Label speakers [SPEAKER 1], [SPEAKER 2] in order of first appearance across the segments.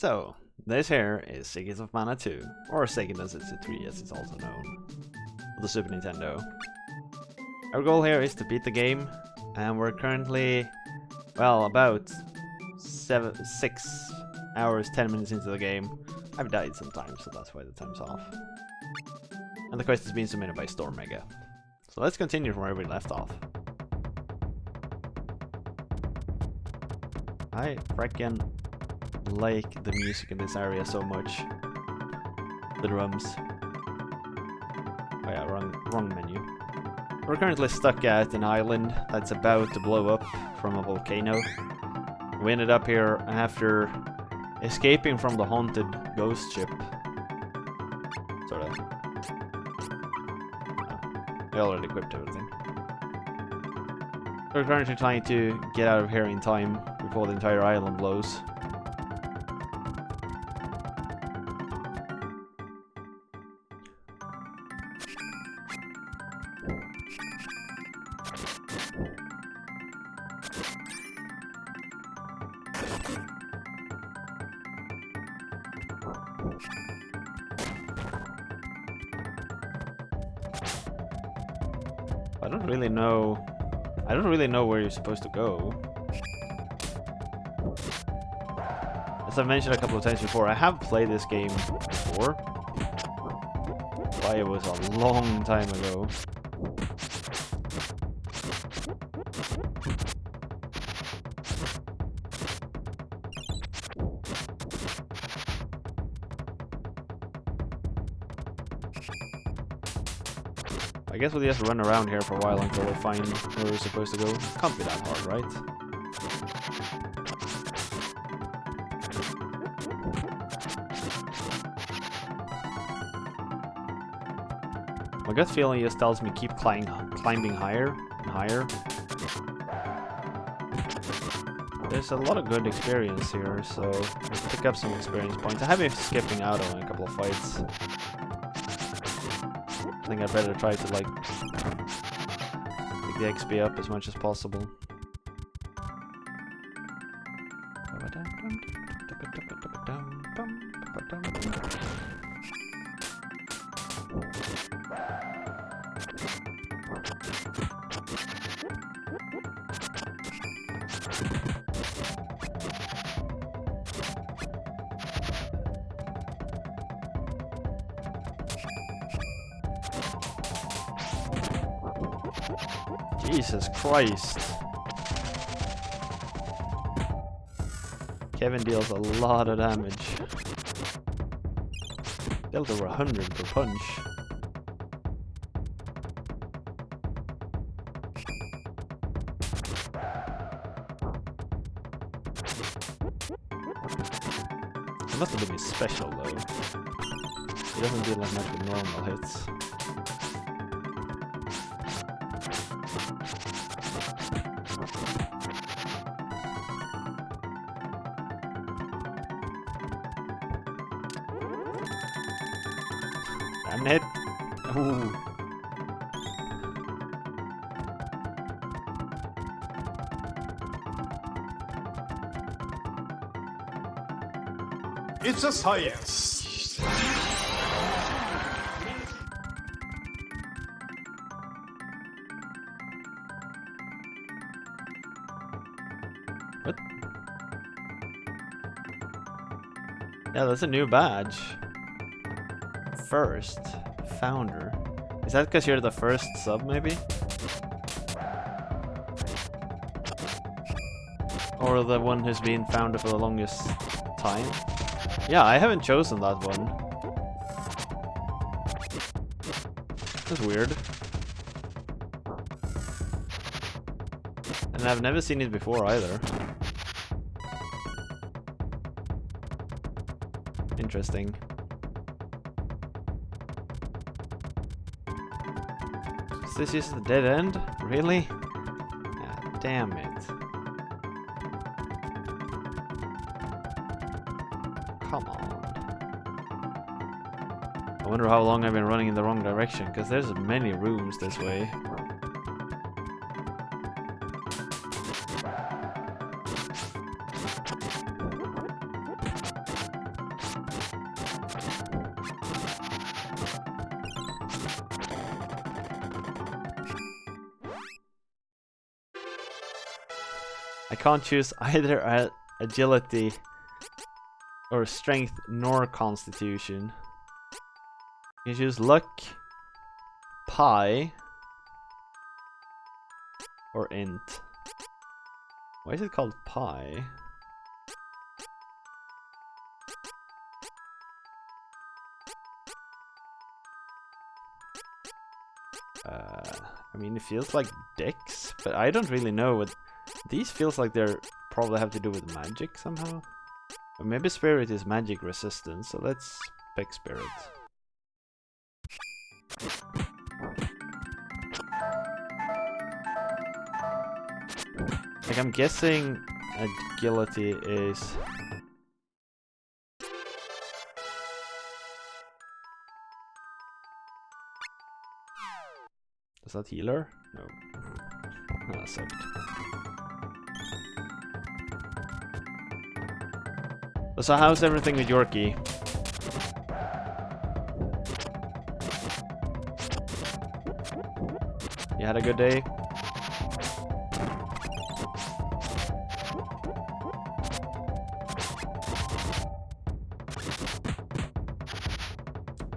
[SPEAKER 1] So, this here is Secrets of Mana 2, or Seiken Densetsu 3 as it's also known, for the Super Nintendo. Our goal here is to beat the game, and we're currently, well, about 6 hours, 10 minutes into the game. I've died sometimes, so that's why the time's off. And the quest is being submitted by Storm Mega. So let's continue from where we left off. I freaking like the music in this area so much. The drums. Oh yeah, wrong menu. We're currently stuck at an island that's about to blow up from a volcano. We ended up here after escaping from the haunted ghost ship. Sort of. I already equipped everything. We're currently trying to get out of here in time before the entire island blows. I don't really know where you're supposed to go. As I've mentioned a couple of times before, I have played this game before. But it was a long time ago. I guess we'll just run around here for a while until we find where we're supposed to go. Can't be that hard, right? My gut feeling just tells me keep climbing higher and higher. There's a lot of good experience here, so let's pick up some experience points. I have been skipping out on a couple of fights. I think I'd better try to like pick the XP up as much as possible. Jesus Christ. Kevin deals a lot of damage. Dealt over 100 per punch. It must have been his special though. He doesn't deal as much with normal hits. Damn it! Ooh.
[SPEAKER 2] It's a science.
[SPEAKER 1] What? Yeah, that's a new badge. First founder. Is that because you're the first sub, maybe? Or the one who's been founder for the longest time? Yeah, I haven't chosen that one. That's weird. And I've never seen it before either. Interesting. Is this just the dead end? Really? God damn it. Come on. I wonder how long I've been running in the wrong direction, because there's many rooms this way. I can't choose either agility or strength nor constitution. You choose luck, pi, or int. Why is it called pi? I mean, it feels like dex, but I don't really know what these feels like. They're probably have to do with magic somehow. Or maybe spirit is magic resistance, so let's pick spirit. Like, I'm guessing agility is... Is that healer? No. Ah, sucked. So how's everything with Yorkie? You had a good day?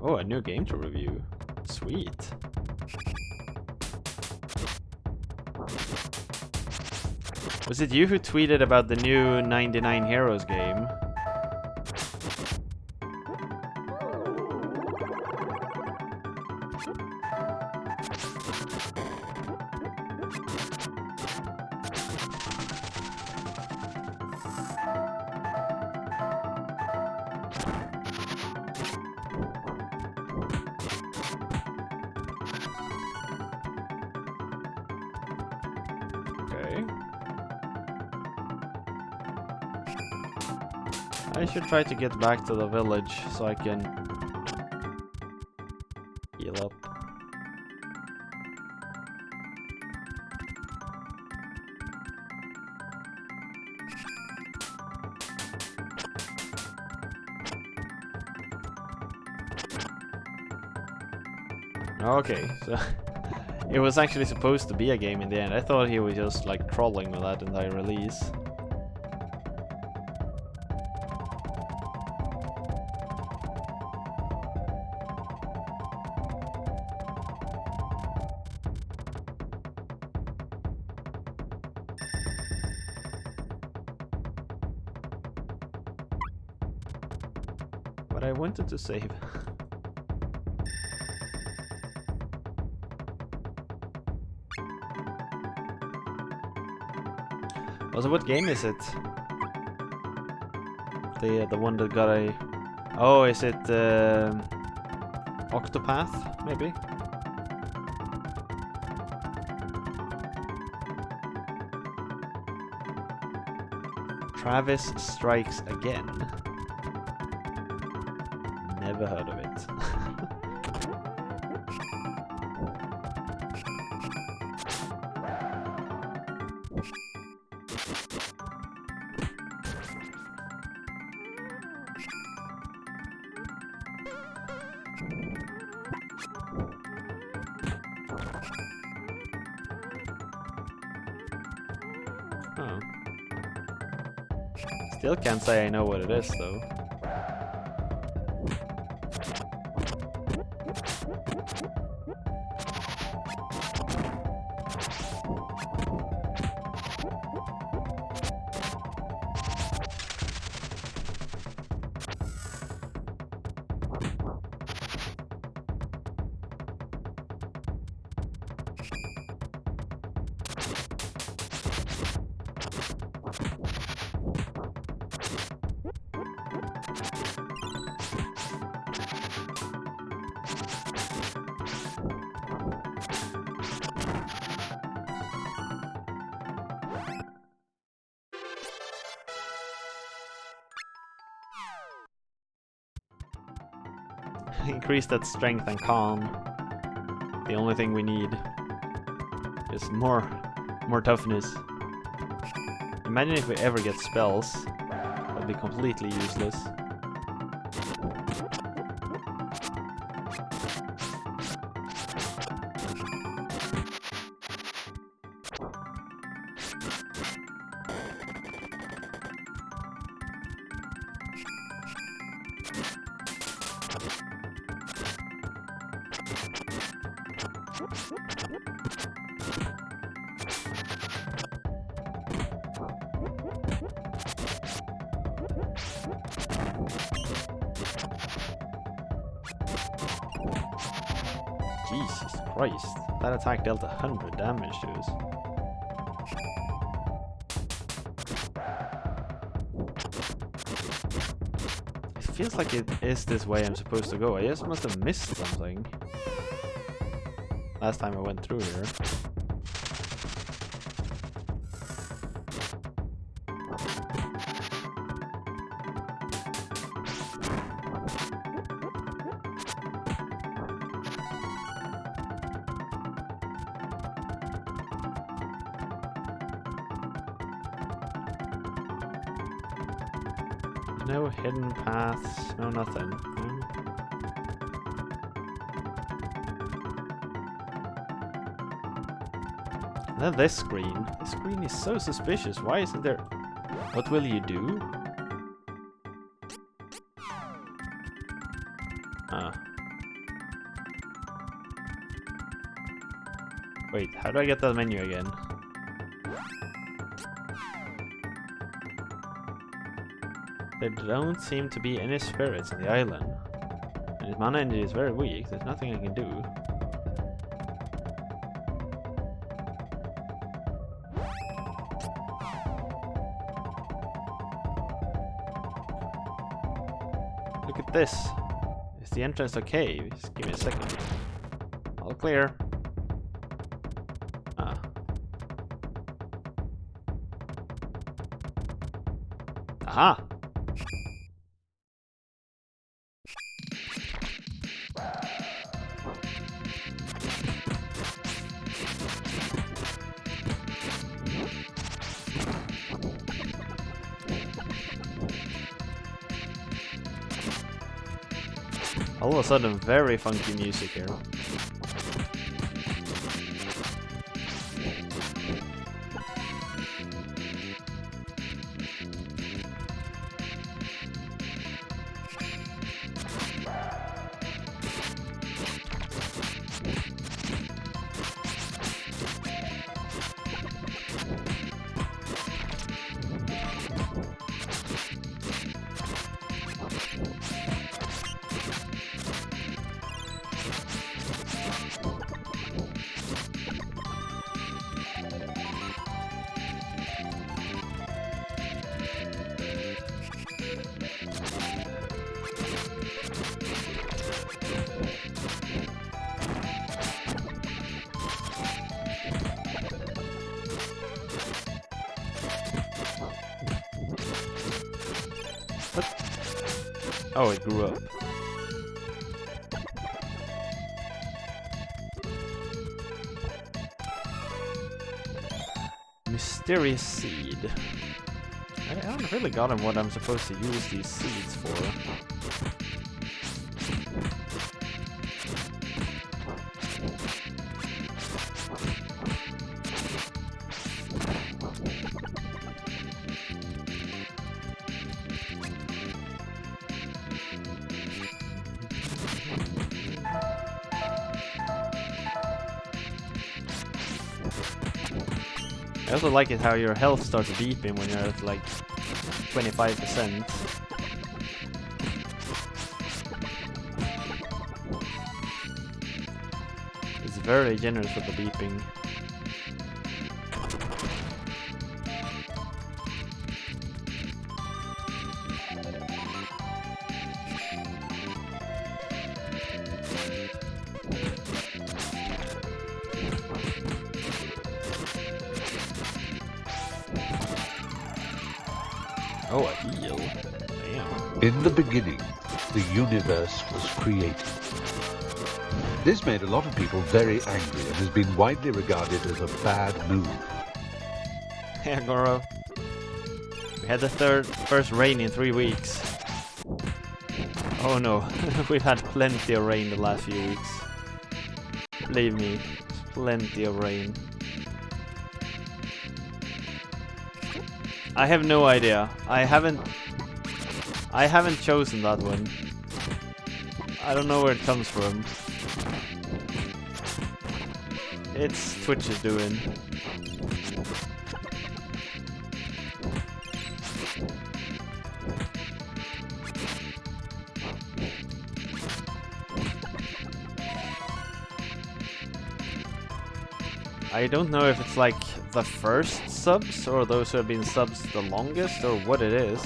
[SPEAKER 1] Oh, a new game to review. Sweet. Was it you who tweeted about the new 99 Heroes game? I should try to get back to the village so I can heal up. Okay, so it was actually supposed to be a game in the end. I thought he was just like trolling with that entire release. But I wanted to save. Also, what game is it? The one that got a... Oh, is it Octopath, maybe? Travis Strikes Again. Never heard of it. Oh. Still can't say I know what it is, though. Increase that strength and calm. The only thing we need is more toughness. Imagine if we ever get spells. That'd be completely useless. Jesus Christ, that attack dealt 100 damage to us. It feels like it is this way I'm supposed to go. I just must have missed something last time I went through here. No hidden paths, no nothing. And then this screen. This screen is so suspicious. Why isn't there... What will you do? Ah. Wait, how do I get that menu again? There don't seem to be any spirits on the island. And his mana energy is very weak, there's nothing I can do. Look at this. Is the entrance okay? Just give me a second. All clear. Ah. Aha! All of a sudden, very funky music here. Oh, it grew up. Mysterious seed. I haven't really gotten what I'm supposed to use these seeds for. I also like it how your health starts beeping when you're at like 25%. It's very generous with the beeping. Oh, a heal. Damn.
[SPEAKER 3] In the beginning, the universe was created. This made a lot of people very angry and has been widely regarded as a bad move.
[SPEAKER 1] Yeah, Goro. We had the first rain in 3 weeks. Oh no, we've had plenty of rain the last few weeks. Believe me, plenty of rain. I have no idea. I haven't I haven't chosen that one. I don't know where it comes from. It's Twitch is doing. I don't know if it's like the first subs or those who have been subs the longest or what it is.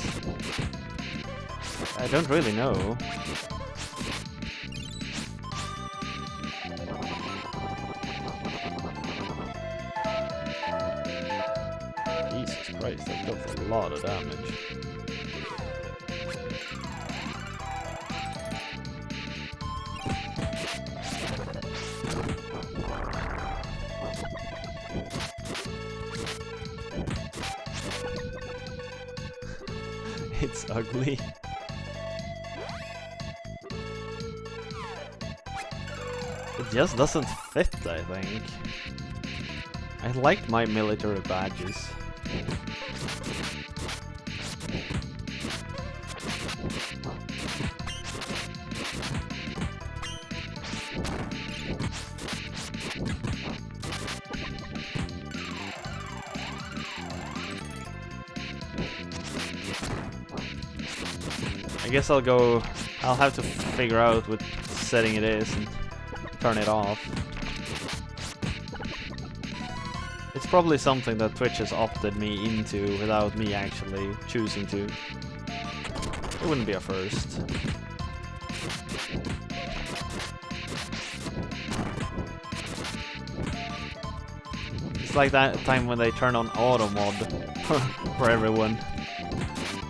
[SPEAKER 1] I don't really know. Jesus Christ, that does a lot of damage. It's ugly. It just doesn't fit, I think. I like my military badges. I guess I'll have to figure out what setting it is and turn it off. It's probably something that Twitch has opted me into without me actually choosing to. It wouldn't be a first. It's like that time when they turn on auto mod for everyone.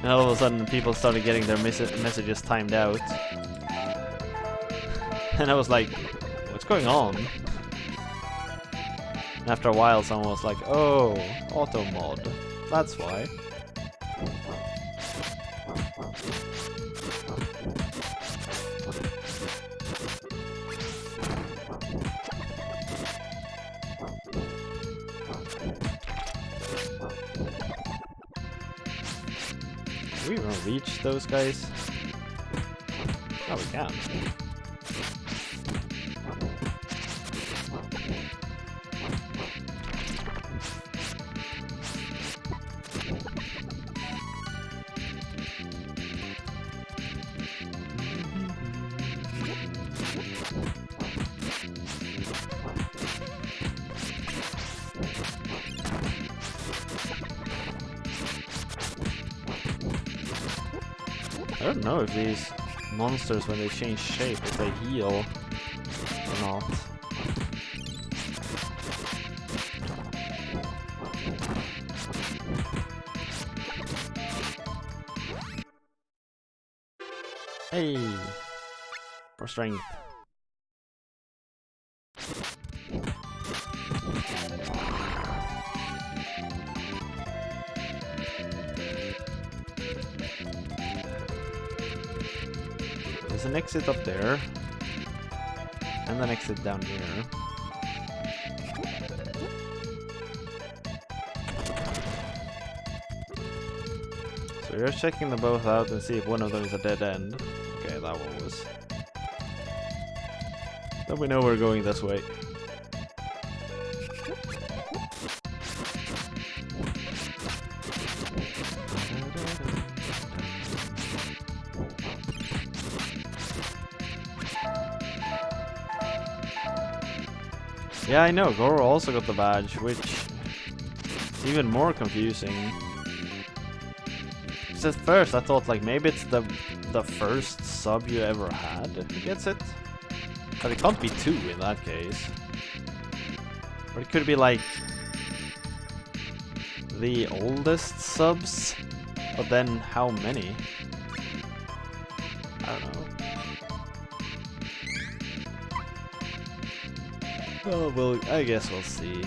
[SPEAKER 1] And all of a sudden people started getting their messages timed out. And I was like, what's going on? And after a while someone was like, oh, auto mod. That's why. Can we even reach those guys? Oh, we can. I don't know if these monsters, when they change shape, if they heal or not. Hey! For strength. There's an exit up there, and an exit down here. So we're checking them both out and see if one of them is a dead end. Okay, that one was. Then we know we're going this way. Yeah, I know, Goro also got the badge, which is even more confusing. Because at first I thought like maybe it's the first sub you ever had who gets it. But it can't be 2 in that case. Or it could be like the oldest subs, but then how many? I don't know. Oh, well, I guess we'll see.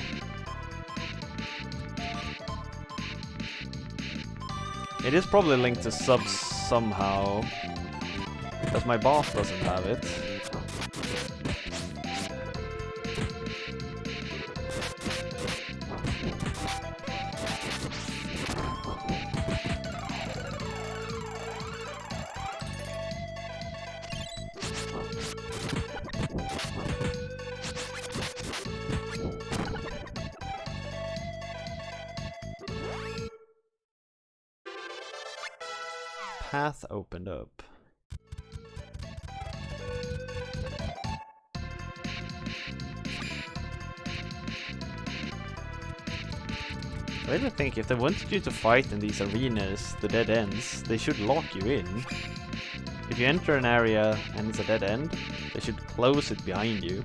[SPEAKER 1] It is probably linked to subs somehow, because my boss doesn't have it. path opened up. I really think if they wanted you to fight in these arenas, the dead ends, they should lock you in. If you enter an area and it's a dead end, they should close it behind you.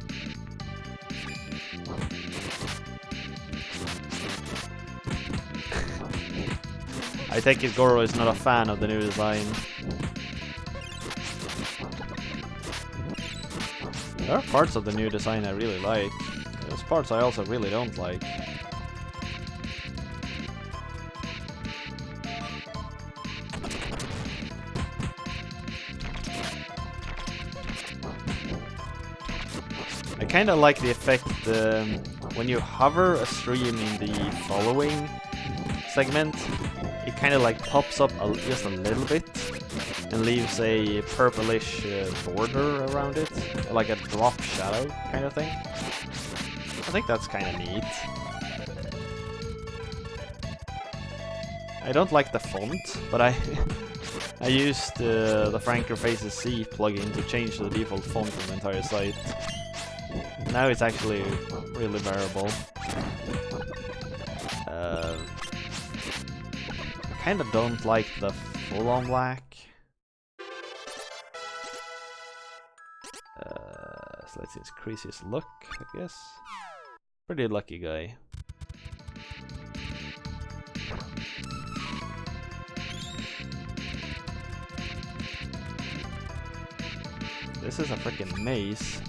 [SPEAKER 1] I take it Goro is not a fan of the new design. There are parts of the new design I really like. There's parts I also really don't like. I kinda like the effect when you hover a stream in the following segment, it kinda like pops up just a little bit and leaves a purplish border around it, like a drop shadow kind of thing. I think that's kinda neat. I don't like the font, but I used the Franker Faces C plugin to change the default font on the entire site. Now it's actually really bearable. I kinda don't like the full-on black. So let's increase his look, I guess. Pretty lucky guy. This is a freaking maze.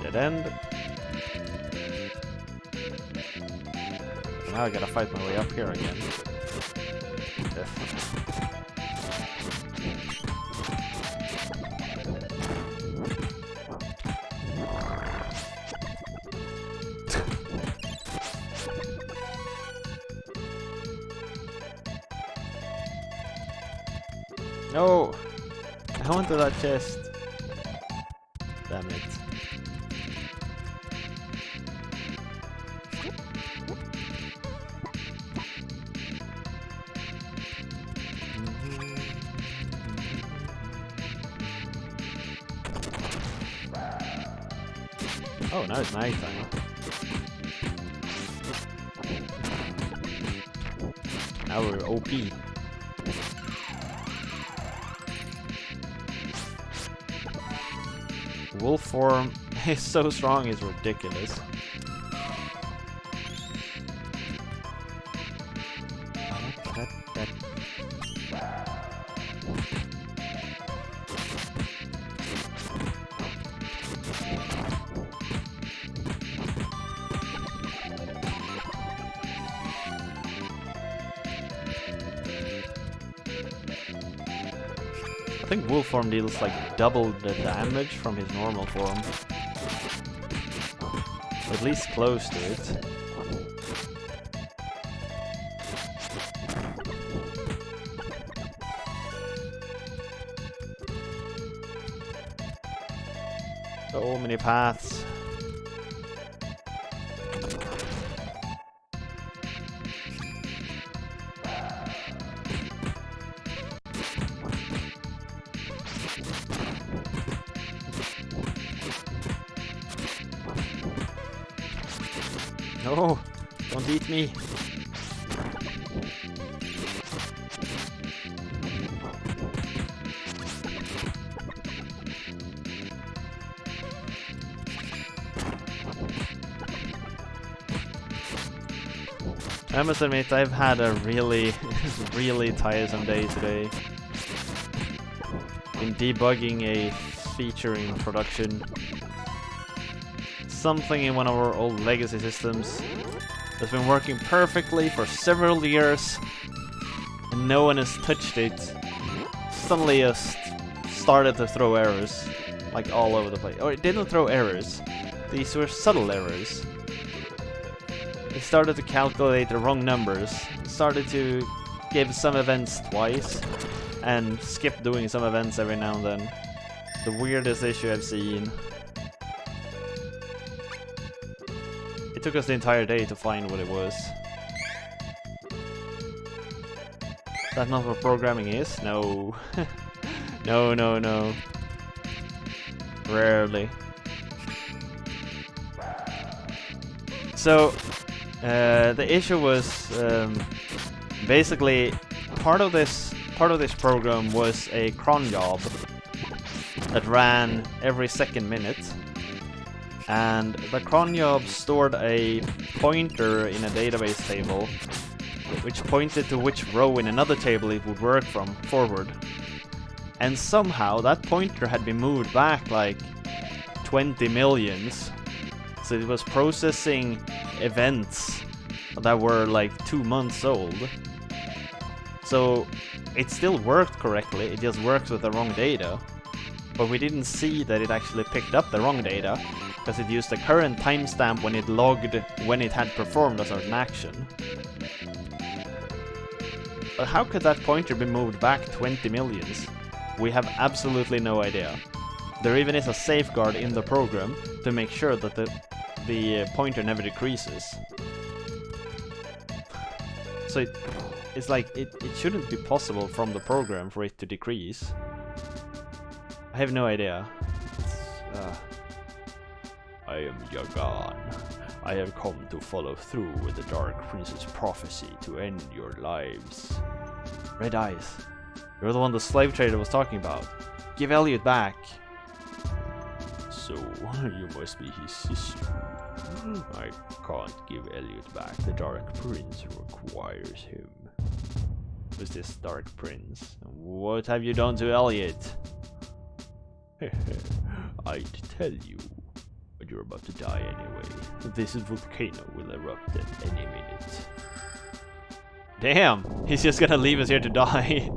[SPEAKER 1] Dead end. Now I gotta fight my way up here again. No! I wanted that chest. Damn it. Oh, now it's nighttime. Now we're OP. Wolf form is so strong, it's ridiculous. I think wolf form deals like double the damage from his normal form. At least close to it. So many paths. No, don't eat me. I must admit, I've had a really, really tiresome day today. Been debugging a feature in production. Something in one of our old legacy systems that's been working perfectly for several years, and no one has touched it, suddenly just started to throw errors, like all over the place. Or it didn't throw errors, these were subtle errors. It started to calculate the wrong numbers, started to give some events twice, and skip doing some events every now and then. The weirdest issue I've seen. It took us the entire day to find what it was. That's not what programming is? No. No, no, no. Rarely. So, the issue was basically part of this program was a cron job that ran every second minute, and the cron job stored a pointer in a database table which pointed to which row in another table it would work from forward. And somehow that pointer had been moved back like 20 millions. So it was processing events that were like 2 months old. So it still worked correctly, it just worked with the wrong data. But we didn't see that it actually picked up the wrong data, because it used the current timestamp when it logged when it had performed a certain action. But how could that pointer be moved back 20 millions? We have absolutely no idea. There even is a safeguard in the program to make sure that the pointer never decreases. So it's like it shouldn't be possible from the program for it to decrease. I have no idea. I am Yagan. I have come to follow through with the Dark Prince's prophecy to end your lives. Red Eyes. You're the one the slave trader was talking about. Give Elliot back. So, you must be his sister. I can't give Elliot back. The Dark Prince requires him. Who's this Dark Prince? What have you done to Elliot? I'd tell you, but you're about to die anyway. This volcano will erupt at any minute. Damn! He's just gonna leave us here to die.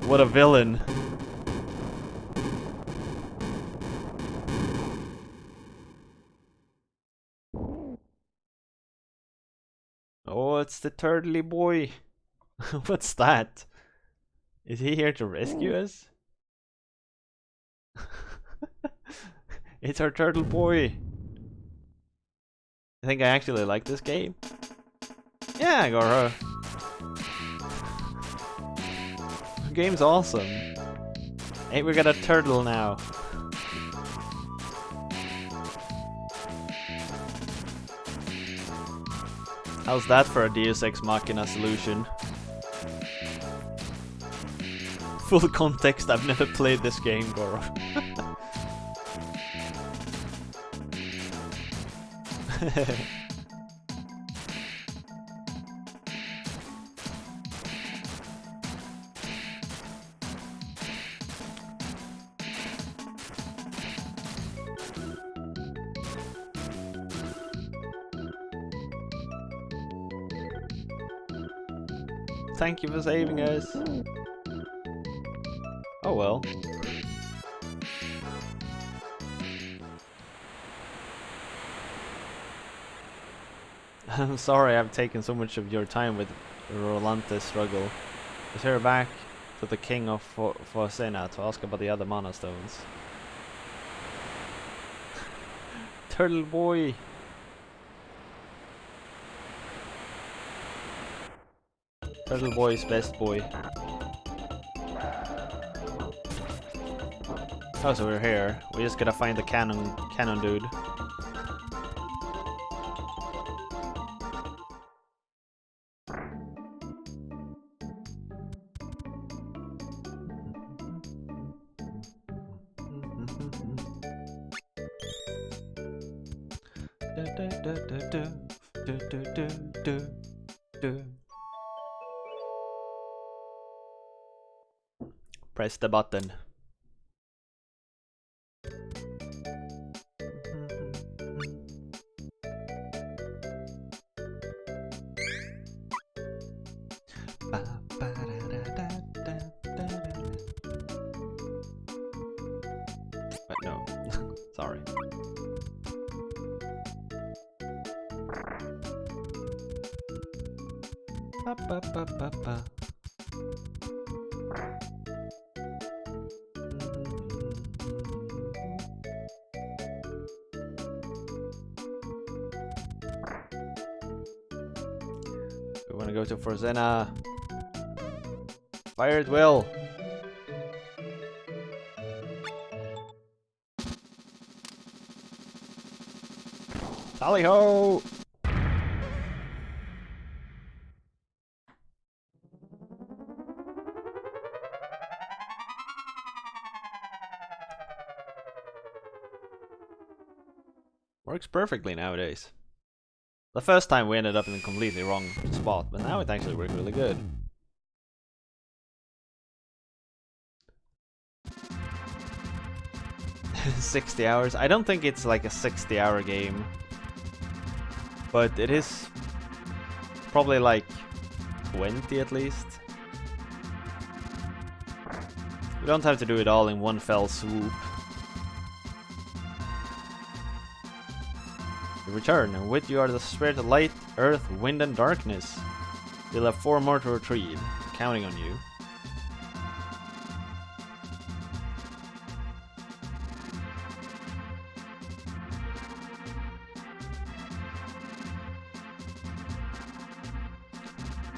[SPEAKER 1] What a villain. Oh, it's the turtley boy. What's that? Is he here to rescue us? It's our turtle boy. I think I actually like this game. Yeah, Goro. The game's awesome. Hey, we got a turtle now. How's that for a Deus Ex Machina solution? Full context, I've never played this game, Goro. Thank you for saving us. Oh well. I'm sorry I've taken so much of your time with Rolante's struggle. Let's hear back to the king of Forsena to ask about the other mana stones. Turtle boy! Turtle boy's best boy. Oh, so we're here. We just gotta find the cannon dude. Press the button. Wait, no. Sorry. Ba, ba, ba, ba, ba. We want to go to Forzena. Fire at will. Tally ho! Works perfectly nowadays. The first time we ended up in a completely wrong spot, but now it actually works really good. $60 hours. I don't think it's like a 60-hour game, but it is probably like 20 at least. You don't have to do it all in one fell swoop. You return, and with you are the spirit of light, earth, wind, and darkness. You'll have 4 more to retrieve. I'm counting on you.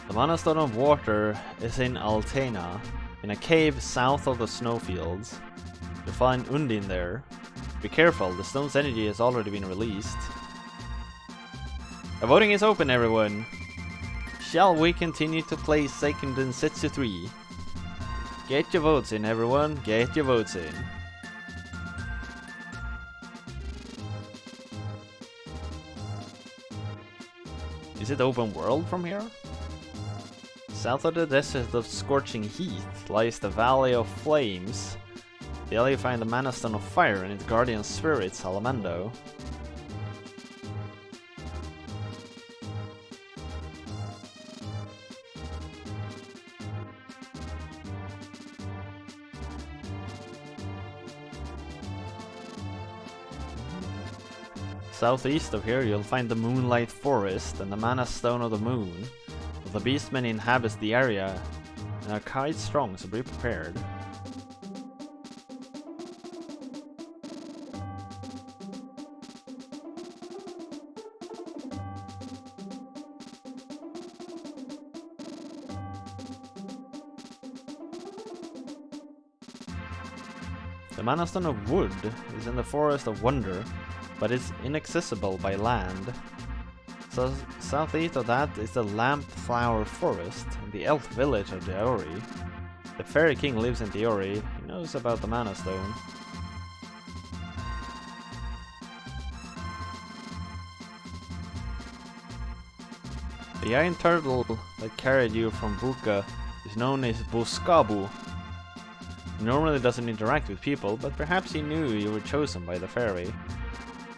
[SPEAKER 1] The Mana Stone of Water is in Altena, in a cave south of the snowfields. You'll find Undine there. Be careful, the stone's energy has already been released. The voting is open, everyone! Shall we continue to play Seiken Densetsu 3? Get your votes in, everyone, get your votes in. Is it open world from here? South of the Desert of Scorching Heat lies the Valley of Flames. There you find the Mana Stone of Fire and its guardian spirit, Salamando. Southeast of here you'll find the Moonlight Forest and the Mana Stone of the Moon. The Beastmen inhabits the area and are quite strong, so be prepared. The Mana Stone of Wood is in the Forest of Wonder, but is inaccessible by land. So southeast of that is the Lamp Flower Forest and the elf village of Deori. The Fairy King lives in Deori. He knows about the Mana Stone. The Iron Turtle that carried you from Buka is known as Buskabu. He normally doesn't interact with people, but perhaps he knew you were chosen by the fairy.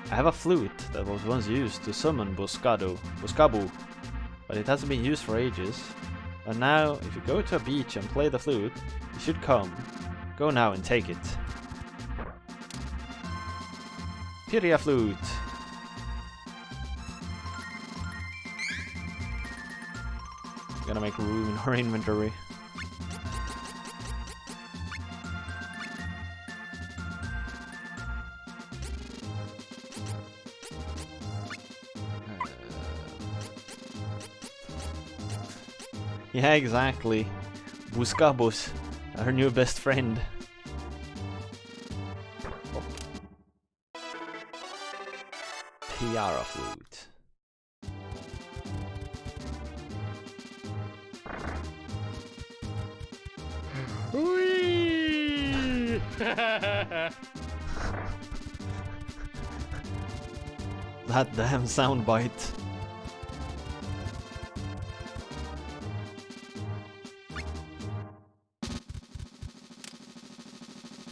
[SPEAKER 1] I have a flute that was once used to summon Buskabu, but it hasn't been used for ages. And now, if you go to a beach and play the flute, you should come. Go now and take it. Pyria flute! Gonna make room in our inventory. Yeah, exactly. Buskabus, our new best friend. Oh. Tiara flute.
[SPEAKER 2] Whee!
[SPEAKER 1] That damn soundbite.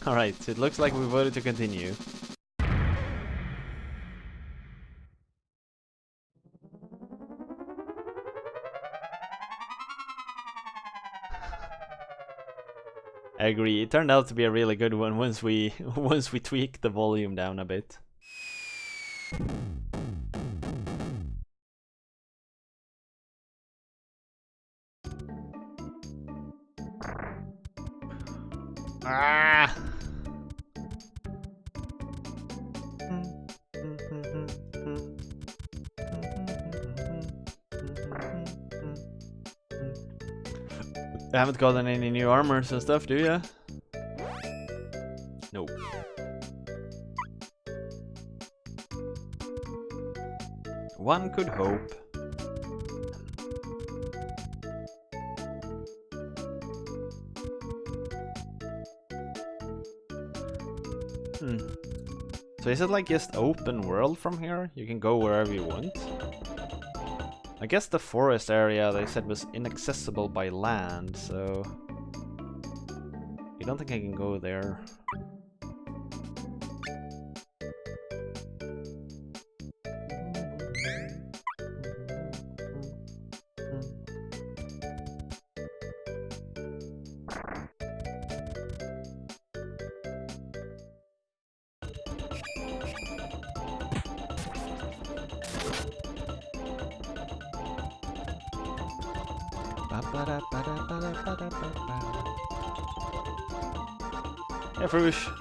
[SPEAKER 1] Alright, so it looks like we voted to continue. I agree. It turned out to be a really good one once we once we tweaked the volume down a bit. Ah! You haven't gotten any new armors and stuff, do ya? Nope. One could hope. So is it like just open world from here? You can go wherever you want? I guess the forest area they said was inaccessible by land, so I don't think I can go there. Yeah, Frush.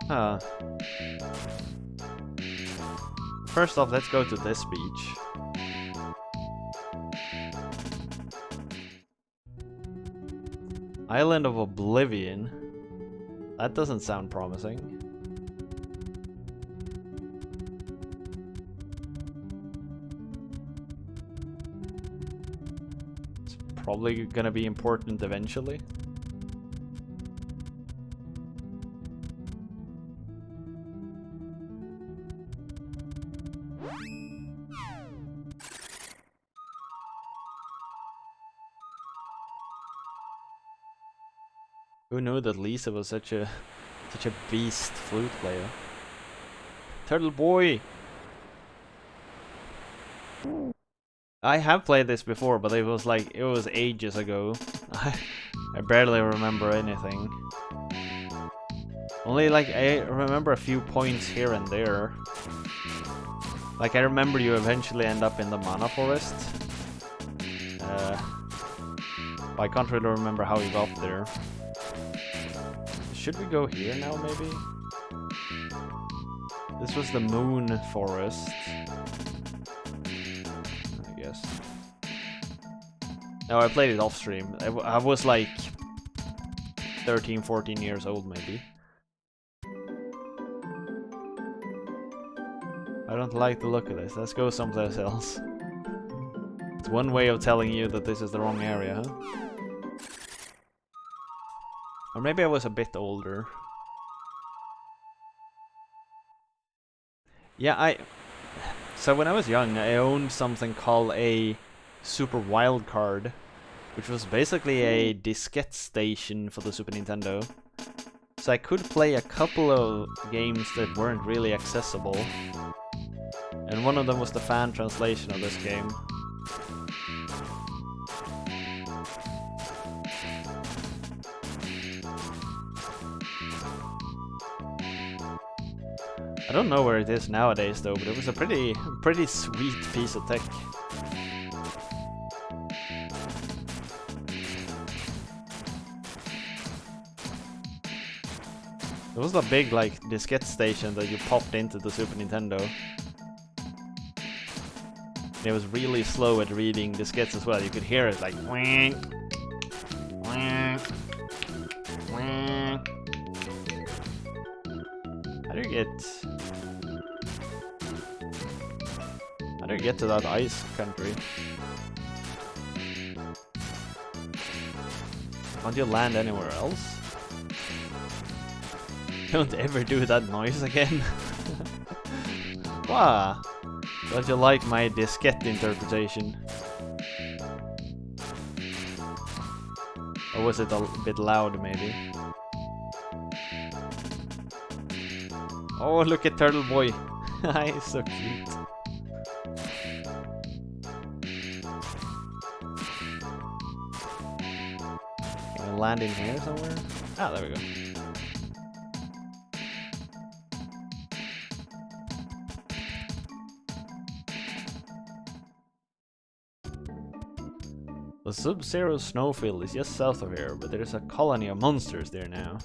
[SPEAKER 1] Huh. First off, let's go to this beach. Island of Oblivion. That doesn't sound promising. It's probably gonna be important eventually. Who knew that Lisa was such a beast flute player? Turtle boy! I have played this before, but it was ages ago. I barely remember anything. Only I remember a few points here and there. Like I remember you eventually end up in the mana forest. But I can't really remember how you got there. Should we go here now, maybe? This was the moon forest. I guess. No, I played it off stream. I was like 13, 14 years old, maybe. I don't like the look of this. Let's go someplace else. It's one way of telling you that this is the wrong area, huh? Or maybe I was a bit older. Yeah, so when I was young, I owned something called a Super Wild Card, which was basically a diskette station for the Super Nintendo. So I could play a couple of games that weren't really accessible. And one of them was the fan translation of this game. I don't know where it is nowadays though, but it was a pretty sweet piece of tech. It was a big like diskette station that you popped into the Super Nintendo. And it was really slow at reading diskettes as well. You could hear it like wink, wink, wink. How do you get to that ice country? Can't you land anywhere else? Don't ever do that noise again. Wow! Don't you like my diskette interpretation? Or was it a bit loud, maybe? Oh, look at Turtle Boy! He's so cute. Can we land in here somewhere? Ah, there we go. The Sub-Zero snowfield is just south of here, but there's a colony of monsters there now.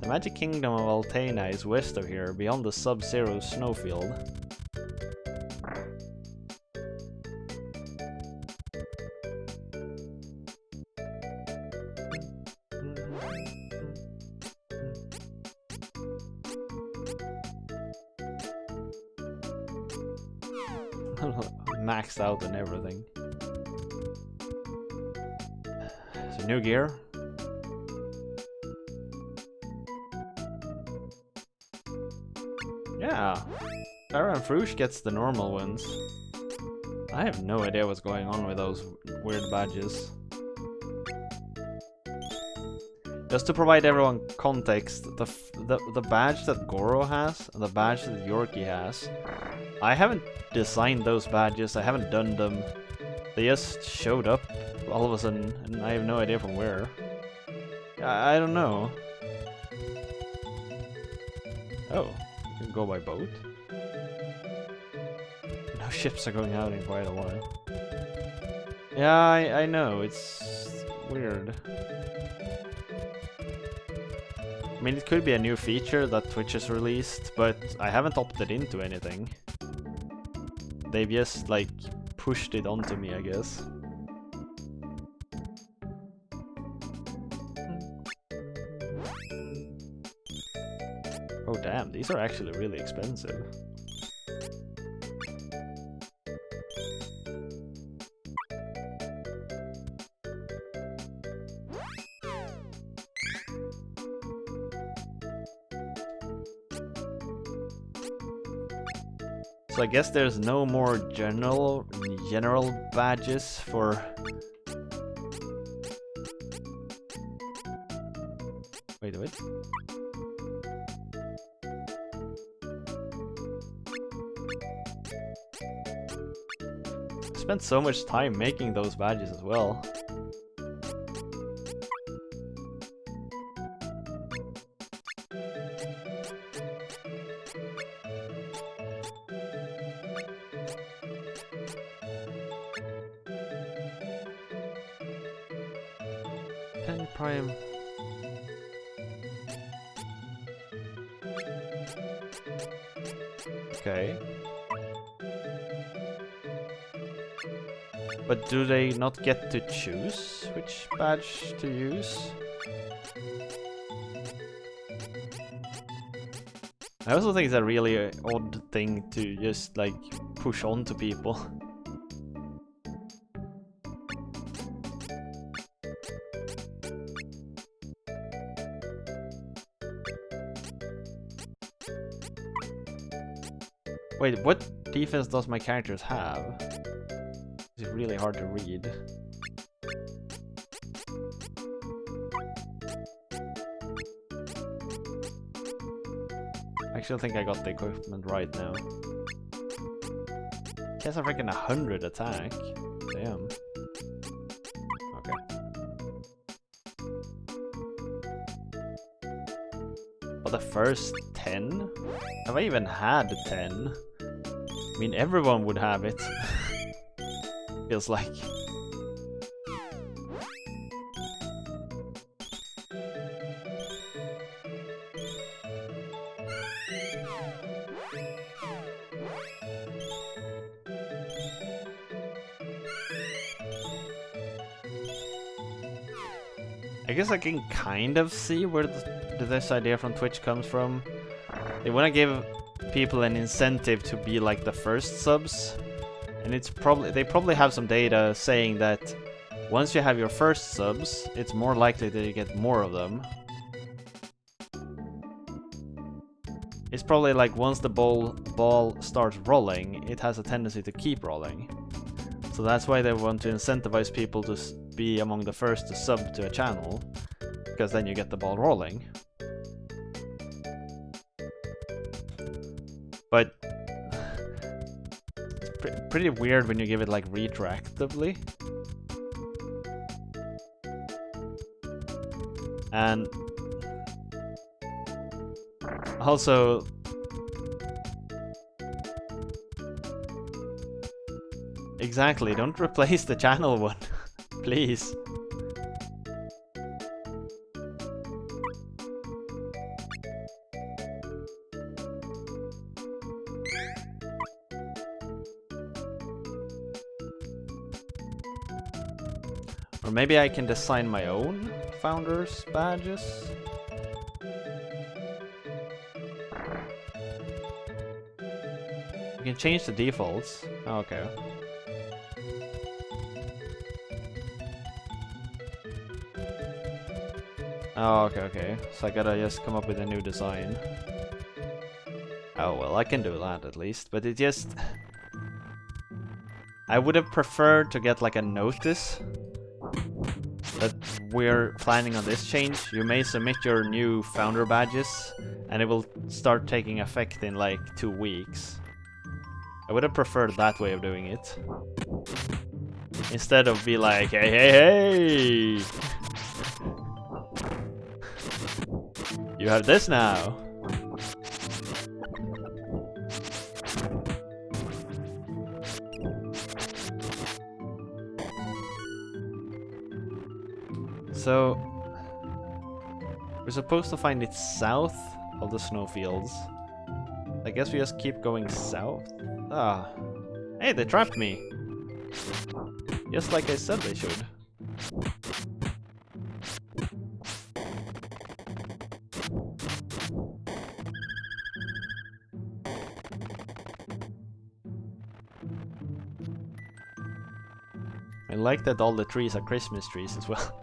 [SPEAKER 1] The Magic Kingdom of Altena is west of here, beyond the Sub-Zero snowfield. Maxed out and everything. So new gear. Yeah, Farah and Frush gets the normal ones. I have no idea what's going on with those weird badges. Just to provide everyone context, the badge that Goro has and the badge that Yorkie has, I haven't designed those badges, I haven't done them. They just showed up all of a sudden, and I have no idea from where. I don't know. Oh, you can go by boat? No ships are going out in quite a while. Yeah, I know, it's weird. I mean, it could be a new feature that Twitch has released, but I haven't opted into anything. They've just, like, pushed it onto me, I guess. Oh damn, these are actually really expensive. So I guess there's no more general badges for... Wait. I spent so much time making those badges as well. Prime. Okay. But do they not get to choose which badge to use? I also think it's a really odd thing to just like push on to people. Wait, what defense does my characters have? It's really hard to read. I actually think I got the equipment right now. Guess I freaking 100 attack. Damn. Okay. But the first 10? Have I even had 10? I mean, everyone would have it. Feels like. I guess I can kind of see where this idea from Twitch comes from. They want to give people an incentive to be like the first subs, and it's they probably have some data saying that once you have your first subs, it's more likely that you get more of them. it's probably like once the ball starts rolling, it has a tendency to keep rolling. So that's why they want to incentivize people to be among the first to sub to a channel, because then you get the ball rolling. But it's pretty weird when you give it like retroactively. And also, exactly, don't replace the channel one, please. Or maybe I can design my own founders badges. You can change the defaults. Oh, okay. Oh, okay. So I gotta just come up with a new design. Oh, well, I can do that at least, but it just... I would have preferred to get like a notice that we're planning on this change. You may submit your new founder badges and it will start taking effect in like 2 weeks. I would have preferred that way of doing it. Instead of be like, hey! You have this now! So, we're supposed to find it south of the snowfields. I guess we just keep going south. Ah. Hey, they trapped me! Just like I said they should. I like that all the trees are Christmas trees as well.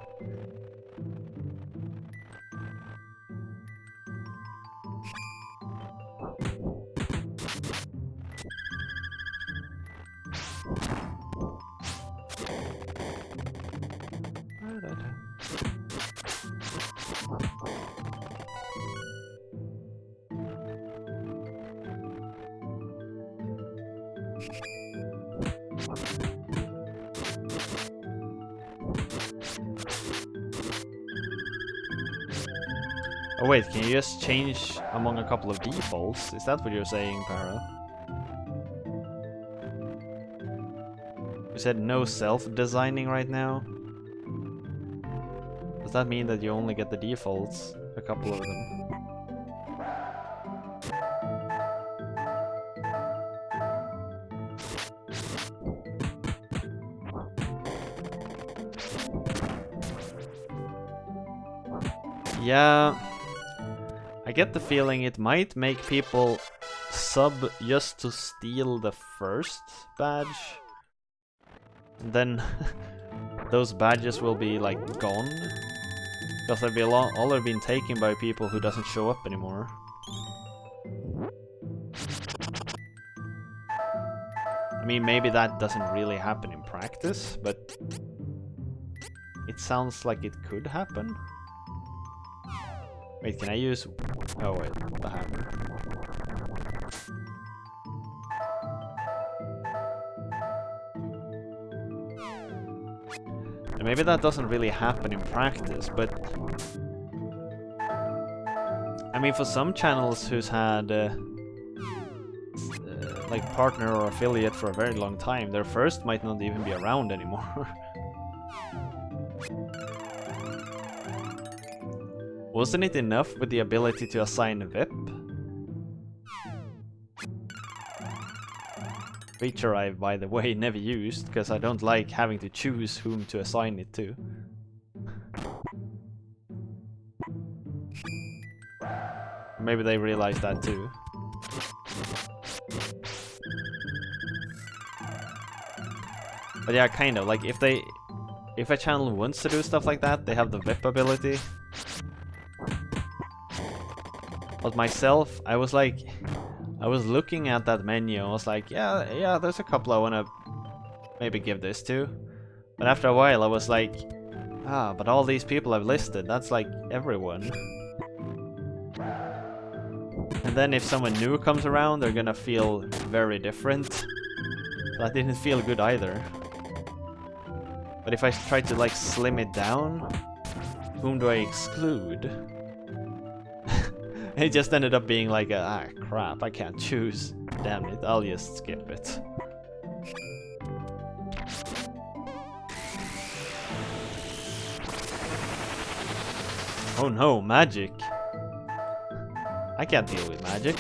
[SPEAKER 1] Oh wait, can you just change among a couple of defaults? Is that what you're saying, Para? You said no self-designing right now? Does that mean that you only get the defaults? A couple of them? Yeah, I get the feeling it might make people sub just to steal the first badge. And then those badges will be like gone. Because they'll be all have been taken by people who doesn't show up anymore. I mean, maybe that doesn't really happen in practice, but it sounds like it could happen. Wait, can I use... Oh wait, the hammer. And maybe that doesn't really happen in practice, but... I mean, for some channels who's had... like partner or affiliate for a very long time, their first might not even be around anymore. Wasn't it enough with the ability to assign a VIP? Feature I, by the way, never used, because I don't like having to choose whom to assign it to. Maybe they realized that too. But yeah, kind of, like if a channel wants to do stuff like that, they have the VIP ability. But myself, I was like, I was looking at that menu and was like, yeah, there's a couple I wanna maybe give this to. But after a while I was like, but all these people I've listed, that's like everyone. And then if someone new comes around, they're gonna feel very different. That didn't feel good either. But if I try to like slim it down, whom do I exclude? It just ended up being like, crap, I can't choose. Damn it, I'll just skip it. Oh no, magic! I can't deal with magic.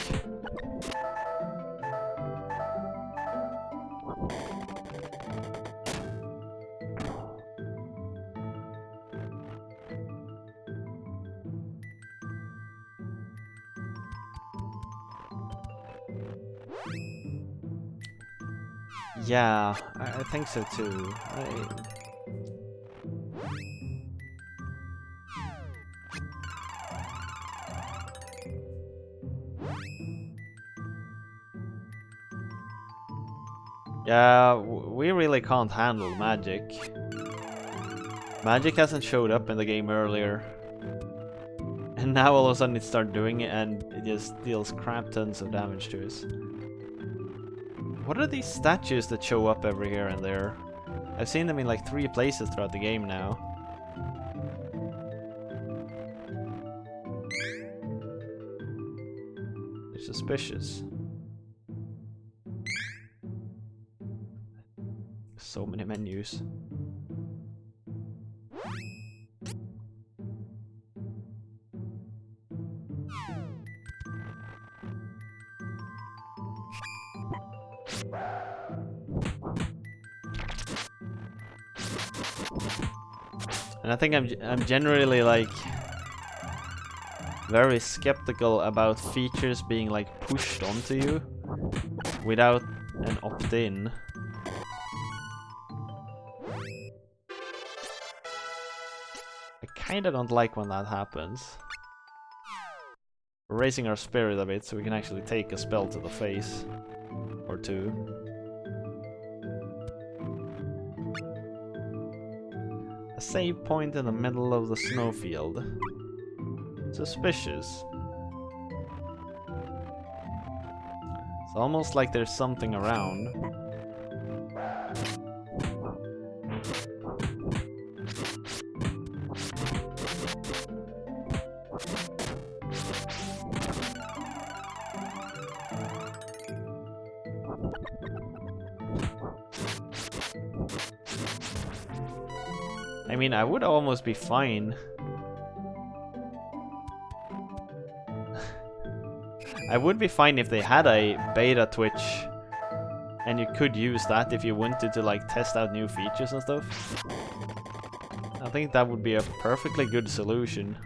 [SPEAKER 1] Yeah, I think so too. Yeah, we really can't handle magic. Magic hasn't showed up in the game earlier. And now all of a sudden it started doing it and it just deals crap tons of damage to us. What are these statues that show up every here and there? I've seen them in like 3 places throughout the game now. They're suspicious. So many menus. And I think I'm generally like very skeptical about features being like pushed onto you without an opt-in. I kinda don't like when that happens. We're raising our spirit a bit so we can actually take a spell to the face. Or 2. A save point in the middle of the snowfield. Suspicious. It's almost like there's something around. I mean, I would almost be fine. I would be fine if they had a beta Twitch and you could use that if you wanted to like test out new features and stuff. I think that would be a perfectly good solution.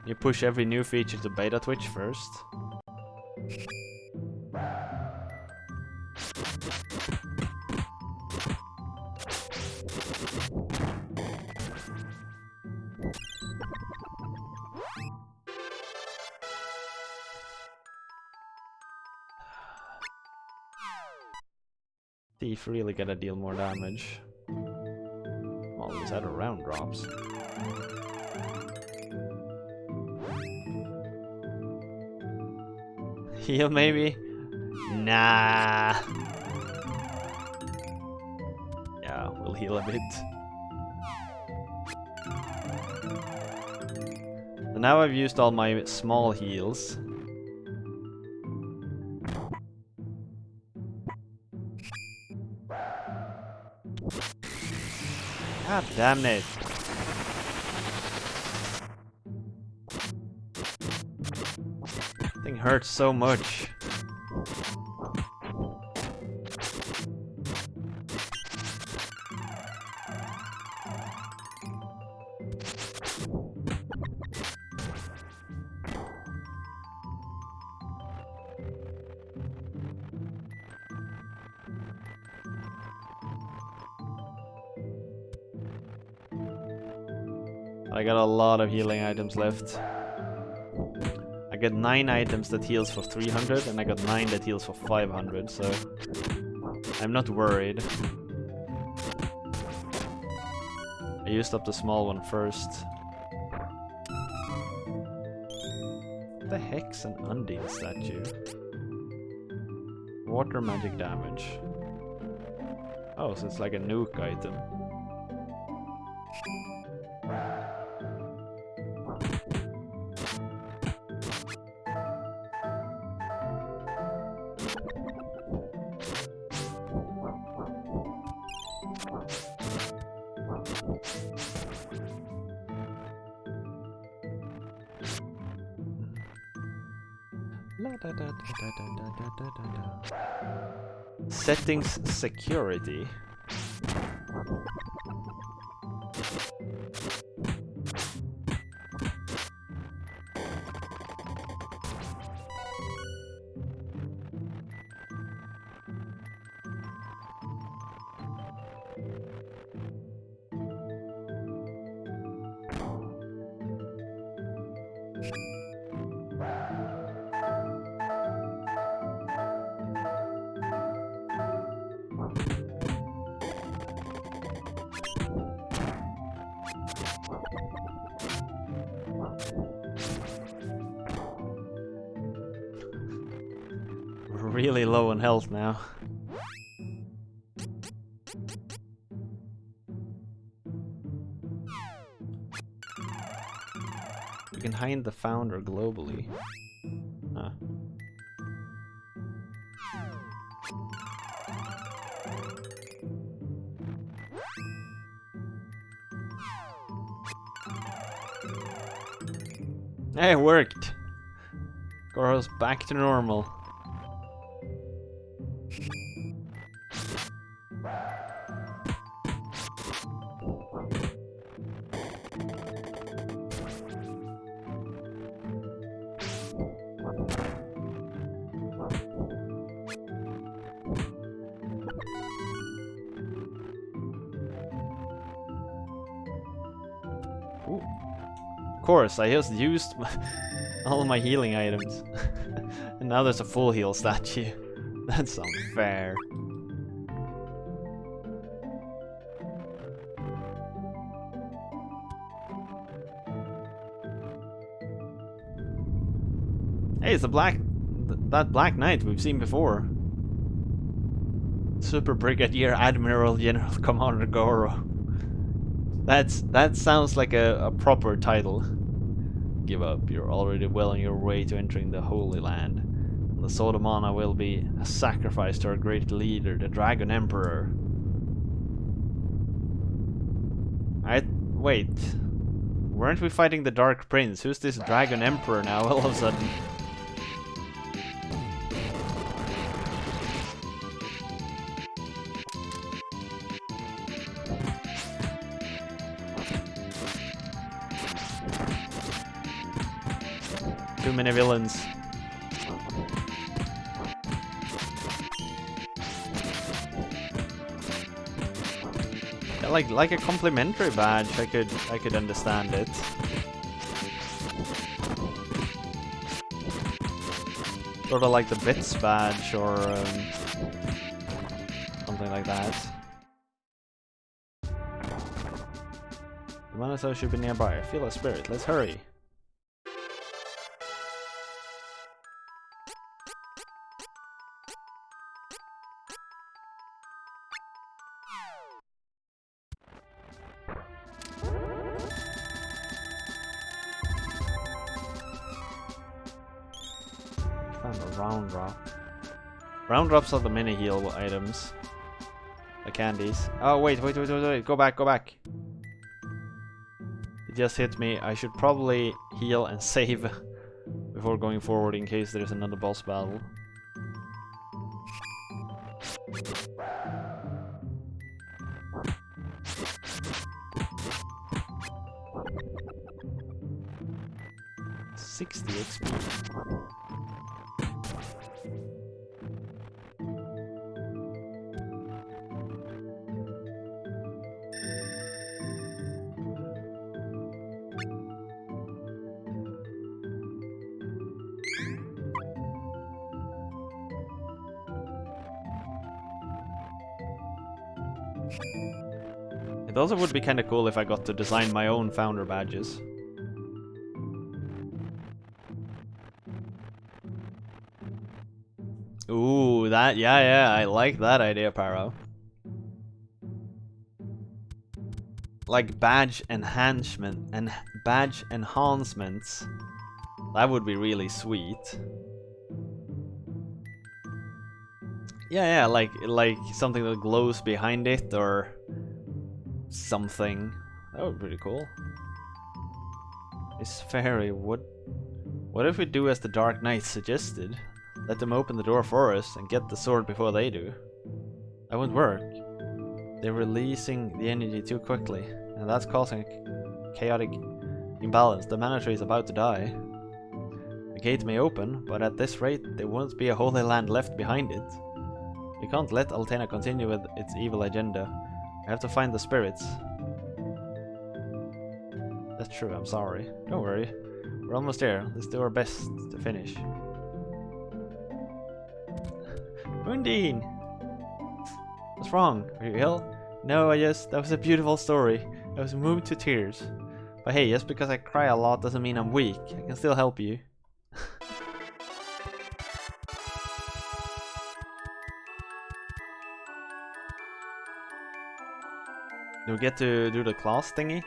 [SPEAKER 1] You push every new feature to beta Twitch first. Thief really gotta deal more damage. All these other round drops. Heal maybe? Nah. Yeah, we'll heal a bit. So now I've used all my small heals. God damn it. Thing hurts so much. I got a lot of healing items left. I got 9 items that heals for 300, and I got 9 that heals for 500, so I'm not worried. I used up the small one first. What the heck's an Undine statue? Water magic damage. Oh, so it's like a nuke item. Settings security. Really low on health now. You can hide the founder globally. Huh. Hey, it worked! Goro's back to normal. Ooh. Of course, I just used all my healing items. And now there's a full heal statue. That's unfair. Hey, it's that Black Knight we've seen before. Super Brigadier Admiral General Commander Goro. That sounds like a proper title. Give up, you're already well on your way to entering the Holy Land. The Sword of Mana will be a sacrifice to our great leader, the Dragon Emperor. Wait. Weren't we fighting the Dark Prince? Who's this Dragon Emperor now all of a sudden? Too many villains. Yeah, like a complimentary badge, I could understand it. Sort of like the Bits badge or something like that. The Mana Cell should be nearby. I feel a spirit. Let's hurry. Round drop. Round drops are the mini heal items. The candies. Oh wait. Go back. It just hit me. I should probably heal and save before going forward in case there's another boss battle. $60 XP. It also would be kind of cool if I got to design my own founder badges. Ooh, yeah, I like that idea, Paro. Like badge enhancements. That would be really sweet. Yeah, like something that glows behind it or something. That would be pretty cool. This fairy would. What if we do as the Dark Knight suggested? Let them open the door for us and get the sword before they do. That wouldn't work. They're releasing the energy too quickly, and that's causing a chaotic imbalance. The mana tree is about to die. The gate may open, but at this rate there won't be a holy land left behind it. We can't let Altena continue with its evil agenda. We have to find the spirits. That's true, I'm sorry. Don't worry. We're almost there. Let's do our best to finish. Undine! What's wrong? Are you ill? No, that was a beautiful story. I was moved to tears. But hey, just because I cry a lot doesn't mean I'm weak. I can still help you. Do we get to do the class thingy?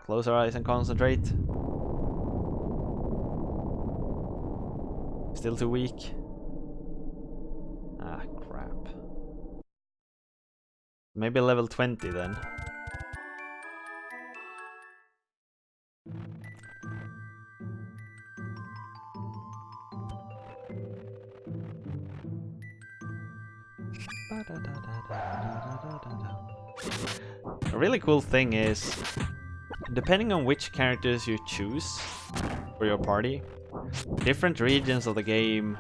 [SPEAKER 1] Close our eyes and concentrate. Still too weak. Ah, crap. Maybe level 20 then. A really cool thing is, depending on which characters you choose for your party, different regions of the game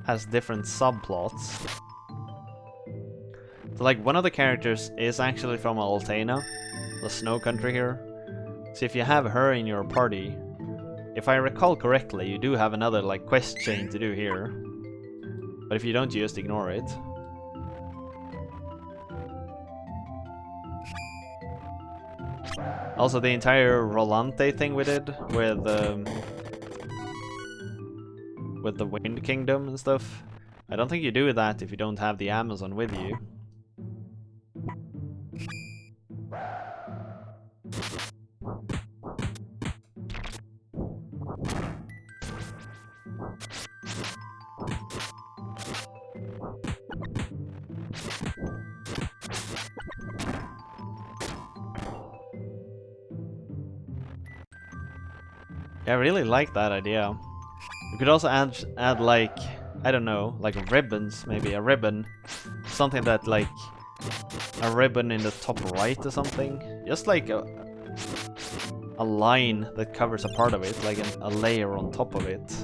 [SPEAKER 1] has different subplots. So like one of the characters is actually from Altena, the snow country here. So if you have her in your party, if I recall correctly, you do have another like quest chain to do here. But if you don't, you just ignore it. Also, the entire Rolante thing we did with the Wind Kingdom and stuff. I don't think you do that if you don't have the Amazon with you. Yeah, I really like that idea. You could also add like, I don't know, like ribbons, maybe a ribbon. Something that like, a ribbon in the top right or something. Just like a line that covers a part of it, like a layer on top of it.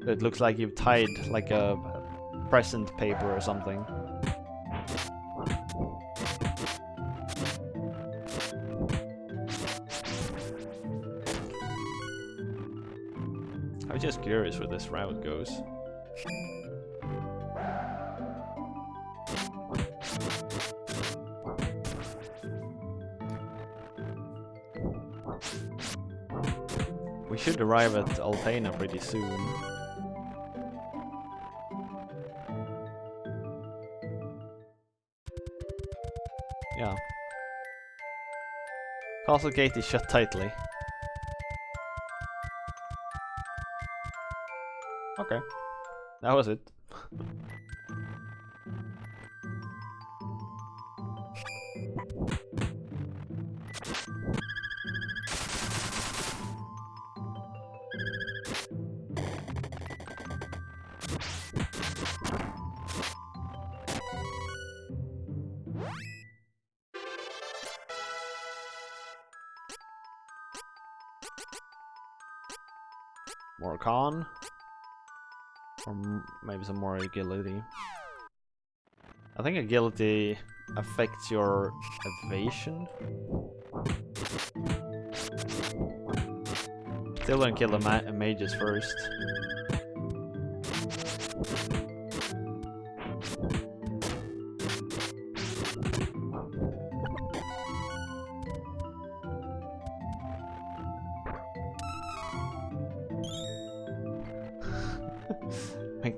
[SPEAKER 1] It looks like you've tied like a present paper or something. I'm just curious where this route goes. We should arrive at Altena pretty soon. Yeah. Castle gate is shut tightly. Okay, that was it. More con. Or maybe some more agility. I think agility affects your evasion. Still don't kill the mages first.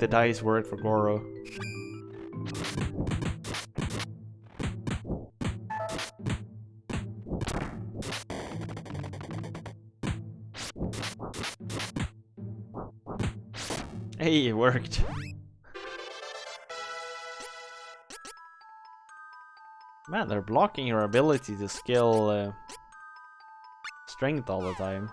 [SPEAKER 1] the dice work for Goro. Hey, it worked. Man, they're blocking your ability to skill strength all the time.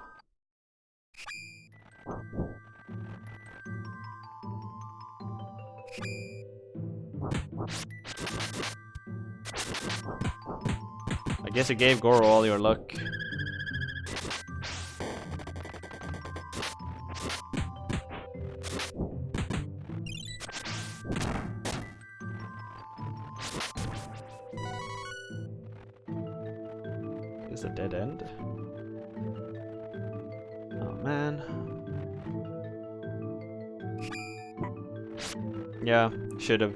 [SPEAKER 1] I guess you gave Goro all your luck. Is a dead end? Oh man. Yeah, should have.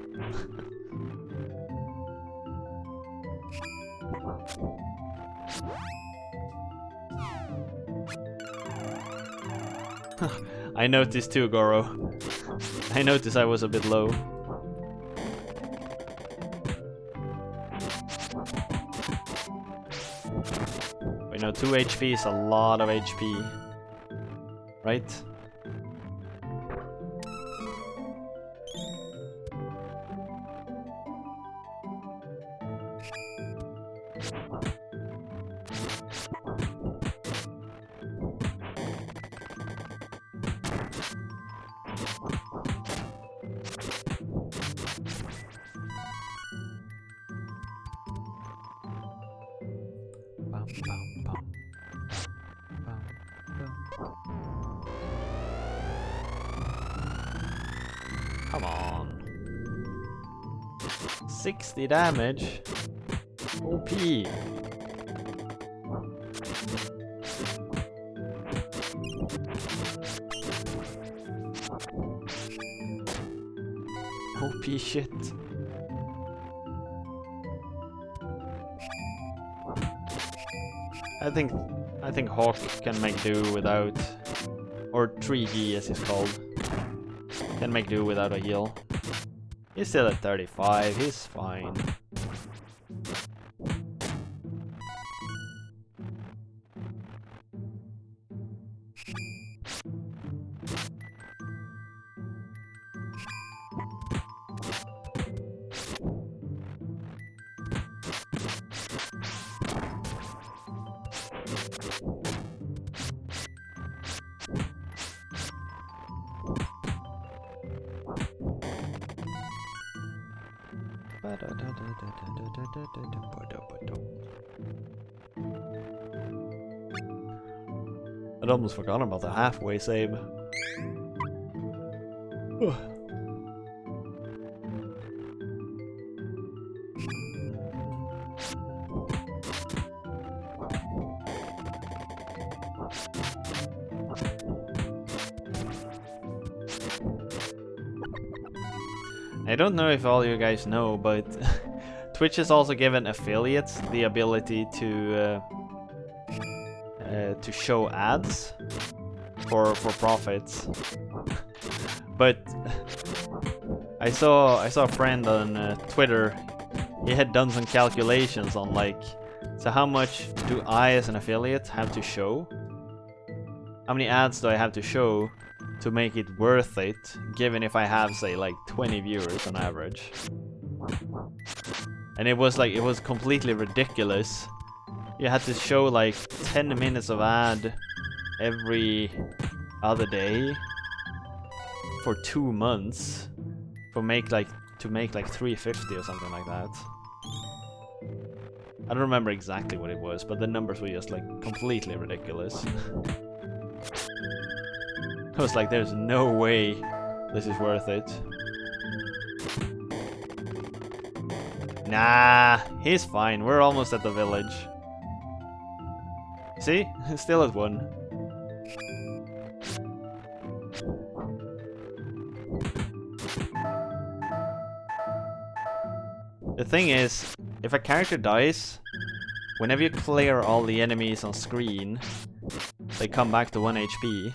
[SPEAKER 1] I noticed too, Goro. I noticed I was a bit low. Wait, no, 2 HP is a lot of HP. Right? Come on. 60 damage. OP. OP shit. I think Hawk can make do without, or 3G as it's called, can make do without a heal. He's still at 35, he's fine. I'd almost forgotten about the halfway save. I don't know if all you guys know, but Twitch has also given affiliates the ability to show ads for profits. But I saw a friend on Twitter. He had done some calculations on like, so how much do I as an affiliate have to show? How many ads do I have to show to make it worth it, given if I have, say, like 20 viewers on average? And it was completely ridiculous. You had to show like 10 minutes of ad every other day for 2 months to make like 350 or something like that. I don't remember exactly what it was, but the numbers were just like completely ridiculous. I was like, there's no way this is worth it. Nah, he's fine. We're almost at the village. See? Still at 1. The thing is, if a character dies, whenever you clear all the enemies on screen, they come back to 1 HP.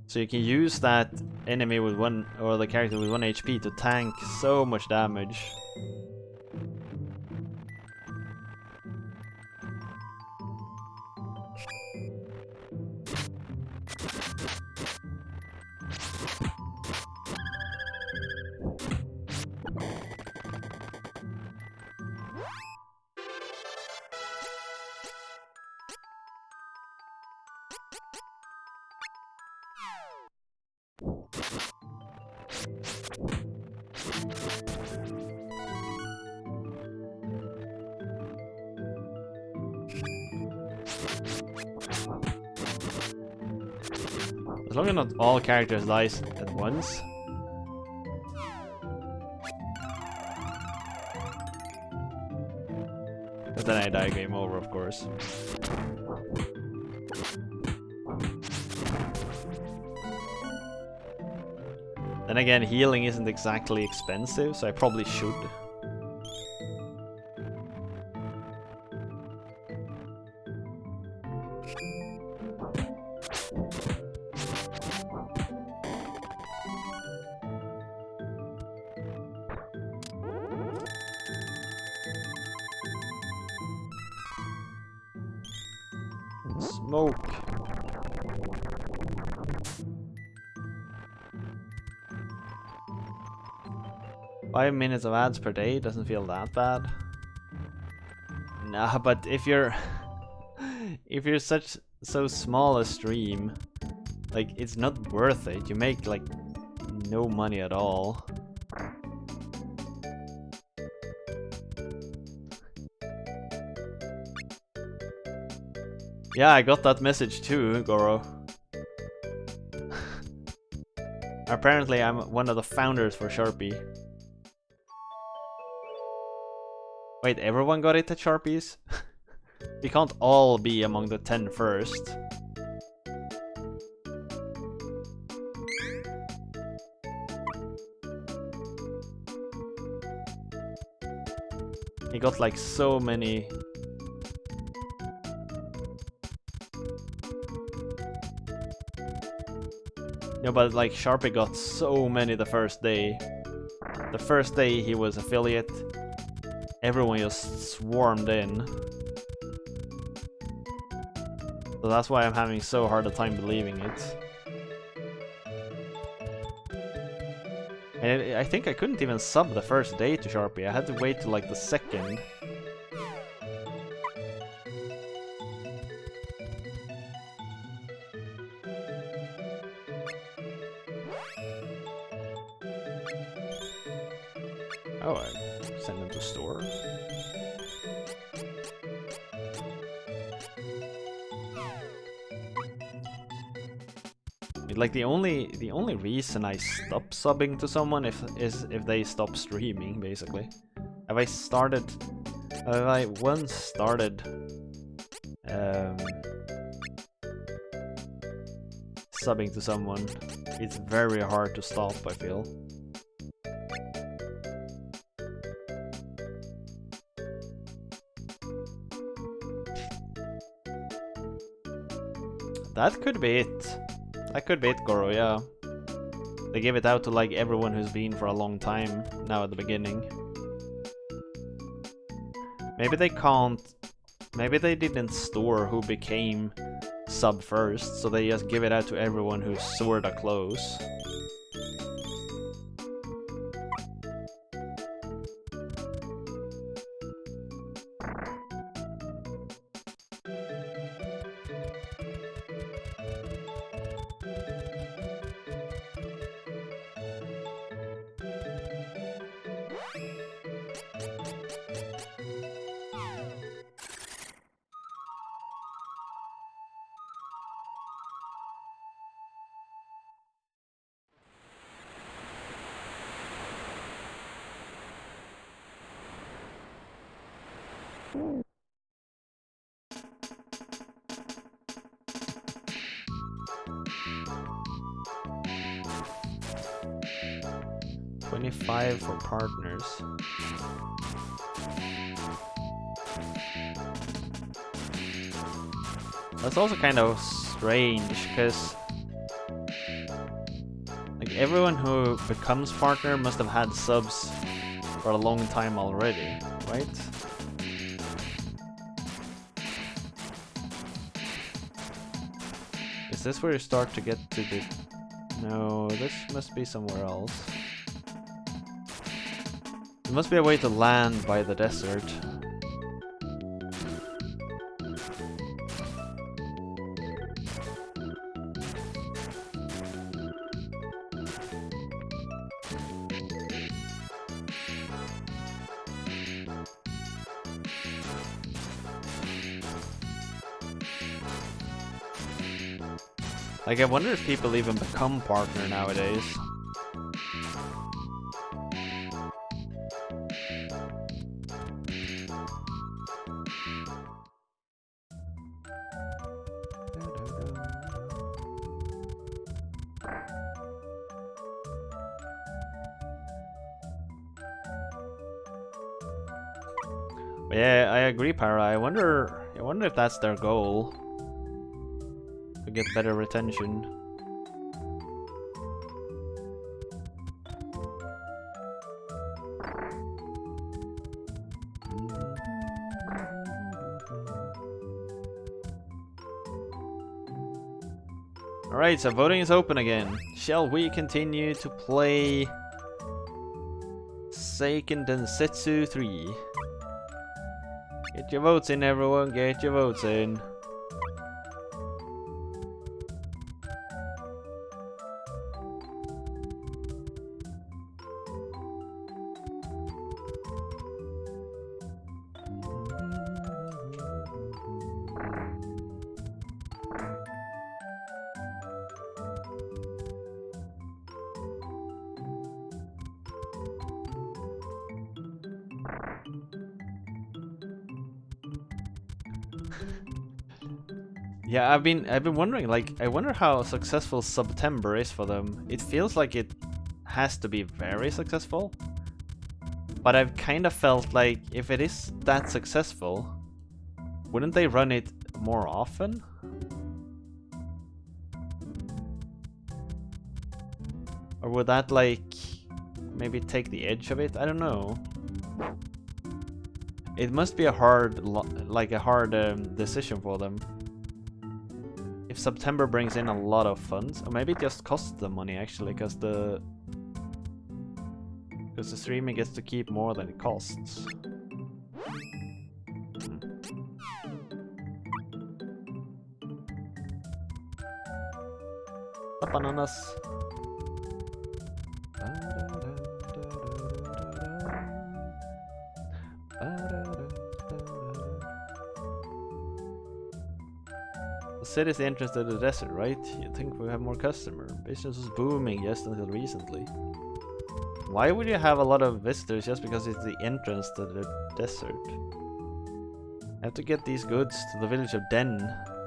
[SPEAKER 1] So you can use that enemy with 1, or the character with 1 HP to tank so much damage. As long as not all characters die at once. But then I die, game over, of course. Then again, healing isn't exactly expensive, so I probably should. Smoke. Five minutes of ads per day doesn't feel that bad. Nah, but if you're so small a stream, like it's not worth it. You make like no money at all. Yeah, I got that message too, Goro. Apparently I'm one of the founders for Sharpie. Wait, everyone got it at Sharpies? We can't all be among the 10 first. He got like so many. No, but like Sharpie got so many the first day. The first day he was affiliate, everyone just swarmed in. So that's why I'm having so hard a time believing it. And I think I couldn't even sub the first day to Sharpie. I had to wait till like the second. Oh, I send him to store. Like the only reason I stop subbing to someone is if they stop streaming, basically. Have I once started subbing to someone, it's very hard to stop, I feel. That could be it. That could be it, Goro, yeah. They give it out to like everyone who's been for a long time now at the beginning. Maybe they can't. Maybe they didn't store who became sub first, so they just give it out to everyone who's sorta close. $25 for partners. That's also kind of strange, because everyone who becomes partner must have had subs for a long time already, right? Is this where you start to get to the... No, this must be somewhere else. There must be a way to land by the desert. Like, I wonder if people even become partner nowadays. But yeah, I agree, Para. I wonder if that's their goal. To get better retention. Alright, so voting is open again. Shall we continue to play Seiken Densetsu 3? Get your votes in, everyone, get your votes in. Yeah, I've been wondering, like, I wonder how successful September is for them. It feels like it has to be very successful. But I've kind of felt like if it is that successful, wouldn't they run it more often? Or would that, like, maybe take the edge of it? I don't know. It must be a hard, decision for them. If September brings in a lot of funds, or maybe it just costs them money actually, because the streaming gets to keep more than it costs. Bananas. The city's interested in the desert, right? You'd think we have more customers. Business was booming just until recently. Why would you have a lot of visitors just because it's the entrance to the desert? I have to get these goods to the village of Den.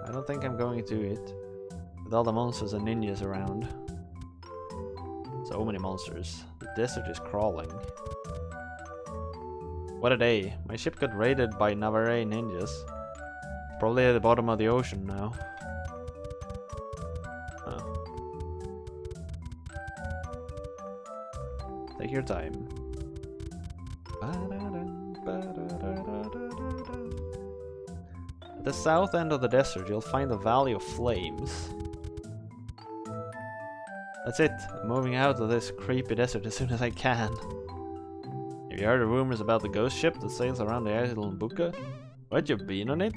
[SPEAKER 1] I don't think I'm going to it. With all the monsters and ninjas around. So many monsters. The desert is crawling. What a day. My ship got raided by Navarre ninjas. Probably at the bottom of the ocean now. Take your time. At the south end of the desert, you'll find the Valley of Flames. That's it. I'm moving out of this creepy desert as soon as I can. Have you heard the rumors about the ghost ship that sails around the island Buka? What, you been on it?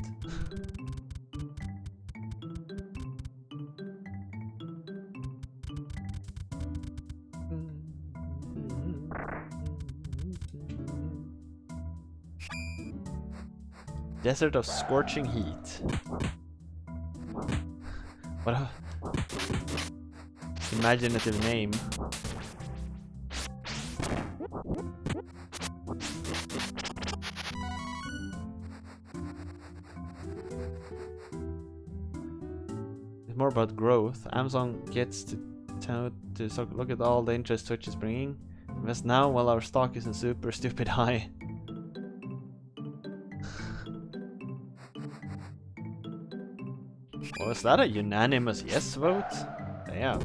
[SPEAKER 1] Desert of Scorching Heat. What a imaginative name. It's more about growth. Amazon gets to look at all the interest Twitch is bringing. Invest now while our stock isn't super stupid high. Was that a unanimous yes vote? Damn.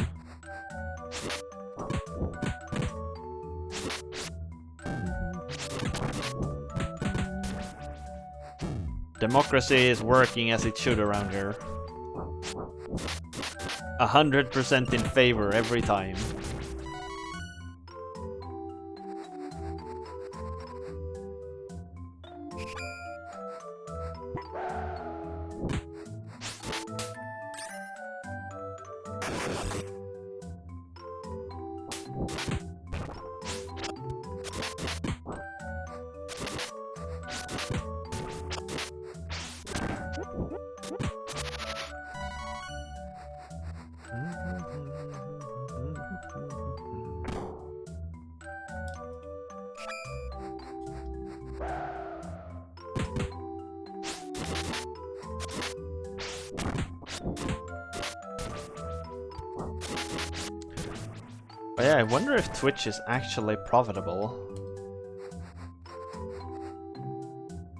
[SPEAKER 1] Democracy is working as it should around here. 100% in favor every time. But yeah, I wonder if Twitch is actually profitable.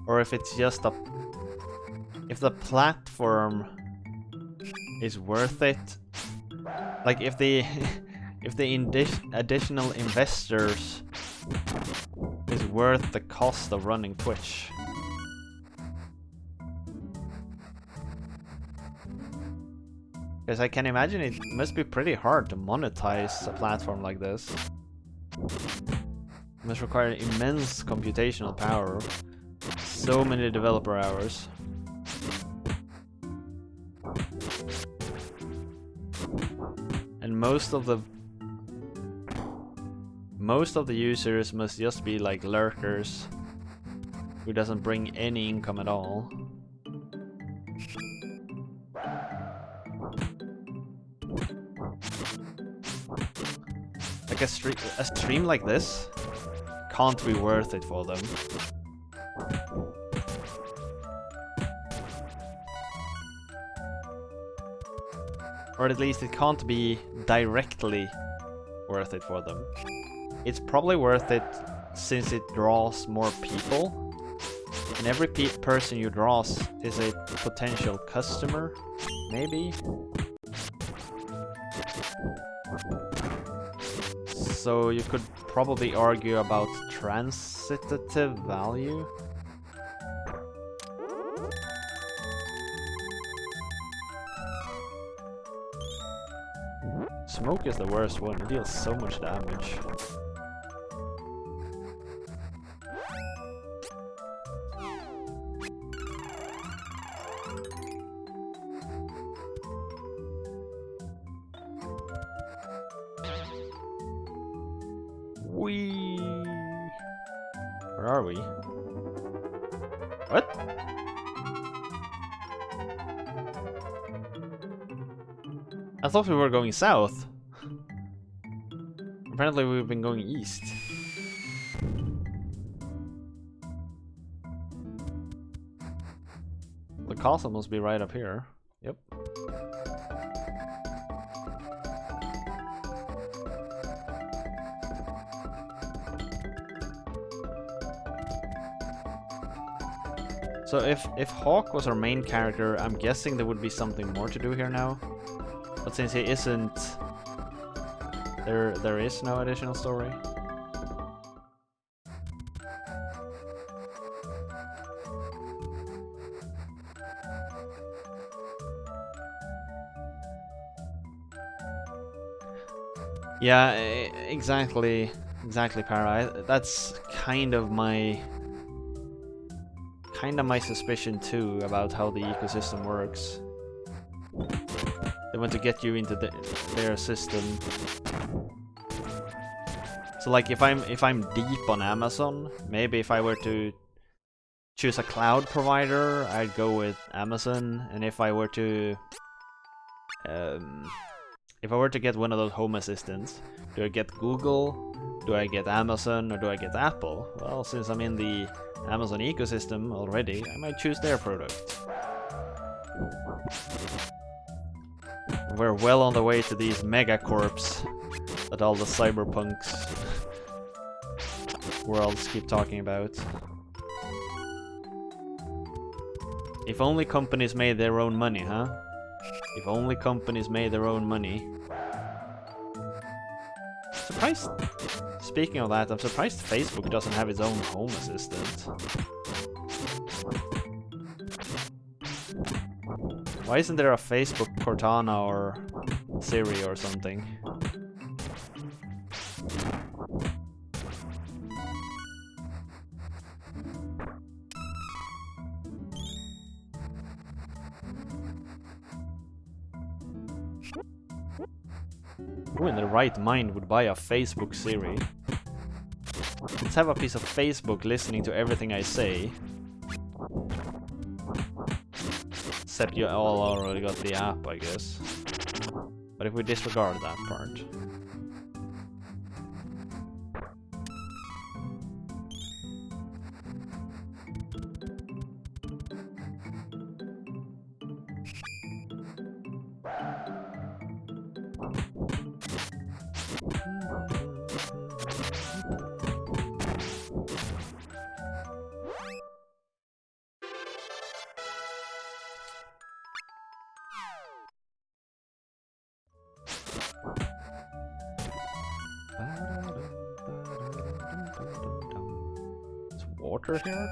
[SPEAKER 1] Or if it's just a... if the platform is worth it. Like if the if the additional investors is worth the cost of running Twitch. Because I can imagine it must be pretty hard to monetize a platform like this. It must require immense computational power, so many developer hours. And most of the users must just be like lurkers who doesn't bring any income at all. Like a stream like this can't be worth it for them. Or at least it can't be directly worth it for them. It's probably worth it since it draws more people. And every person you draw is a potential customer, maybe? So you could probably argue about transitive value. Smoke is the worst one, it deals so much damage. Where are we? What? I thought we were going south. Apparently we've been going east. The castle must be right up here. Yep. So if Hawk was our main character, I'm guessing there would be something more to do here now. But since he isn't, there is no additional story. Yeah, exactly, Para. That's kind of my suspicion too about how the ecosystem works. They want to get you into their system. So like if I'm deep on Amazon, maybe if I were to choose a cloud provider, I'd go with Amazon. And if I were to get one of those home assistants, do I get Google, do I get Amazon, or do I get Apple? Well, since I'm in the Amazon ecosystem already, I might choose their product. We're well on the way to these megacorps that all the cyberpunks worlds keep talking about. If only companies made their own money, huh? If only companies made their own money. Surprised. Speaking of that, I'm surprised Facebook doesn't have its own home assistant. Why isn't there a Facebook Cortana or Siri or something? Who in their right mind would buy a Facebook Siri? Let's have a piece of Facebook listening to everything I say. Except you all already got the app, I guess. But if we disregard that part. Is water here?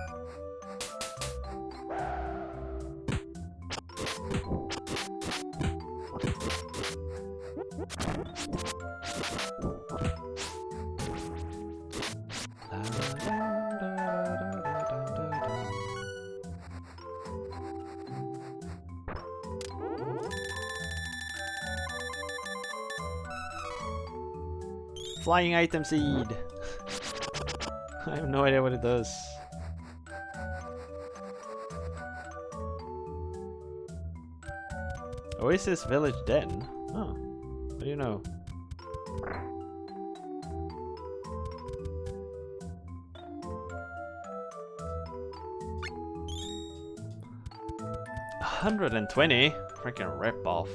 [SPEAKER 1] Flying item seed! I have no idea what it does. Oasis Village Den? Oh, what do you know? $120? Freaking rip off.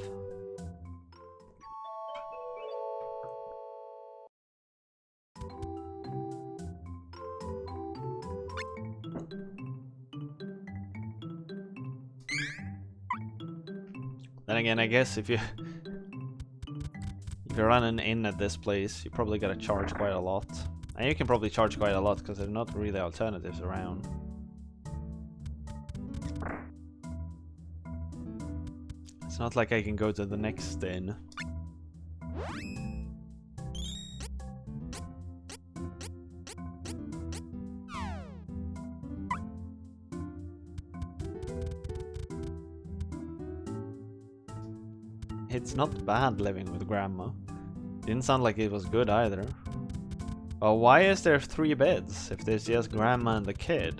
[SPEAKER 1] Then again, I guess if you're running in at this place, you probably gotta charge quite a lot. And you can probably charge quite a lot because there's not really alternatives around. It's not like I can go to the next inn. It's not bad living with grandma. Didn't sound like it was good either. Well, why is there 3 beds if there's just grandma and the kid?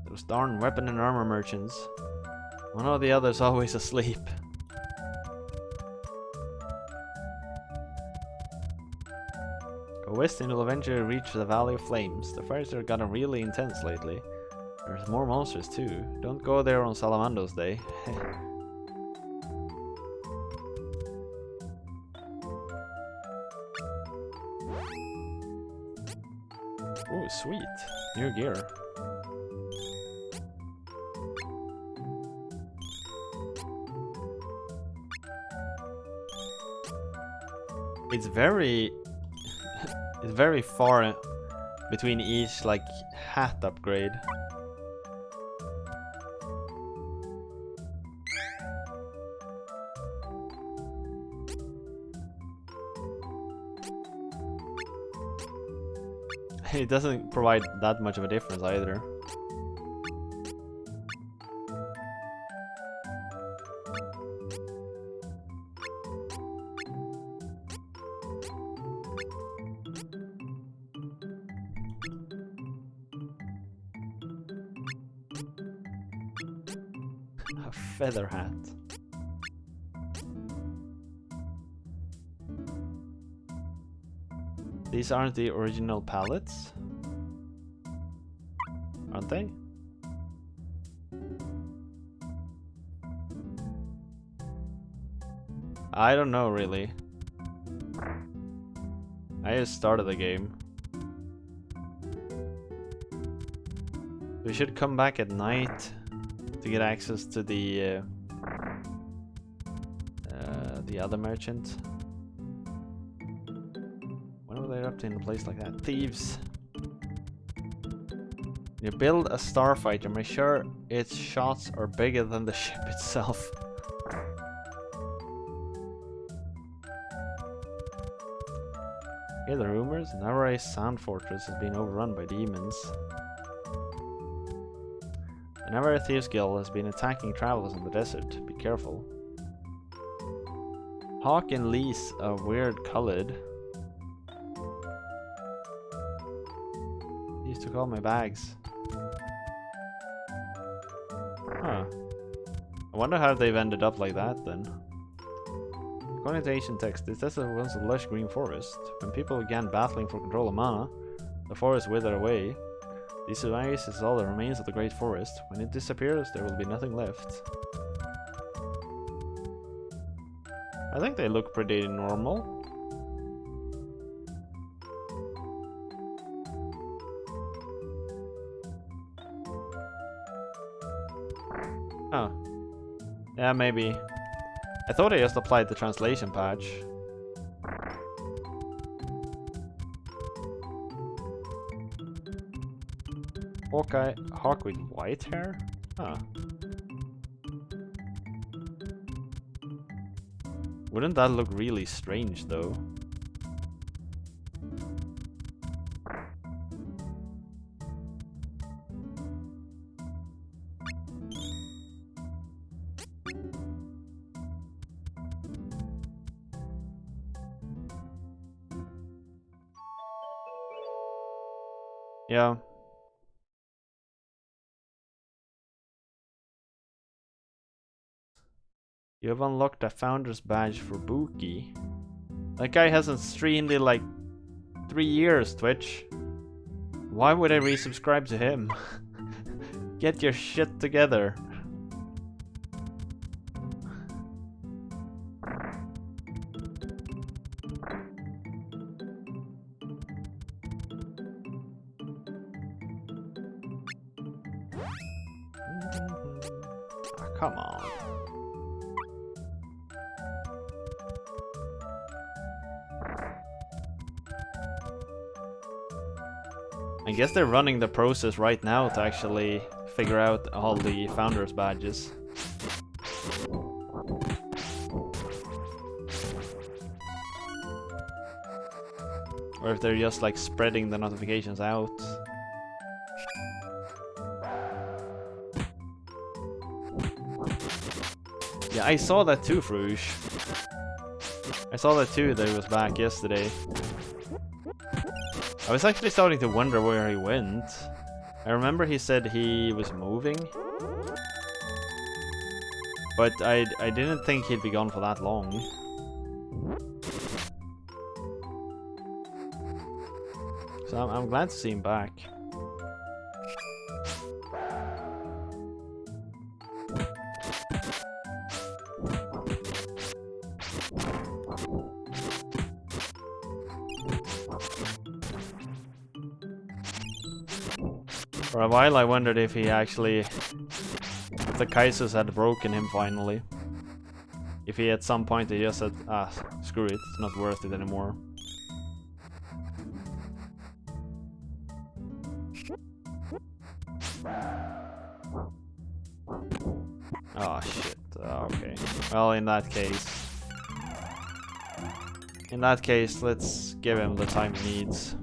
[SPEAKER 1] Those darn weapon and armor merchants. One or the other's always asleep. Go west and you'll eventually reach the Valley of Flames. The fires have gotten really intense lately. There's more monsters too. Don't go there on Salamandos Day. Oh, sweet. New gear. It's very far between each like hat upgrade. It doesn't provide that much of a difference either. A feather hat. These aren't the original palettes, aren't they? I don't know really. I just started the game. We should come back at night to get access to the other merchant. What are they up to in a place like that? Thieves! You build a starfighter, make sure its shots are bigger than the ship itself. Hear the rumors? Navarre's Sand Fortress has been overrun by demons. The Navarre Thieves Guild has been attacking travelers in the desert. Be careful. Hawk and Lease are weird colored. These took all my bags. Huh. I wonder how they've ended up like that then. According to ancient text, this desert was once a lush green forest. When people began battling for control of mana, the forest withered away. These oases is all that remains of the great forest. When it disappears, there will be nothing left. I think they look pretty normal. Oh. Yeah, maybe. I thought I just applied the translation patch. Hawk with white hair? Huh. Wouldn't that look really strange though? Yeah. You have unlocked a founder's badge for Buki. That guy hasn't streamed in like 3 years, Twitch. Why would I resubscribe to him? Get your shit together. Oh, come on. I guess they're running the process right now to actually figure out all the founders badges. Or if they're just like spreading the notifications out. Yeah, I saw that too, Fruge. I saw that too, that he was back yesterday. I was actually starting to wonder where he went. I remember he said he was moving. But I didn't think he'd be gone for that long. So I'm glad to see him back. For a while I wondered if he actually... if the Kaisers had broken him finally. If he at some point he just said, ah, screw it, it's not worth it anymore. Oh shit, okay. Well, in that case... let's give him the time he needs.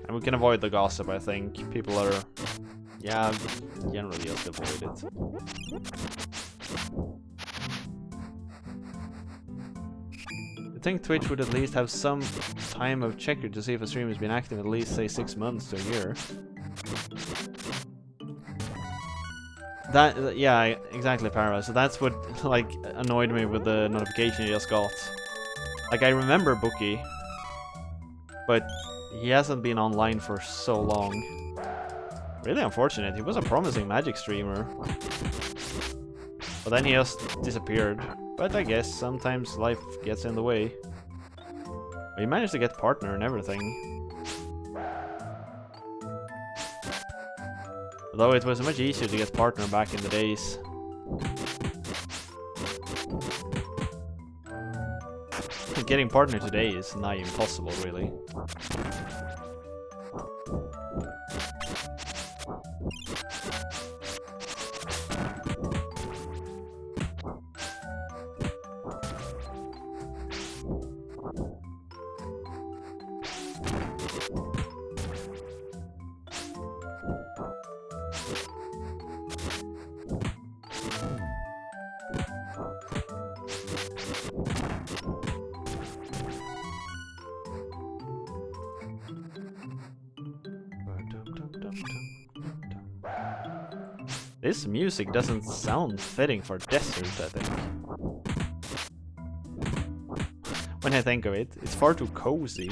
[SPEAKER 1] And we can avoid the gossip, I think. People are... yeah, generally just avoid it. I think Twitch would at least have some time of checker to see if a stream has been active at least, say, 6 months to a year. That, yeah, exactly, Para. So that's what, like, annoyed me with the notification you just got. Like, I remember Bookie, but he hasn't been online for so long. Really unfortunate. He was a promising Magic streamer. But then he just disappeared. But I guess sometimes life gets in the way. But he managed to get partner and everything. Although it was much easier to get partner back in the days. Getting partner today is nigh impossible, really. This music doesn't sound fitting for desert, I think. When I think of it, it's far too cozy.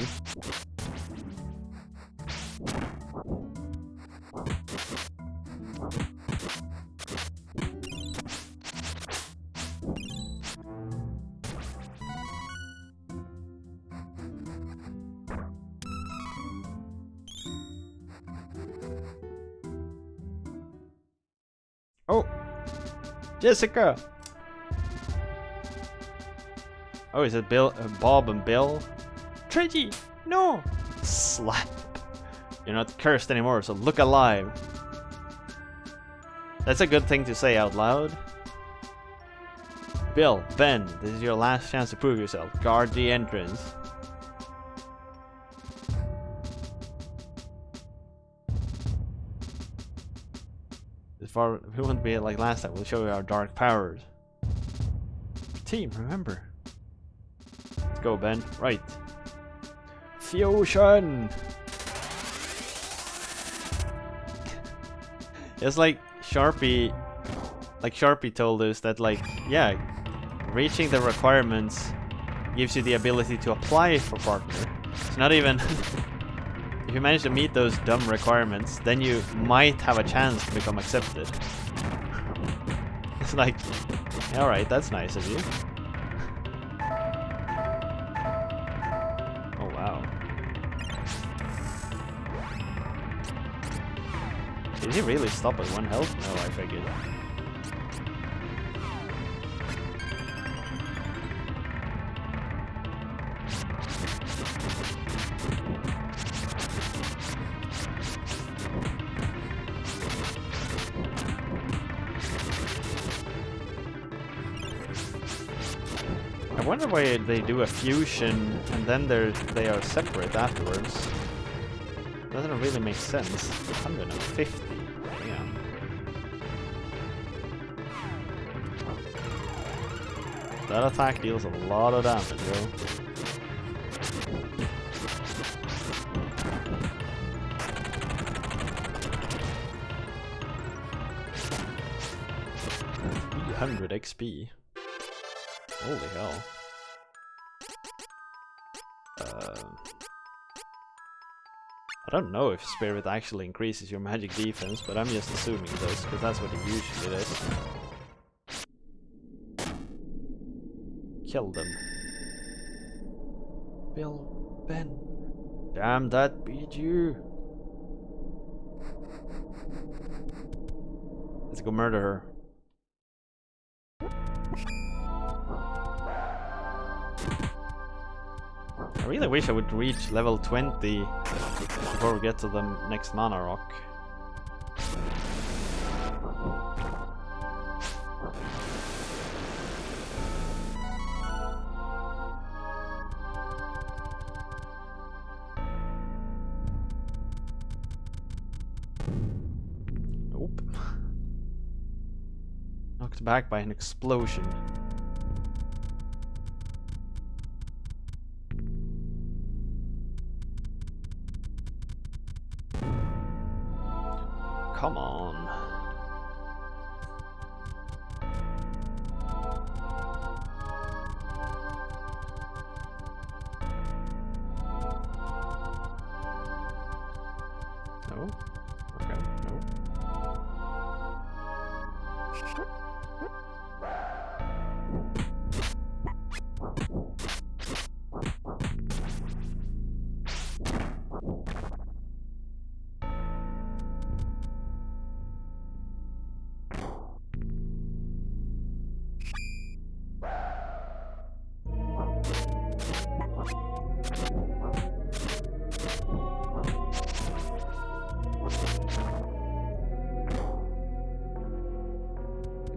[SPEAKER 2] Oh, Jessica.
[SPEAKER 1] Oh, is it Bill, Bob and Bill?
[SPEAKER 2] Treaty, no.
[SPEAKER 1] Slap. You're not cursed anymore, so look alive. That's a good thing to say out loud. Bill, Ben, this is your last chance to prove yourself. Guard the entrance. We won't be like last time. We'll show you our dark powers. Team, remember. Let's go, Ben. Right.
[SPEAKER 2] Fusion.
[SPEAKER 1] It's like Sharpie told us that, like, yeah, reaching the requirements gives you the ability to apply for partner. It's not even if you manage to meet those dumb requirements, then you might have a chance to become accepted. It's like, alright, that's nice of you. Oh wow. Did he really stop at 1 health? No, I figured. I wonder why they do a fusion and then they are separate afterwards. Doesn't really make sense. 150. Damn. That attack deals a lot of damage, yo. $300 XP. Holy hell. I don't know if Spirit actually increases your magic defense, but I'm just assuming it does, because that's what it usually does. Kill them. Bill, Ben. Damn, that beat you. Let's go murder her. I really wish I would reach level 20 before we get to the next mana rock. Nope. Knocked back by an explosion. Come on. No? Okay, no.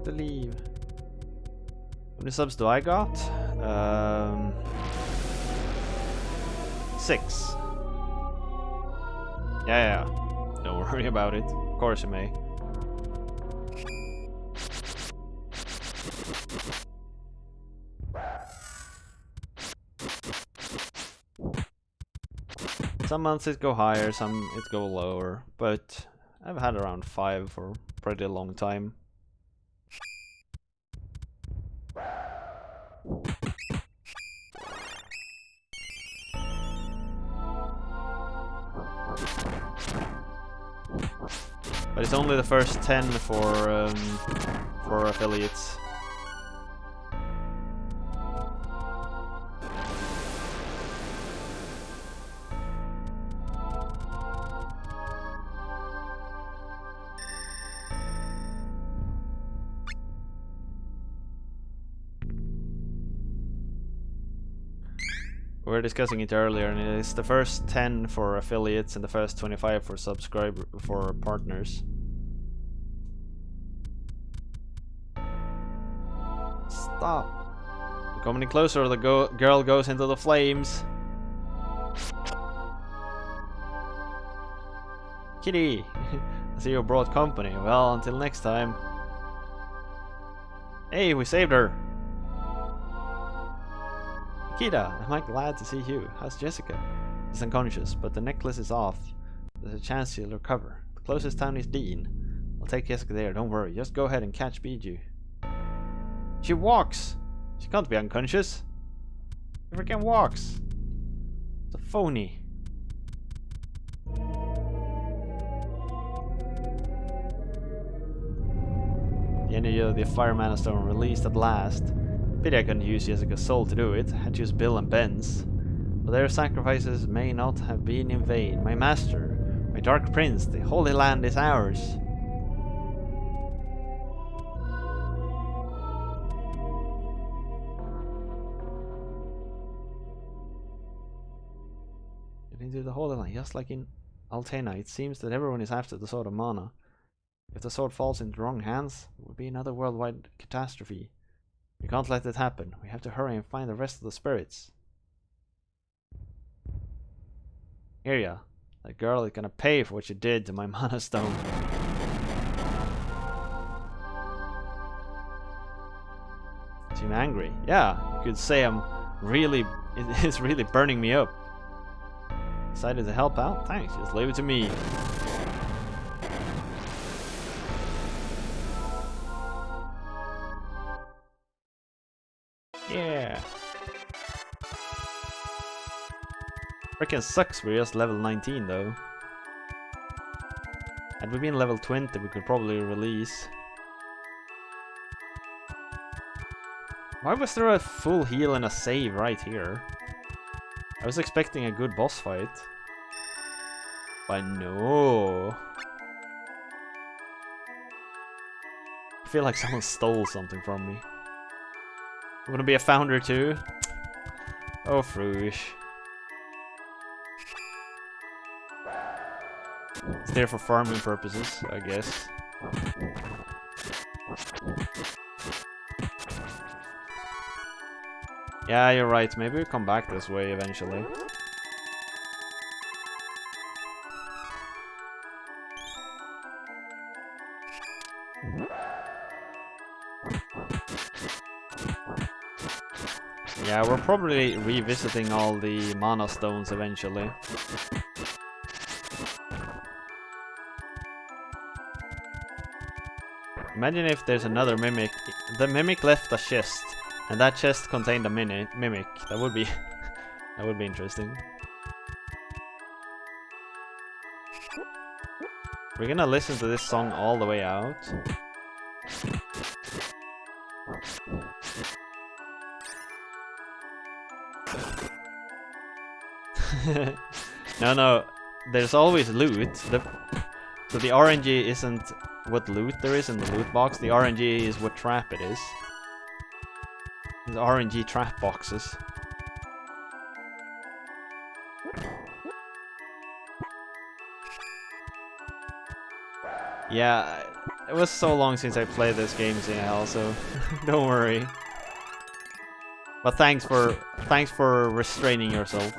[SPEAKER 1] To leave. How many subs do I got? 6. Yeah. Don't worry about it. Of course you may. Some months it go higher, some it go lower, but I've had around 5 for pretty long time. But it's only the first 10 for affiliates. We were discussing it earlier, and it is the first 10 for affiliates and the first 25 for partners. Stop! We're coming in closer, the girl goes into the flames. Kitty! I see you brought company. Well, until next time. Hey, we saved her! Nikita, am I glad to see you? How's Jessica? She's unconscious, but the necklace is off. There's a chance she'll recover. The closest town is Dean. I'll take Jessica there, don't worry. Just go ahead and catch Biju. She walks! She can't be unconscious. She freaking walks! It's a phony. The energy of the Fire Mana Stone released at last. Pity I couldn't use Jessica's soul to do it. I had to use Bill and Ben's. But their sacrifices may not have been in vain. My master, my Dark Prince, the Holy Land is ours. Get into the Holy Land, just like in Altena. It seems that everyone is after the Sword of Mana. If the sword falls into the wrong hands, it would be another worldwide catastrophe. We can't let it happen. We have to hurry and find the rest of the spirits. Here ya. That girl is gonna pay for what she did to my Mana Stone. Seem angry. Yeah, you could say it is really burning me up. Decided to help out? Thanks, just leave it to me. Yeah. Frickin' sucks we're just level 19 though. Had we been level 20 we could probably release. Why was there a full heal and a save right here? I was expecting a good boss fight. But no. I feel like someone stole something from me. I'm gonna be a founder too. Oh, Fruish. It's there for farming purposes, I guess. Yeah, you're right. Maybe we'll come back this way eventually. Yeah, we're probably revisiting all the Mana Stones eventually. Imagine if there's another Mimic. The Mimic left a chest, and that chest contained a Mimic. That would be... that would be interesting. We're gonna listen to this song all the way out. No, there's always loot. So the RNG isn't what loot there is in the loot box. The RNG is what trap it is. There's RNG trap boxes. Yeah, it was so long since I played this game, CL, so don't worry. But thanks for restraining yourself.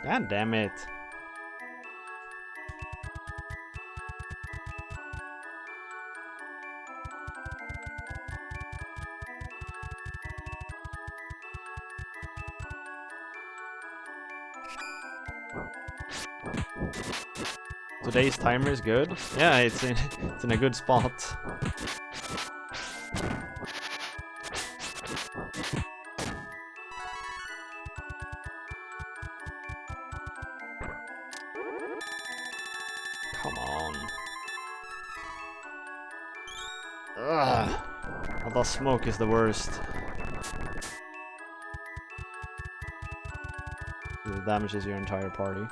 [SPEAKER 1] God damn it. Today's timer is good. Yeah, it's in a good spot. Come on. Ugh. All the smoke is the worst. It damages your entire party.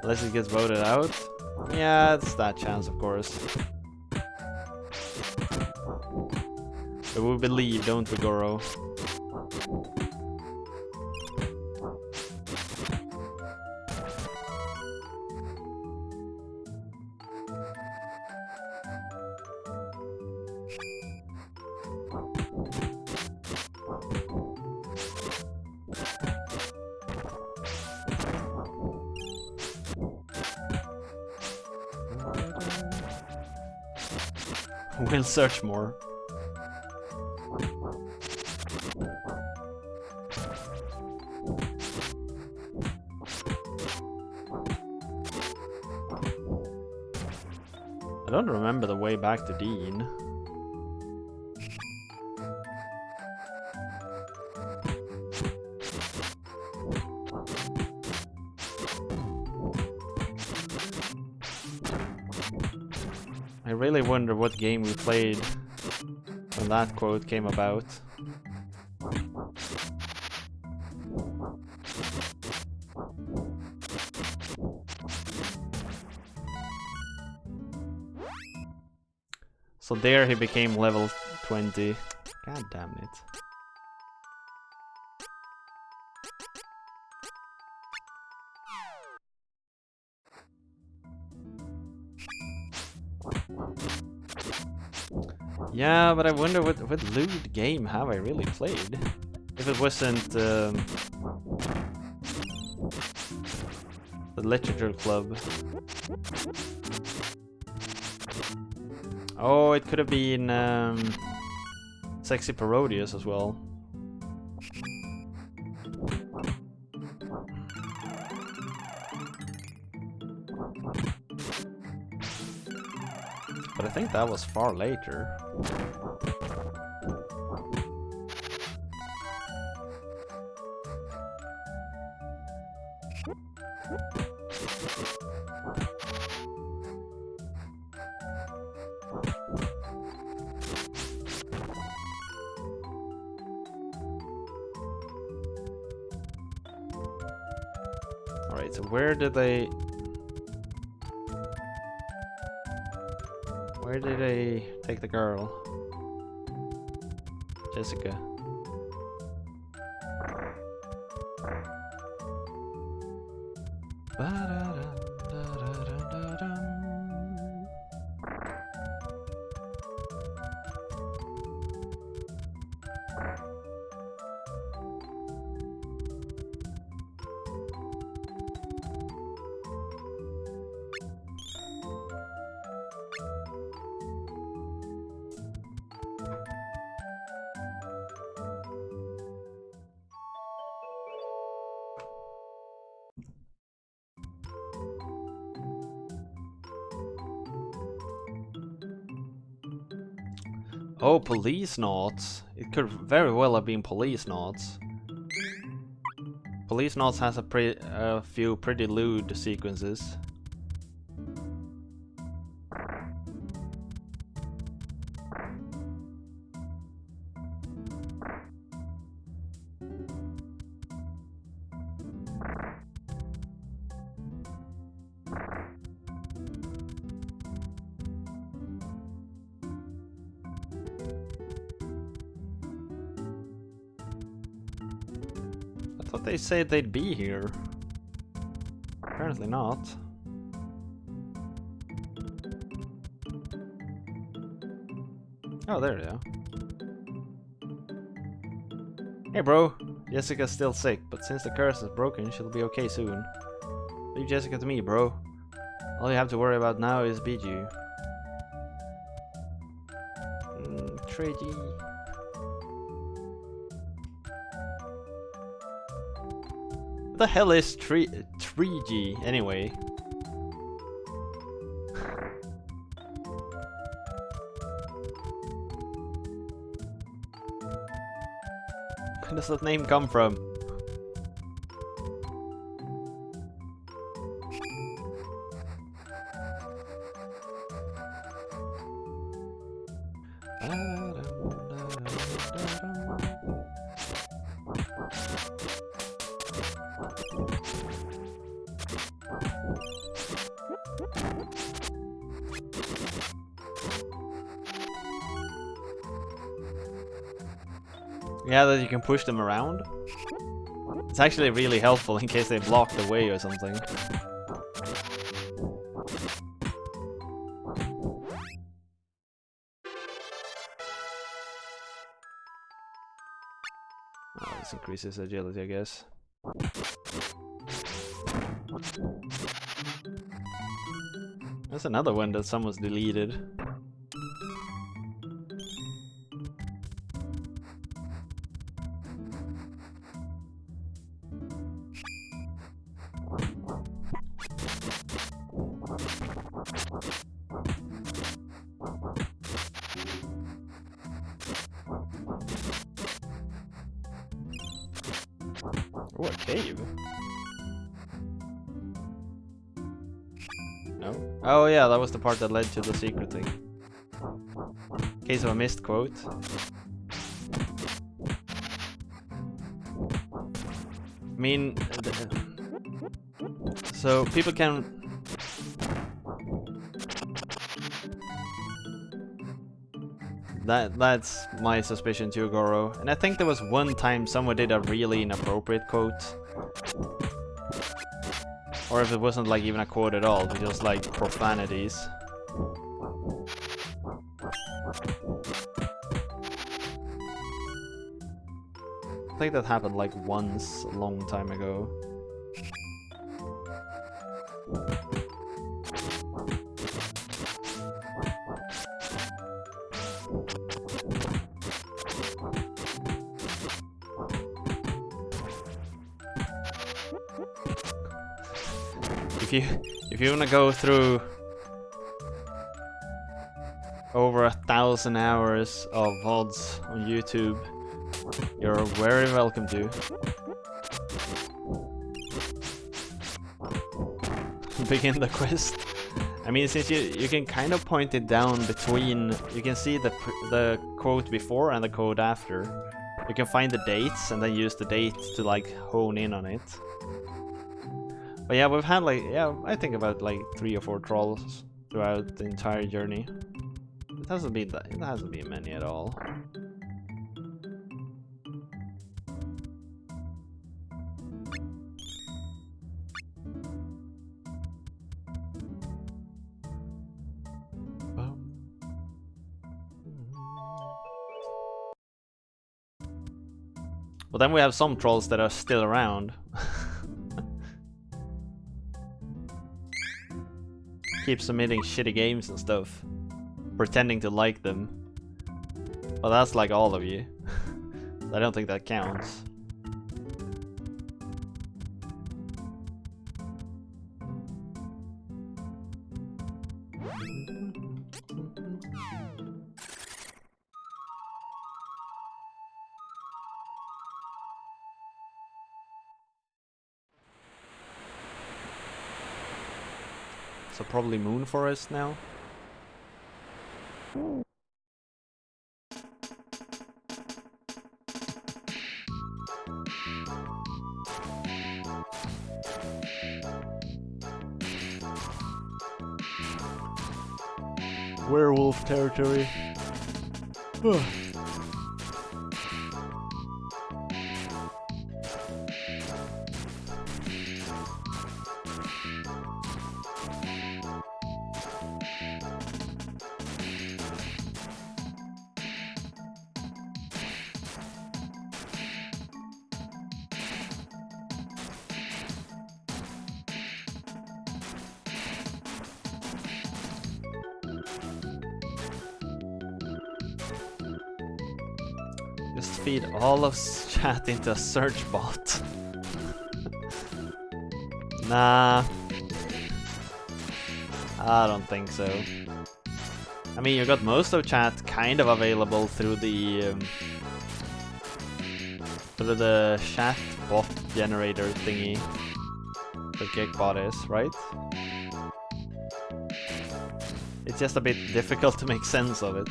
[SPEAKER 1] Unless it gets voted out. Yeah, it's that chance, of course. But we believe, don't we, Goro? We'll search more. I don't remember the way back to Dean. I really wonder what game we played when that quote came about. So there he became level 20. God damn it. Yeah, but I wonder what lewd game have I really played? If it wasn't the literature club. Oh, it could have been Sexy Parodius as well. But I think that was far later. Alright, so where did they take the girl? Jessica. Oh, Police Knots. It could very well have been Police Knots. Police Knots has a few pretty lewd sequences. They said they'd be here. Apparently not. Oh, there we go. Hey bro, Jessica's still sick, but since the curse is broken, she'll be okay soon. Leave Jessica to me, bro. All you have to worry about now is Biju. Treji. What the hell is Treji anyway? Where does that name come from? Yeah, that you can push them around. It's actually really helpful in case they block the way or something. Oh, this increases agility, I guess. That's another one that someone's deleted. Oh, a cave? No? Oh yeah, that was the part that led to the secret thing. Case of a missed quote. I mean, so people can... That's my suspicion too, Goro. And I think there was one time someone did a really inappropriate quote. Or if it wasn't like even a quote at all, but just like profanities. I think that happened like once a long time ago. If you wanna go through over 1,000 hours of VODs on YouTube, you're very welcome to. Begin the quest. I mean, since you can kind of point it down between, you can see the quote before and the quote after. You can find the dates and then use the date to like hone in on it. But yeah, we've had like, I think about like 3 or 4 trolls throughout the entire journey. It hasn't been many at all. But then we have some trolls that are still around. Keep submitting shitty games and stuff, pretending to like them. Well, that's like all of you. I don't think that counts. So probably Moon Forest now. Werewolf territory. Just feed all of chat into a search bot. Nah. I don't think so. I mean, you got most of chat kind of available through the chat bot generator thingy that Geekbot is, right? It's just a bit difficult to make sense of it.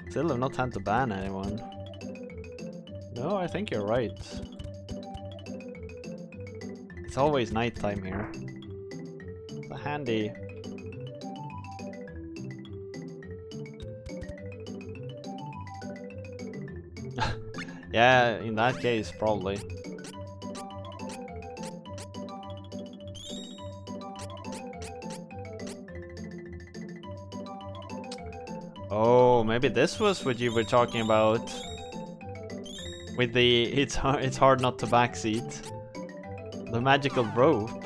[SPEAKER 1] Still have not had to ban anyone. No, I think you're right. It's always nighttime here. It's a handy. Yeah, in that case, probably. Oh, maybe this was what you were talking about. With the it's hard not to backseat. The magical rope.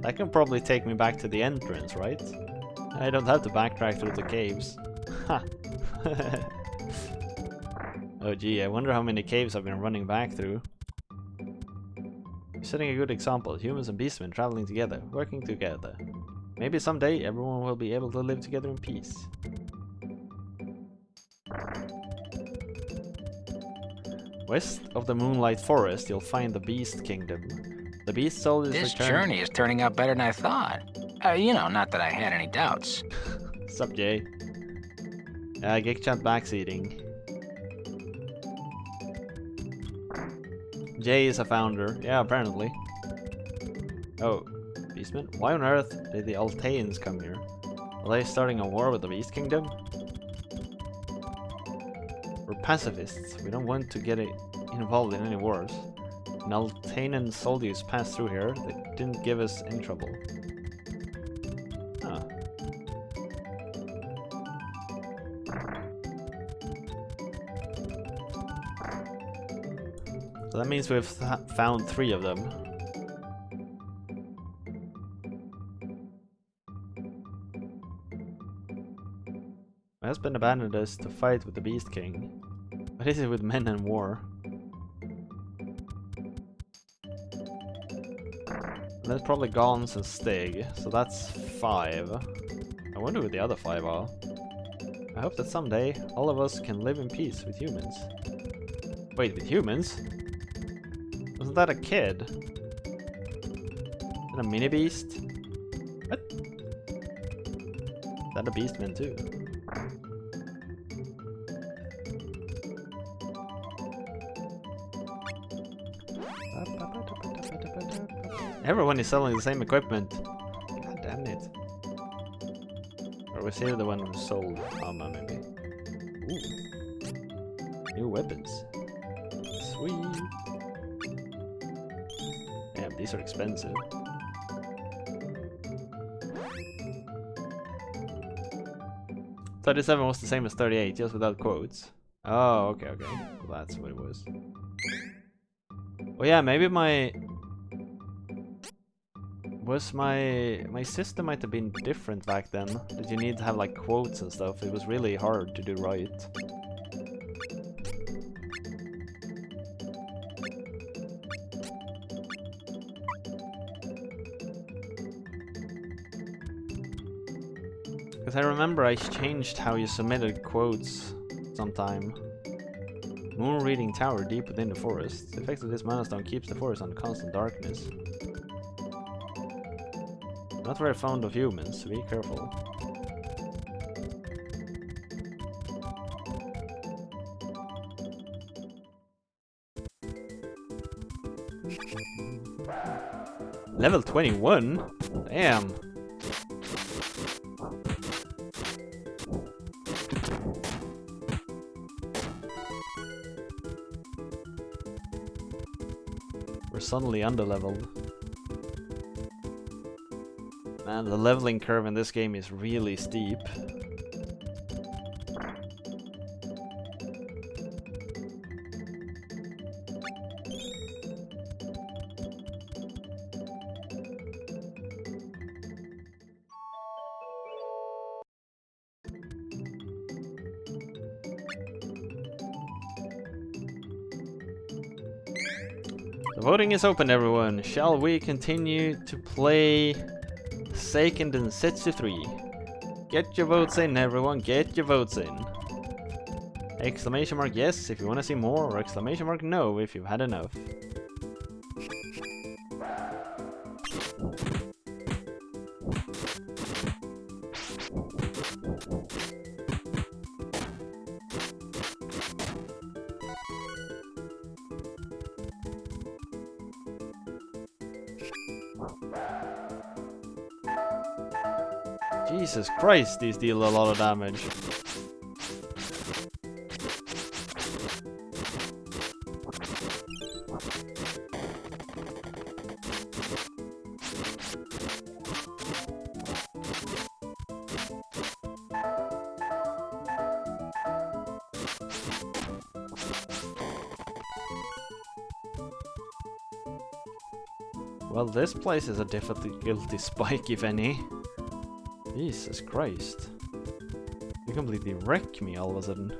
[SPEAKER 1] That can probably take me back to the entrance, right? I don't have to backtrack through the caves. Ha. Oh gee, I wonder how many caves I've been running back through. You're setting a good example. Humans and beastmen traveling together, working together. Maybe someday everyone will be able to live together in peace. West of the Moonlight Forest, you'll find the Beast Kingdom. The Beast Soul is
[SPEAKER 4] This journey is turning out better than I thought. You know, not that I had any doubts.
[SPEAKER 1] Sup, Jay? Geekchat backseating. Jay is a founder. Yeah, apparently. Oh, Beastmen? Why on earth did the Altaeans come here? Are they starting a war with the Beast Kingdom? We're pacifists. We don't want to get involved in any wars. An Altaean soldiers passed through here. They didn't give us any trouble. Huh. So that means we've found 3 of them. My husband abandoned us to fight with the Beast King. What is it with men and war? And there's probably Gons and Stig, so that's 5. I wonder who the other 5 are. I hope that someday all of us can live in peace with humans. Wait, with humans? Wasn't that a kid? Is that a mini beast? What? Is that a beastman too? Everyone is selling the same equipment. God damn it. Or was here the one who sold armor, maybe? Ooh. New weapons. Sweet. Damn, these are expensive. $37 was the same as 38, just without quotes. Oh, okay, okay. Well, that's what it was. Well, yeah, maybe my system might have been different back then. Did you need to have like quotes and stuff? It was really hard to do right. Because I remember I changed how you submitted quotes sometime. Moon reading tower deep within the forest. The effect of this mana stone keeps the forest on constant darkness. Not very fond of humans, so be careful. Level 21? Damn. We're suddenly underleveled. Man, the leveling curve in this game is really steep. The voting is open, everyone. Shall we continue to play Seiken Densetsu 3? Get your votes in, everyone. Get your votes in. Exclamation mark yes if you want to see more, or exclamation mark no if you've had enough. Jesus Christ, these deal a lot of damage. Well, this place is a difficulty spike, if any. Jesus Christ. You completely wreck me all of a sudden.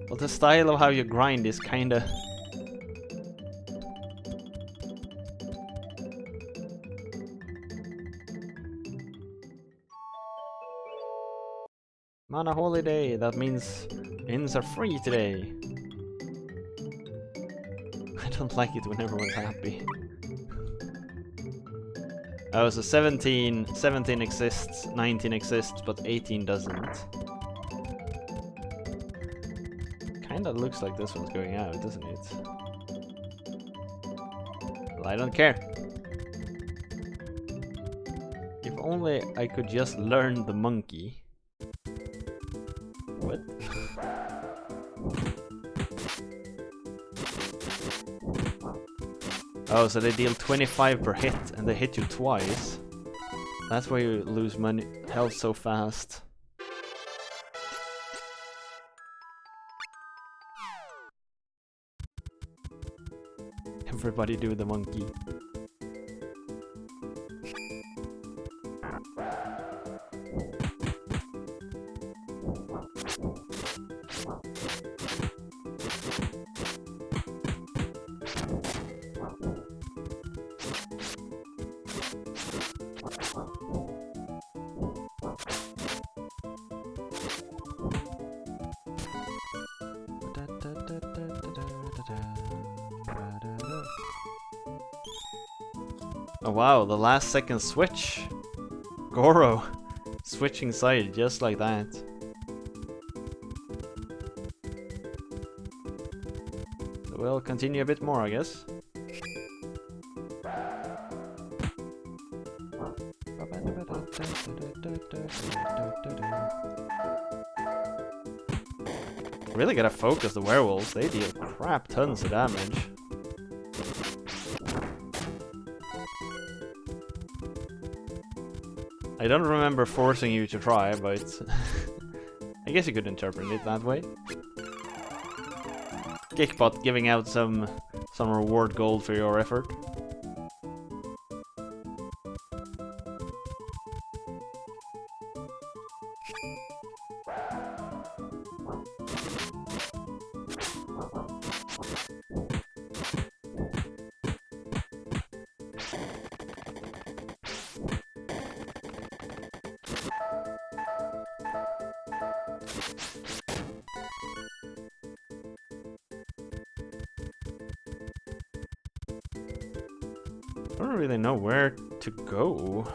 [SPEAKER 1] Well, the style of how you grind is kinda... On a holiday, that means inns are free today. I don't like it when everyone's happy. Oh, so 17 exists, 19 exists, but 18 doesn't. Kinda looks like this one's going out, doesn't it? Well, I don't care. If only I could just learn the monkey. What? Oh, so they deal 25 per hit and they hit you twice. That's why you lose money health so fast. Everybody do the monkey. Oh wow, the last second switch! Goro! Switching side just like that. So we'll continue a bit more, I guess. Really gotta focus the werewolves, they deal crap tons of damage. I don't remember forcing you to try, but I guess you could interpret it that way. Geekbot giving out some reward gold for your effort. I don't really know where to go.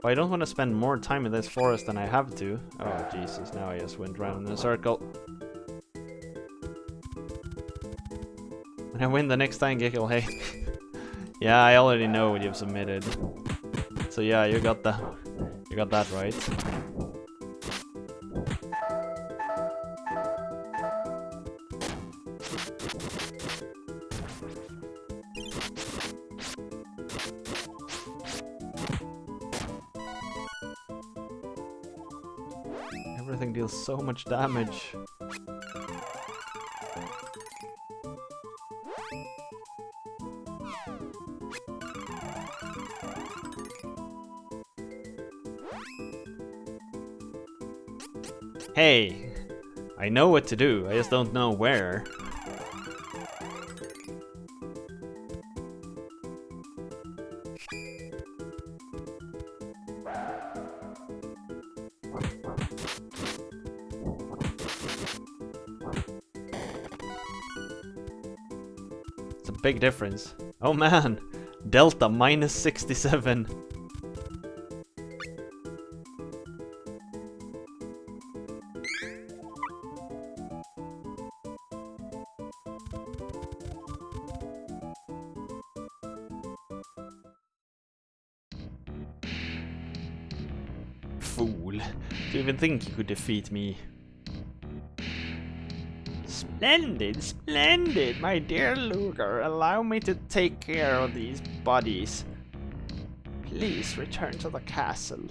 [SPEAKER 1] But I don't want to spend more time in this forest than I have to. Oh Jesus, now I just went round in a circle. When I win the next time, Gek will hate me. Yeah, I already know what you've submitted. So yeah, you got that right. Everything deals so much damage. Hey, I know what to do, I just don't know where. It's a big difference. Oh man, Delta minus 67. Fool. Do you even think you could defeat me? Splendid, splendid, my dear Luger. Allow me to take care of these bodies. Please return to the castle.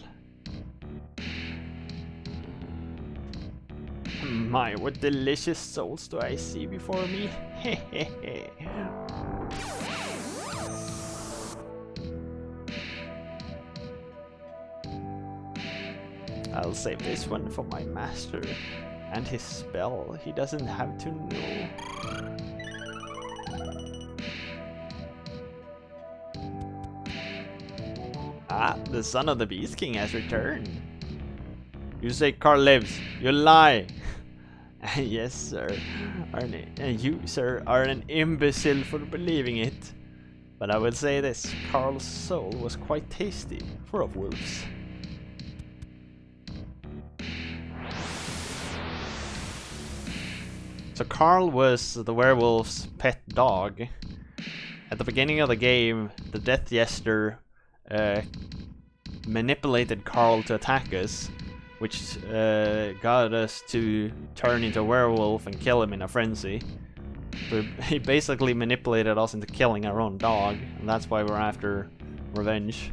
[SPEAKER 1] My, what delicious souls do I see before me? Hehehe. I'll save this one for my master. And his spell, he doesn't have to know. Ah, the son of the Beast King has returned. You say Carl lives, you lie! Yes, sir. And you, sir, are an imbecile for believing it. But I will say this, Carl's soul was quite tasty for a wolf's. So Carl was the werewolf's pet dog. At the beginning of the game, the Death Jester manipulated Carl to attack us, which got us to turn into a werewolf and kill him in a frenzy. So he basically manipulated us into killing our own dog, and that's why we're after revenge.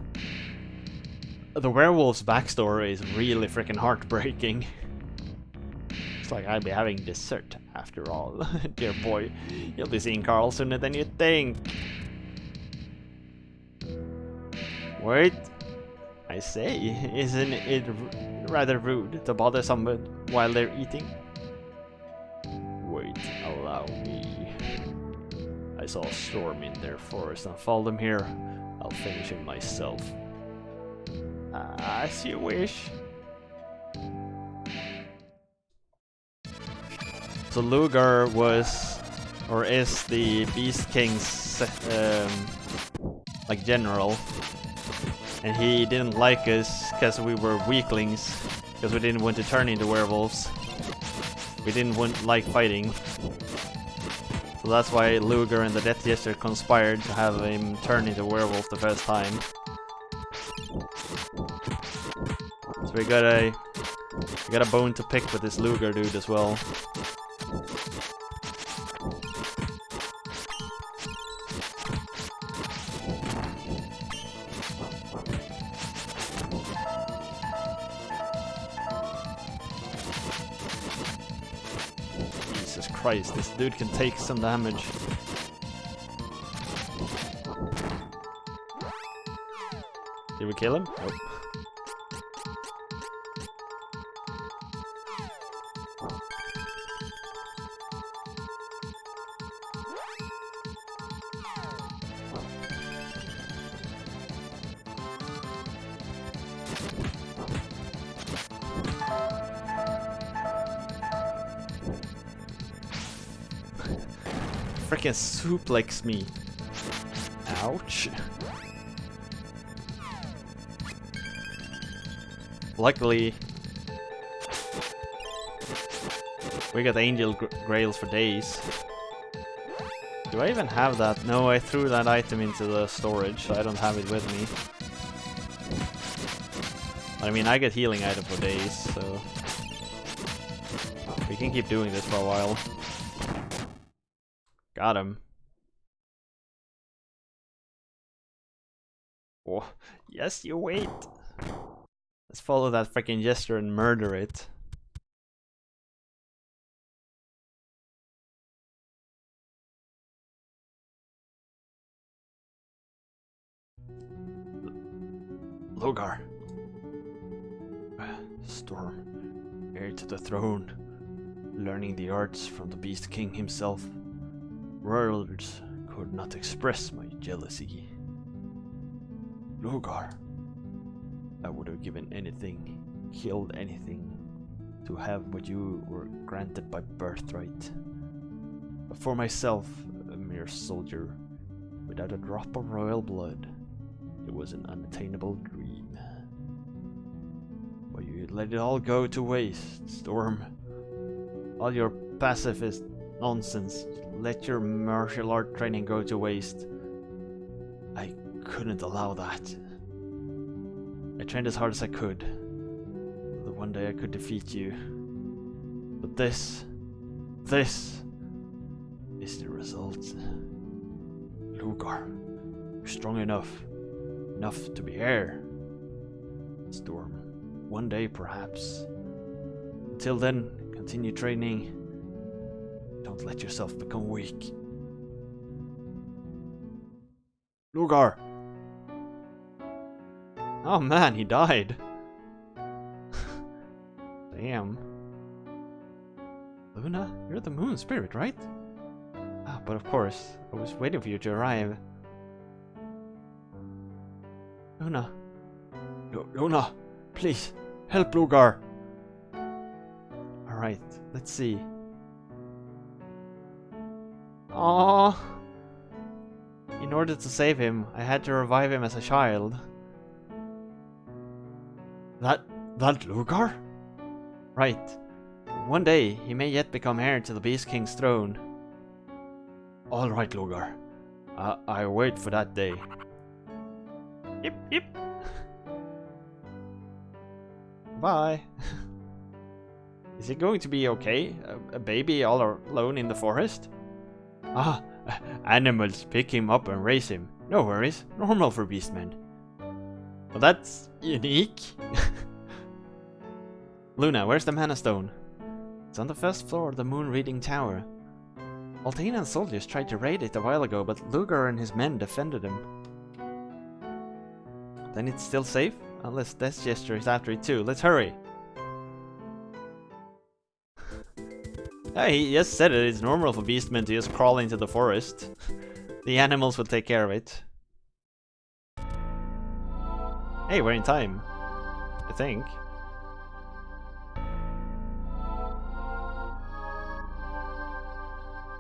[SPEAKER 1] The werewolf's backstory is really freaking heartbreaking. It's like I'd be having dessert after all. Dear boy, you'll be seeing Carl sooner than you think. Wait, I say, isn't it rather rude to bother someone while they're eating? Wait, allow me. I saw a storm in their forest and followed him here. I'll finish him myself. As you wish. So Lugar was, or is, the Beast King's like general, and he didn't like us because we were weaklings, because we didn't want to turn into werewolves. We didn't like fighting, so that's why Lugar and the Death Jester conspired to have him turn into a werewolf the first time. So we got a bone to pick with this Lugar dude as well. Jesus Christ, this dude can take some damage. Did we kill him? Nope. Freaking suplex me. Ouch. Luckily, we got angel grails for days. Do I even have that? No, I threw that item into the storage, so I don't have it with me. I mean, I get healing item for days, so we can keep doing this for a while. Got him. Oh, yes, you wait. Let's follow that freaking jester and murder it. Lugar. Storm, heir to the throne, learning the arts from the Beast King himself. Words could not express my jealousy. Lugar, I would have given anything, killed anything, to have what you were granted by birthright. But for myself, a mere soldier, without a drop of royal blood, it was an unattainable dream. But you let it all go to waste, Storm. All your pacifist nonsense, let your martial art training go to waste. I couldn't allow that. I trained as hard as I could. The one day I could defeat you. But this is the result. Lugar, you're strong enough to be heir. Storm, one day perhaps. Until then, continue training. Don't let yourself become weak. Lugar! Oh man, he died. Damn. Luna, you're the moon spirit, right? Ah, but of course, I was waiting for you to arrive. Luna. Luna, please, help Lugar. Alright, let's see. Aww. In order to save him, I had to revive him as a child. That Lugar? Right. One day, he may yet become heir to the Beast King's throne. Alright, Lugar. I wait for that day. Yep. Bye. Is he going to be okay? A baby all alone in the forest? Ah, animals pick him up and raise him. No worries, normal for beastmen. Well, that's unique. Luna, where's the Mana Stone? It's on the first floor of the Moon Reading Tower. Altena's soldiers tried to raid it a while ago, but Lugar and his men defended him. Then it's still safe? Unless Death Gesture is after it too. Let's hurry! He just said it. It's normal for beastmen to just crawl into the forest. The animals will take care of it. Hey, we're in time. I think.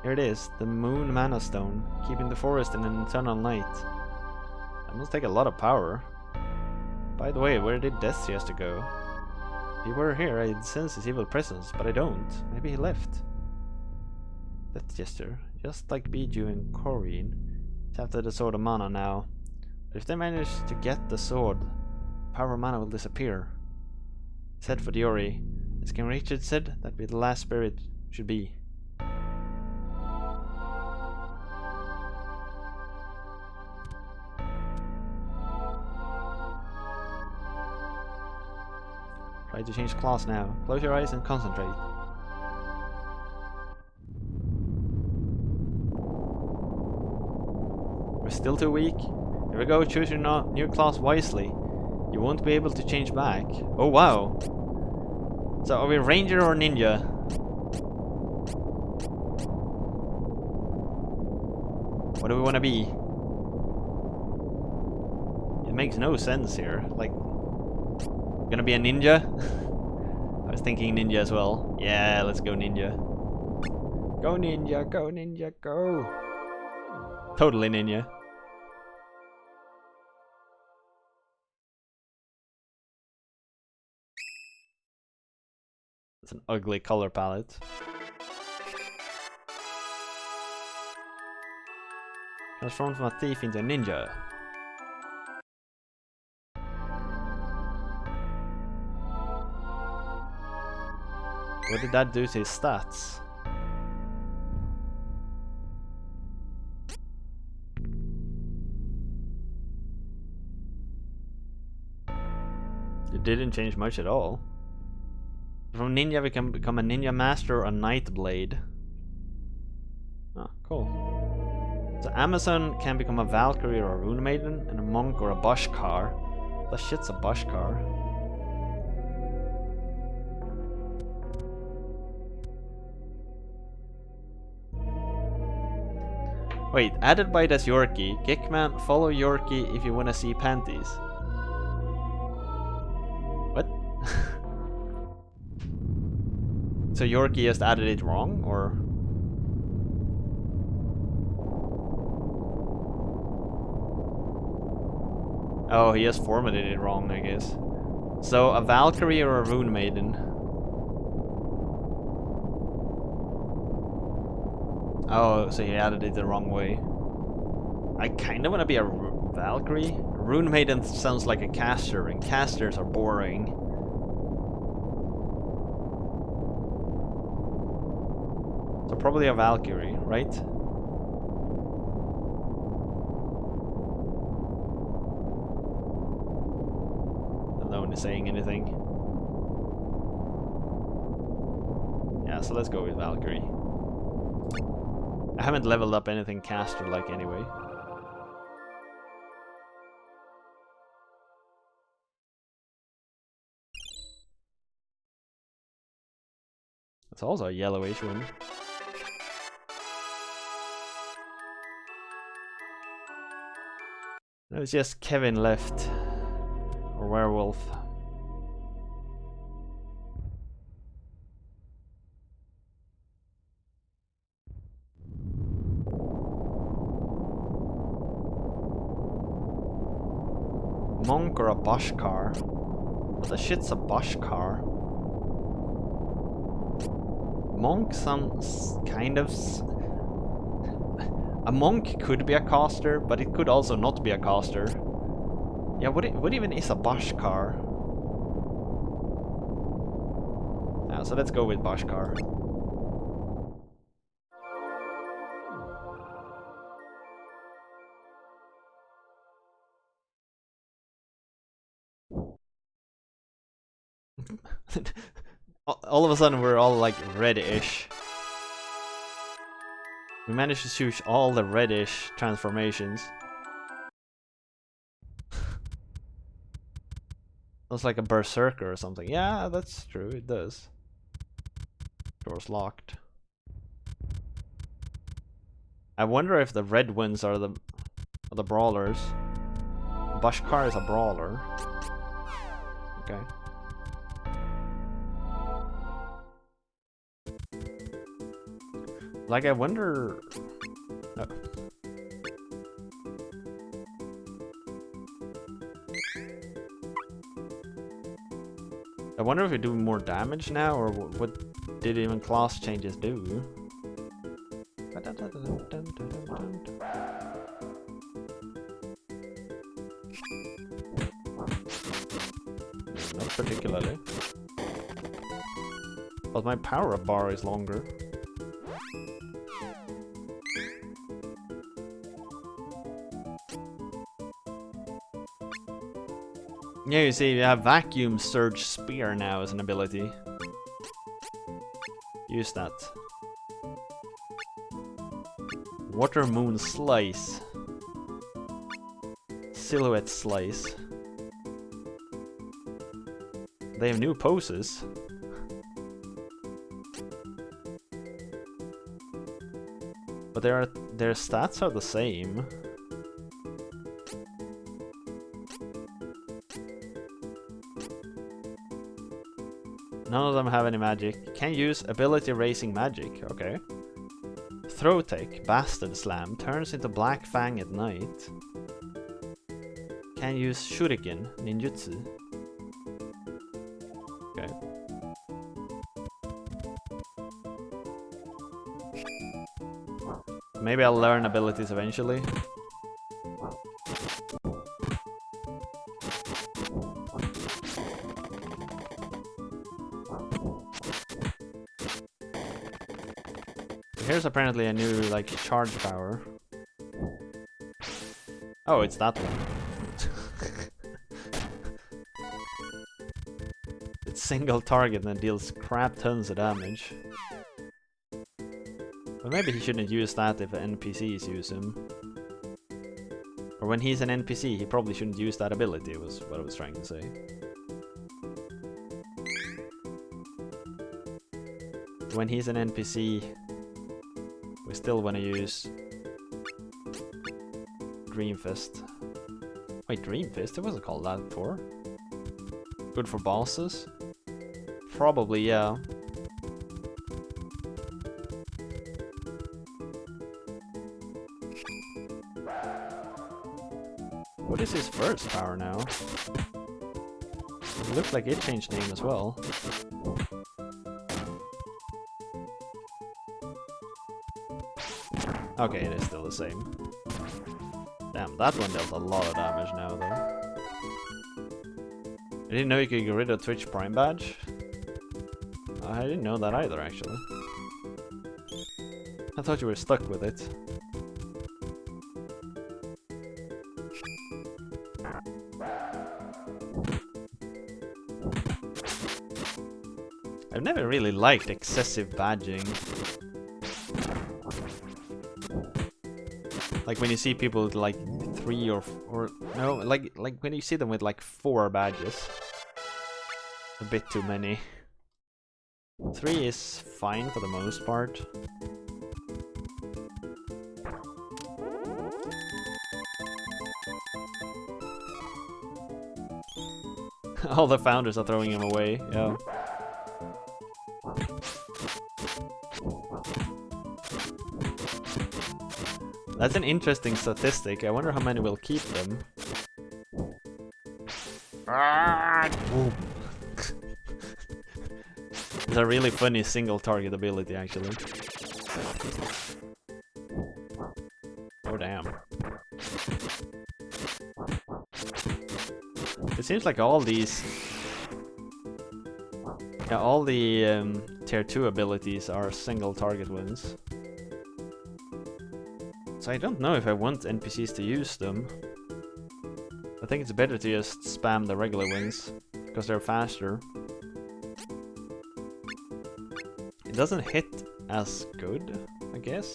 [SPEAKER 1] Here it is, the Moon Mana Stone, keeping the forest in an eternal night. That must take a lot of power. By the way, where did Death Gesture go? If he were here, I'd sense his evil presence, but I don't. Maybe he left. Death Gesture, just like Biju and Corrine, it's after the Sword of Mana now. But if they manage to get the sword, power of mana will disappear. Said for Diori, as King Richard said, that be the last spirit should be. Try to change class now. Close your eyes and concentrate. We're still too weak. Here we go, choose your new class wisely. You won't be able to change back. Oh wow. So are we ranger or ninja? What do we want to be? It makes no sense here. Like, gonna be a ninja? I was thinking ninja as well. Yeah, let's go ninja. Go ninja, go ninja, go! Totally ninja. It's an ugly color palette. Transformed from a thief into a ninja. What did that do to his stats? It didn't change much at all. From ninja we can become a ninja master or a night blade. Ah, cool. So Amazon can become a Valkyrie or a Rune Maiden, and a monk or a Bashkar. The shit's a Bashkar. Wait, added by das Yorkie. Geekman, follow Yorkie if you wanna see panties. What? So Yorkie just added it wrong, or? Oh, he just formatted it wrong, I guess. So, a Valkyrie or a Rune Maiden? Oh, so he added it the wrong way. I kinda wanna be a Valkyrie. Rune Maiden sounds like a caster, and casters are boring. So probably a Valkyrie, right? No one is saying anything. Yeah, so let's go with Valkyrie. I haven't leveled up anything caster-like anyway. It's also a yellowish one. No, it's just Kevin left. Or werewolf. Monk or a Bashkar? What the shit's a Bashkar? Monk sounds kind of... A monk could be a caster, but it could also not be a caster. Yeah, what even is a Bashkar? Yeah, so let's go with Bashkar. All of a sudden we're all like reddish. We managed to choose all the reddish transformations. Looks like a berserker or something. Yeah, that's true, it does. Door's locked. I wonder if the red ones are the brawlers. Bashkar is a brawler. Okay. Like, I wonder... Oh. I wonder if we do more damage now, or what did even class changes do? Not particularly. But my power bar is longer. Yeah, you see, you have Vacuum Surge Spear now as an ability. Use that. Water Moon Slice. Silhouette Slice. They have new poses. But their stats are the same. None of them have any magic. Can use ability raising magic. Okay. Throw Tech, Bastard Slam, turns into Black Fang at night. Can use Shuriken, Ninjutsu. Okay. Maybe I'll learn abilities eventually. Here's apparently a new, like, charge power. Oh, it's that one. It's single target and deals crap tons of damage. But maybe he shouldn't use that if NPCs use him. Or when he's an NPC, he probably shouldn't use that ability, was what I was trying to say. When he's an NPC, we still want to use Dream Fist. Wait, Dream Fist? It wasn't called that before. Good for bosses? Probably, yeah. What is his first power now? It looked like it changed name as well. Okay, it is still the same. Damn, that one dealt a lot of damage now though. I didn't know you could get rid of Twitch Prime badge. I didn't know that either actually. I thought you were stuck with it. I've never really liked excessive badging. Like when you see people with like 3 or no, like when you see them with like 4 badges. A bit too many. 3 is fine for the most part. All the founders are throwing him away, yeah. That's an interesting statistic. I wonder how many will keep them. It's a really funny single target ability, actually. Oh damn. It seems like all these... yeah, all the tier 2 abilities are single target ones. So I don't know if I want NPCs to use them. I think it's better to just spam the regular ones, because they're faster. It doesn't hit as good, I guess.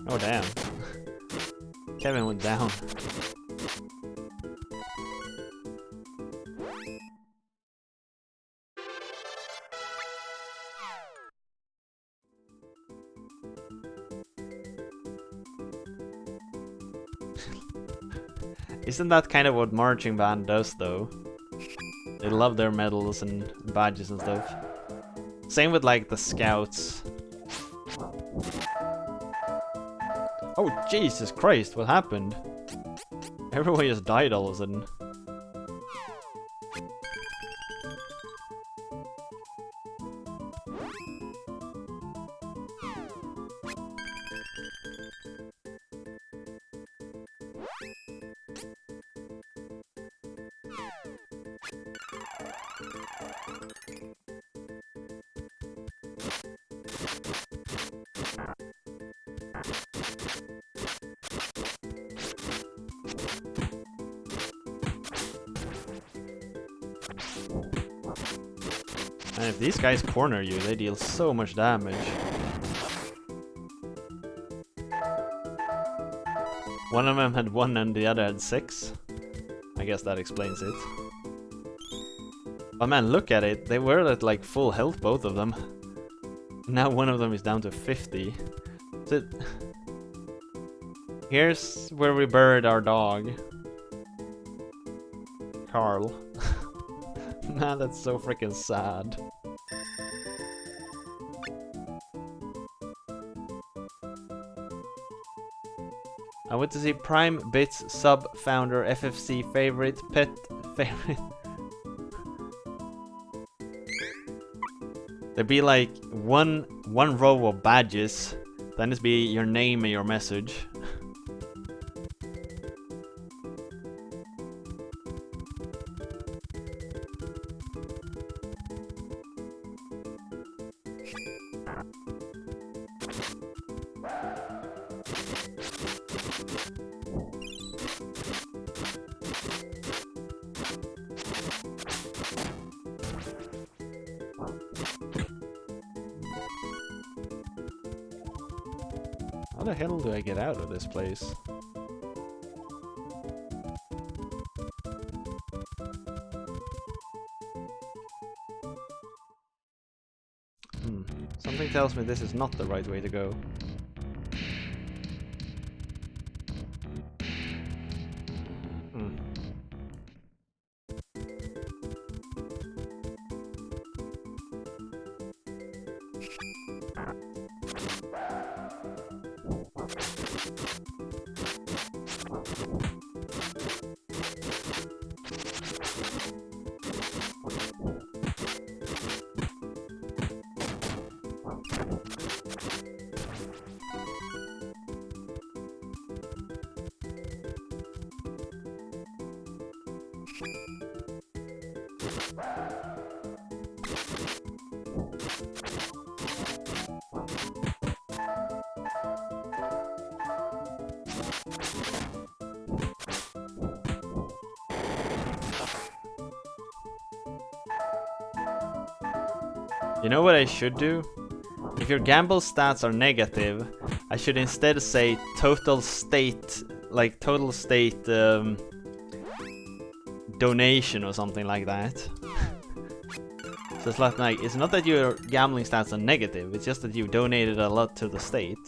[SPEAKER 1] Oh damn. Kevin went down. Isn't that kind of what marching band does though? They love their medals and badges and stuff. Same with like the scouts. Oh Jesus Christ, what happened? Everyone just died all of a sudden. And if these guys corner you, they deal so much damage. One of them had 1 and the other had 6. I guess that explains it. But man, look at it. They were at like full health, both of them. Now one of them is down to 50. So here's where we buried our dog. Carl. Man, that's so freaking sad. I went to see Prime Bits sub founder FFC favorite pet favorite. There'd be like one row of badges, then it'd be your name and your message. How the hell do I get out of this place? Something tells me this is not the right way to go. You know what I should do? If your gamble stats are negative, I should instead say total state, like total state donation or something like that. So it's like, it's not that your gambling stats are negative, it's just that you donated a lot to the state.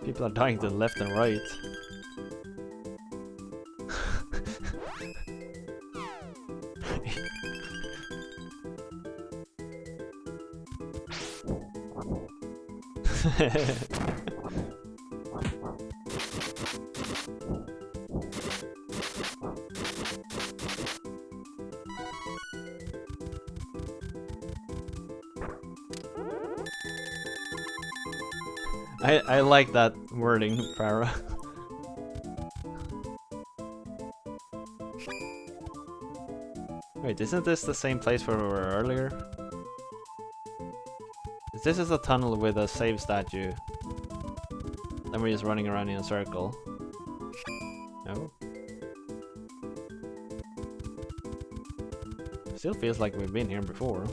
[SPEAKER 1] People are dying to the left and right. I like that wording, Farah. Wait, isn't this the same place where we were earlier? This is a tunnel with a save statue. Then we're just running around in a circle. No? Still feels like we've been here before.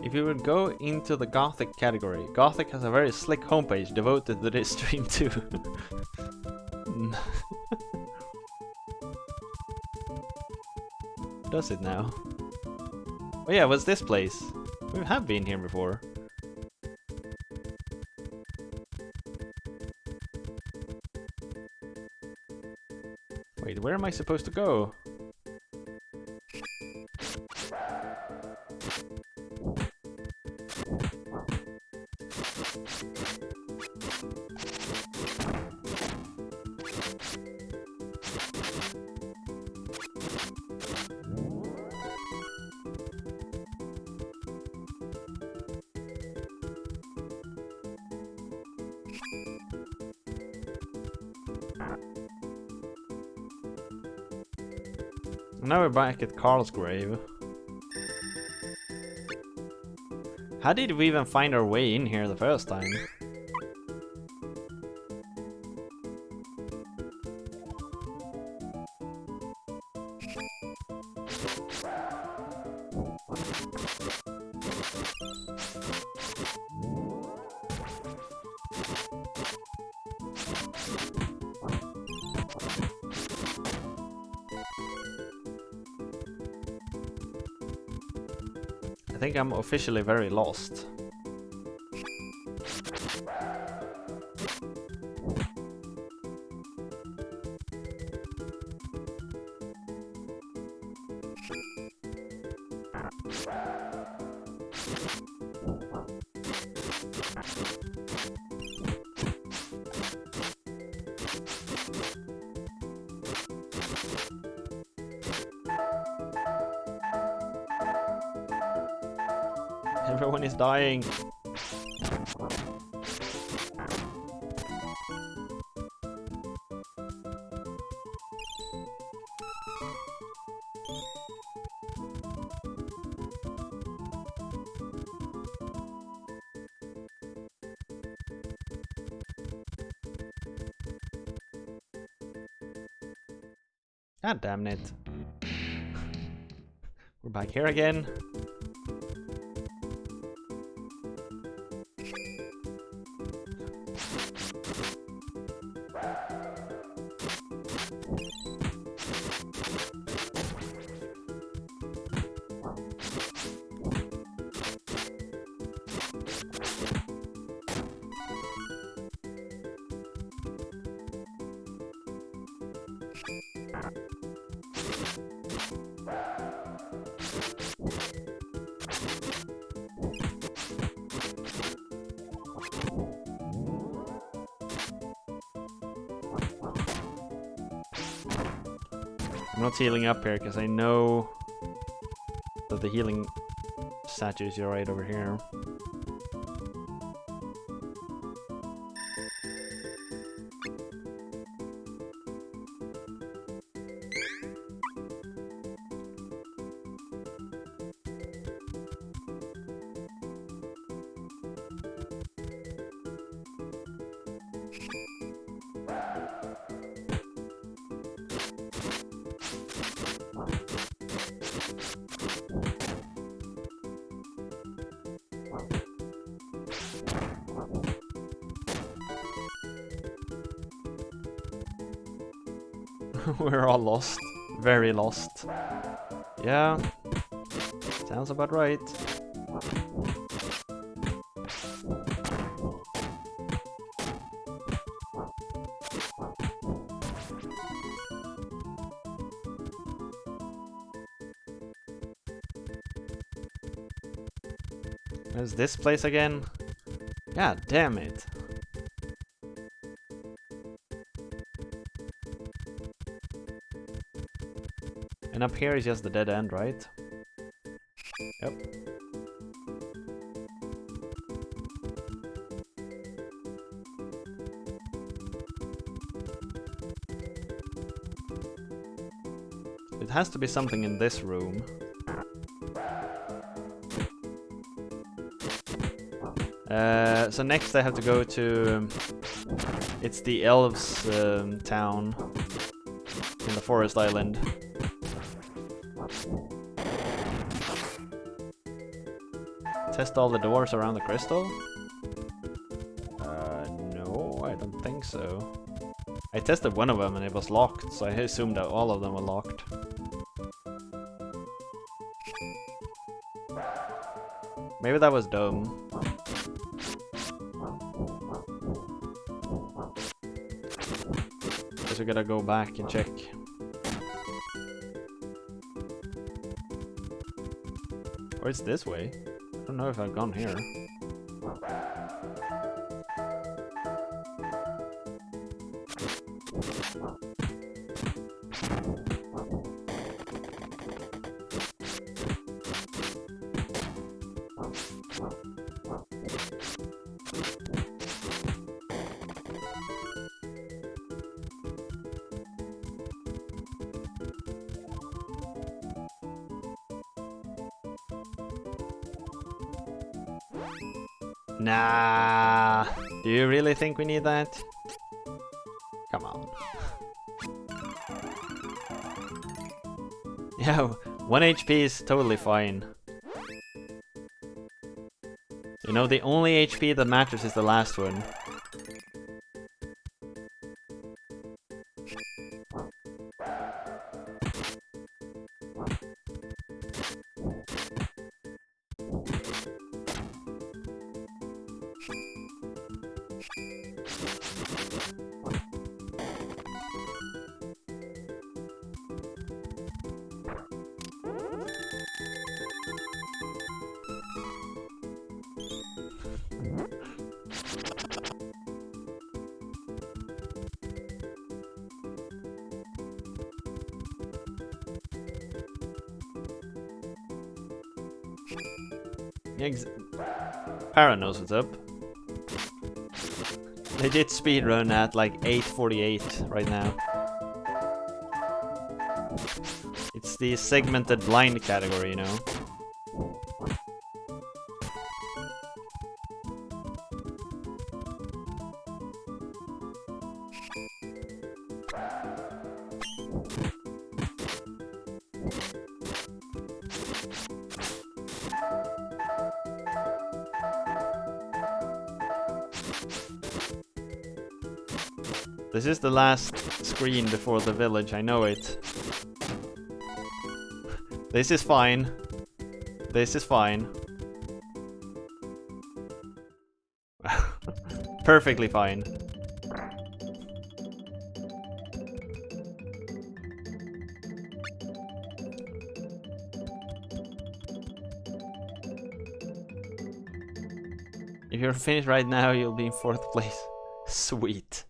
[SPEAKER 1] If you would go into the Gothic category, Gothic has a very slick homepage devoted to this stream too. Does it now? Oh yeah, what's this place? We have been here before. Wait, where am I supposed to go? Now we're back at Carl's grave. How did we even find our way in here the first time? I think I'm officially very lost. Everyone is dying. God damn it. We're back here again. I'm not healing up here because I know that the healing statues are right over here. We're all lost. Very lost. Yeah. Sounds about right. Where's this place again? God damn it. And up here is just the dead end, right? Yep. It has to be something in this room. So next I have to go to... it's the elves town in the forest island. Test all the doors around the crystal? No, I don't think so. I tested one of them and it was locked, so I assumed that all of them were locked. Maybe that was dumb. Guess we gotta go back and check. Or it's this way. I don't know if I've gone here. Nah. Do you really think we need that? Come on. Yeah, 1 HP is totally fine. You know, the only HP that matters is the last one. Para knows what's up. Legit speedrun at like 8:48 right now. It's the segmented blind category, you know. This is the last screen before the village, I know it. This is fine. This is fine. Perfectly fine. If you're finished right now, you'll be in 4th place. Sweet.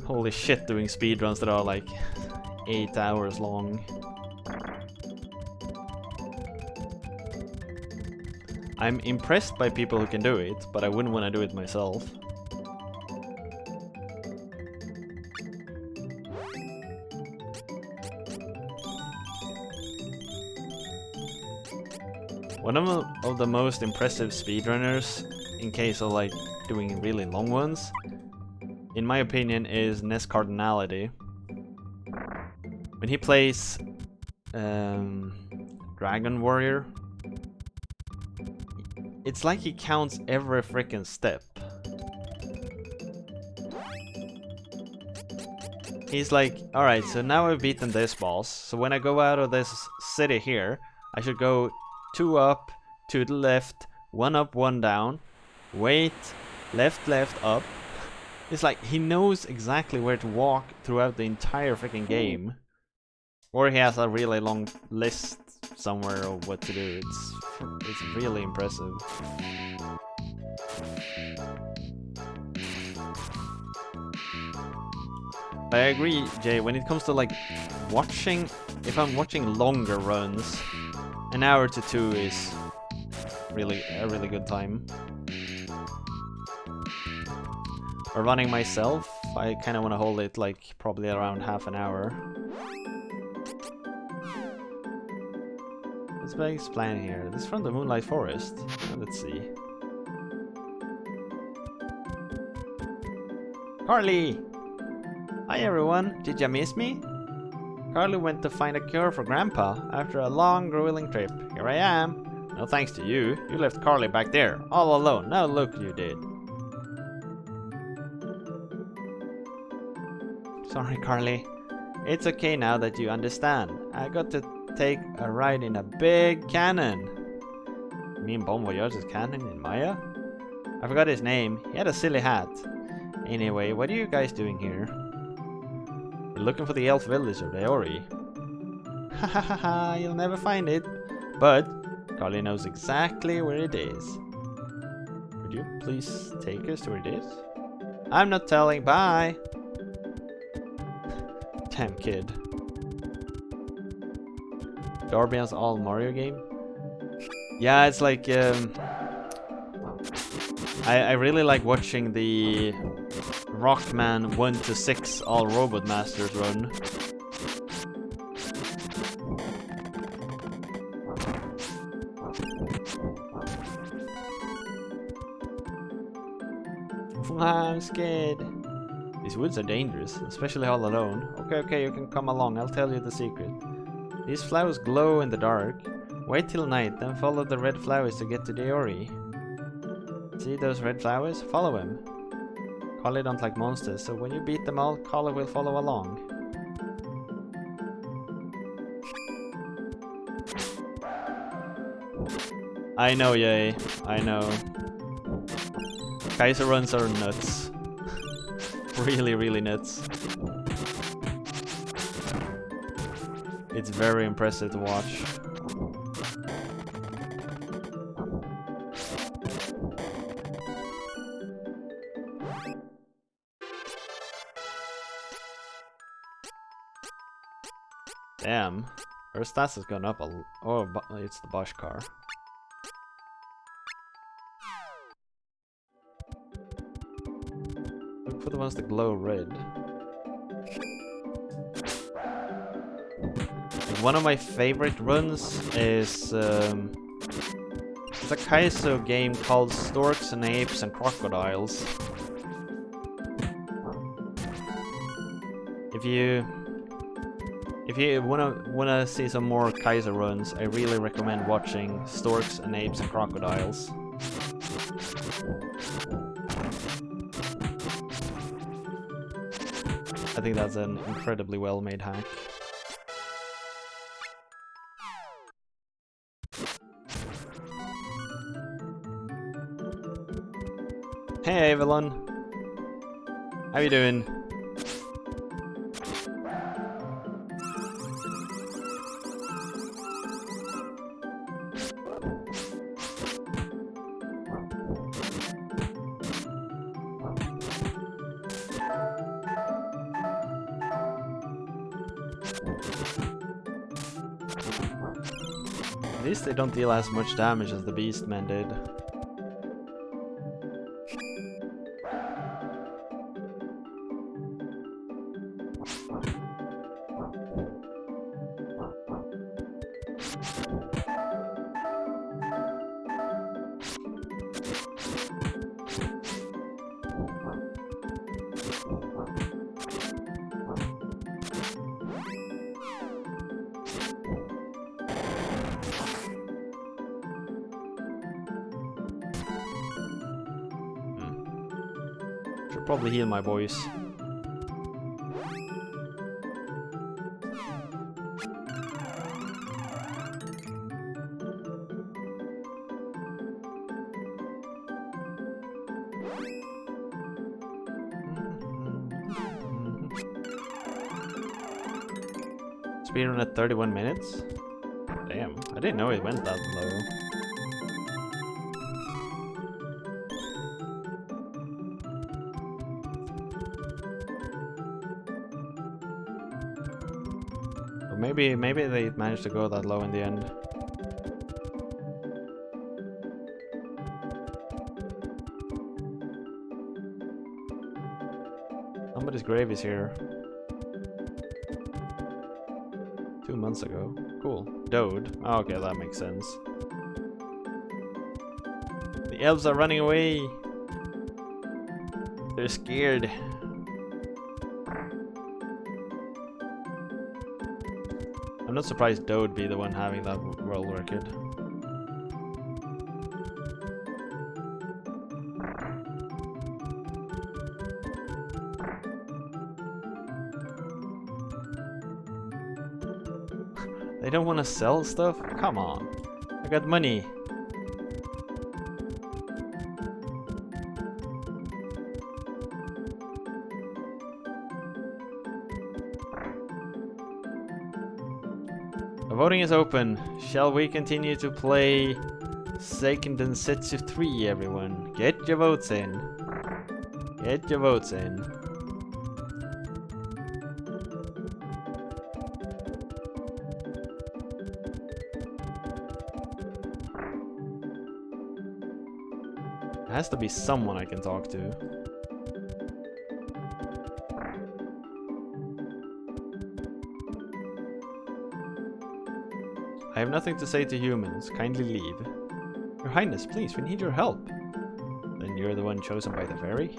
[SPEAKER 1] Holy shit, doing speedruns that are like 8 hours long. I'm impressed by people who can do it, but I wouldn't want to do it myself. One of the most impressive speedrunners, in case of like doing really long ones, in my opinion, is NES Cardinality. When he plays Dragon Warrior, it's like he counts every freaking step. He's like, alright, so now I've beaten this boss, so when I go out of this city here, I should go 2 up, 2 to the left, 1 up, 1 down, wait, left, left, up. It's like he knows exactly where to walk throughout the entire freaking game. Or he has a really long list somewhere of what to do. It's really impressive. But I agree, Jay, when it comes to like watching, if I'm watching longer runs, an hour to 2 is really a really good time. Or running myself, I kind of want to hold it like probably around half an hour. What's Bag's plan here? This is from the Moonlight Forest. Let's see. Carly! Hi everyone, did you miss me? Carly went to find a cure for Grandpa after a long, grueling trip. Here I am. No thanks to you. You left Carly back there, all alone. Now look you did. Sorry, Carly. It's okay now that you understand. I got to take a ride in a big cannon. You mean Bon Voyage's cannon in Maya? I forgot his name. He had a silly hat. Anyway, what are you guys doing here? We're looking for the elf village of Deori. Ha ha ha ha, you'll never find it. But Carly knows exactly where it is. Would you please take us to where it is? I'm not telling, bye! Damn kid. Darbian's all Mario game? Yeah, it's like I really like watching the Rockman 1 to 6 all Robot Masters run. I'm scared. These woods are dangerous, especially all alone. Okay, you can come along, I'll tell you the secret. These flowers glow in the dark. Wait till night, then follow the red flowers to get to the Ori. See those red flowers? Follow them. Kali don't like monsters, so when you beat them all, Kali will follow along. I know, yay. I know. Kaiser runs are nuts. Really nuts. It's very impressive to watch. Damn. Her stats has gone up a oh, it's the Bosch car. Look for the ones that glow red. One of my favorite runs is it's a Kaizo game called Storks and Apes and Crocodiles. If you wanna see some more Kaizo runs, I really recommend watching Storks and Apes and Crocodiles. I think that's an incredibly well made hack. Hey Evelyn, how you doing? At least they don't deal as much damage as the Beastmen did. Should probably heal my boys. Speedrun at 31 minutes? Damn, I didn't know it went that low. But maybe they managed to go that low in the end. Somebody's grave is here. 2 months ago. Cool. Dode. Oh, okay, that makes sense. The elves are running away. They're scared. I'm not surprised Dode be the one having that world record. They don't want to sell stuff? Come on. I got money. The voting is open. Shall we continue to play Seiken Densetsu 3, everyone? Get your votes in. Get your votes in. There has to be someone I can talk to. I have nothing to say to humans. Kindly leave. Your Highness, please, we need your help. Then you're the one chosen by the fairy?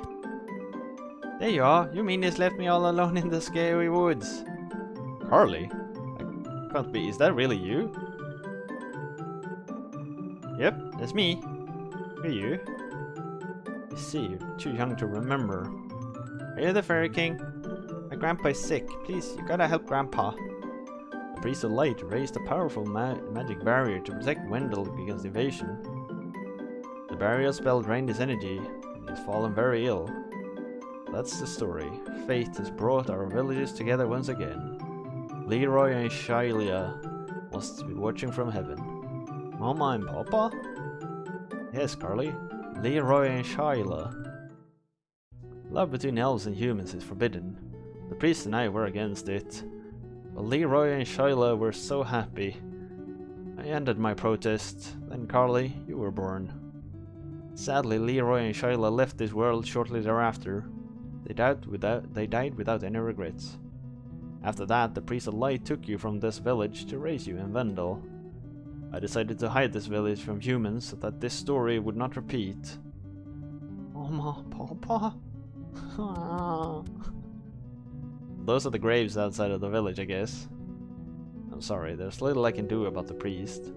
[SPEAKER 1] There you are. You mean he's left me all alone in the scary woods? Carly? That can't be. Is that really you? Yep, that's me. Who are you? You see, you're too young to remember. Are you the Fairy King? My grandpa is sick. Please, you gotta help Grandpa. The Priest of Light raised a powerful magic barrier to protect Wendell against invasion. The barrier spell drained his energy, and he has fallen very ill. That's the story. Fate has brought our villages together once again. Leroy and Shailia must be watching from heaven. Mama and Papa? Yes, Carly. Leroy and Shailia. Love between elves and humans is forbidden. The priest and I were against it. But Leroy and Shailia were so happy. I ended my protest. Then, Carly, you were born. Sadly, Leroy and Shailia left this world shortly thereafter. They died without any regrets. After that, the Priest of Light took you from this village to raise you in Wendell. I decided to hide this village from humans so that this story would not repeat. Mama, Papa? Those are the graves outside of the village, I guess. I'm sorry, there's little I can do about the priest.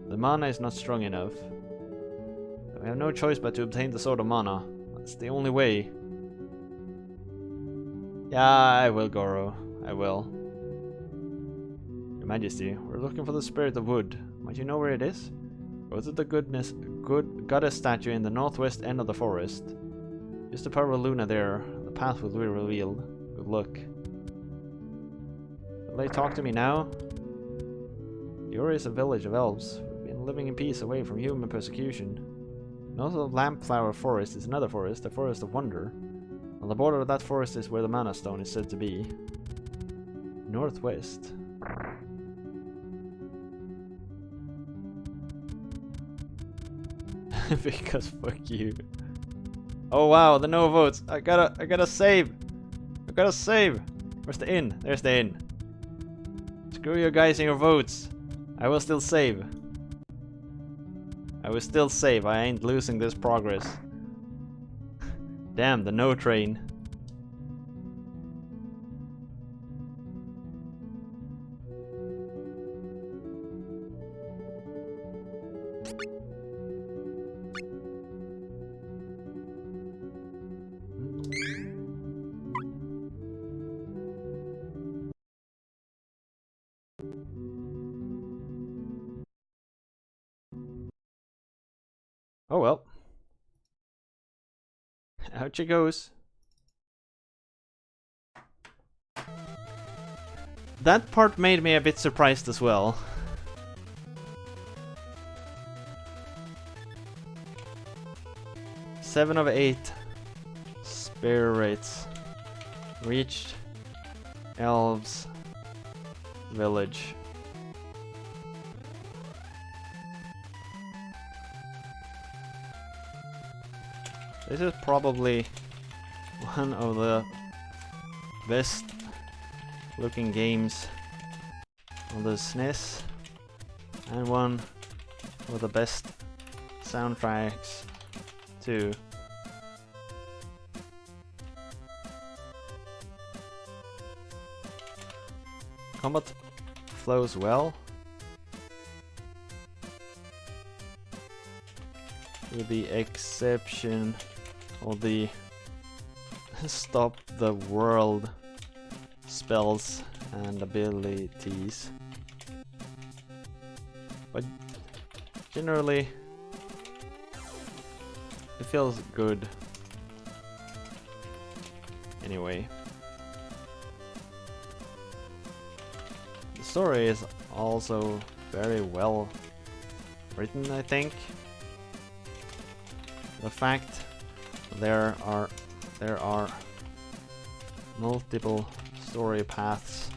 [SPEAKER 1] The mana is not strong enough. We have no choice but to obtain the Sword of Mana. That's the only way. Yeah, I will, Goro. I will. Your Majesty, we're looking for the Spirit of Wood. Might you know where it is? Go to the goddess statue in the northwest end of the forest. Use the power of Luna there. The path will be revealed. Good luck. Will they talk to me now? Yuri is a village of elves. We've been living in peace away from human persecution. North of Lampflower Forest is another forest, the Forest of Wonder. On the border of that forest is where the Mana Stone is said to be. Northwest. Because fuck you. Oh wow, the no votes. I gotta save. I gotta save. Where's the inn? There's the inn. Screw you guys and your votes. I will still save. I will still save. I ain't losing this progress. Damn, the no train. Oh well. Out she goes. That part made me a bit surprised as well. Seven of 8 spirits reached elves village. This is probably one of the best looking games on the SNES and one of the best soundtracks too. Combat flows well, with the exception of the stop the world spells and abilities, but generally it feels good anyway. The story is also very well written, I think. The fact there are multiple story paths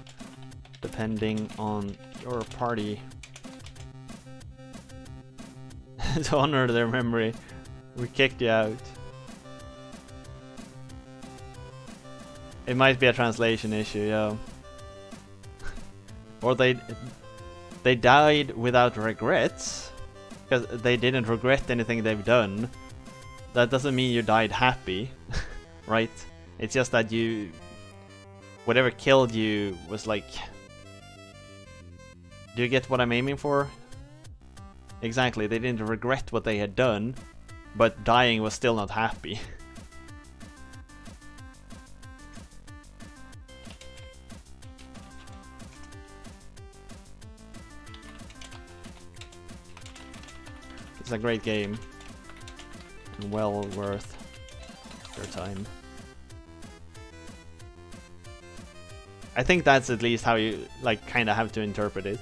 [SPEAKER 1] depending on your party. To honor their memory, we kicked you out. It might be a translation issue, yeah. Or they died without regrets, because they didn't regret anything they've done. That doesn't mean you died happy, right? It's just that whatever killed you was like... Do you get what I'm aiming for? Exactly, they didn't regret what they had done, but dying was still not happy. It's a great game, and well worth your time. I think that's at least how you, like, kind of have to interpret it.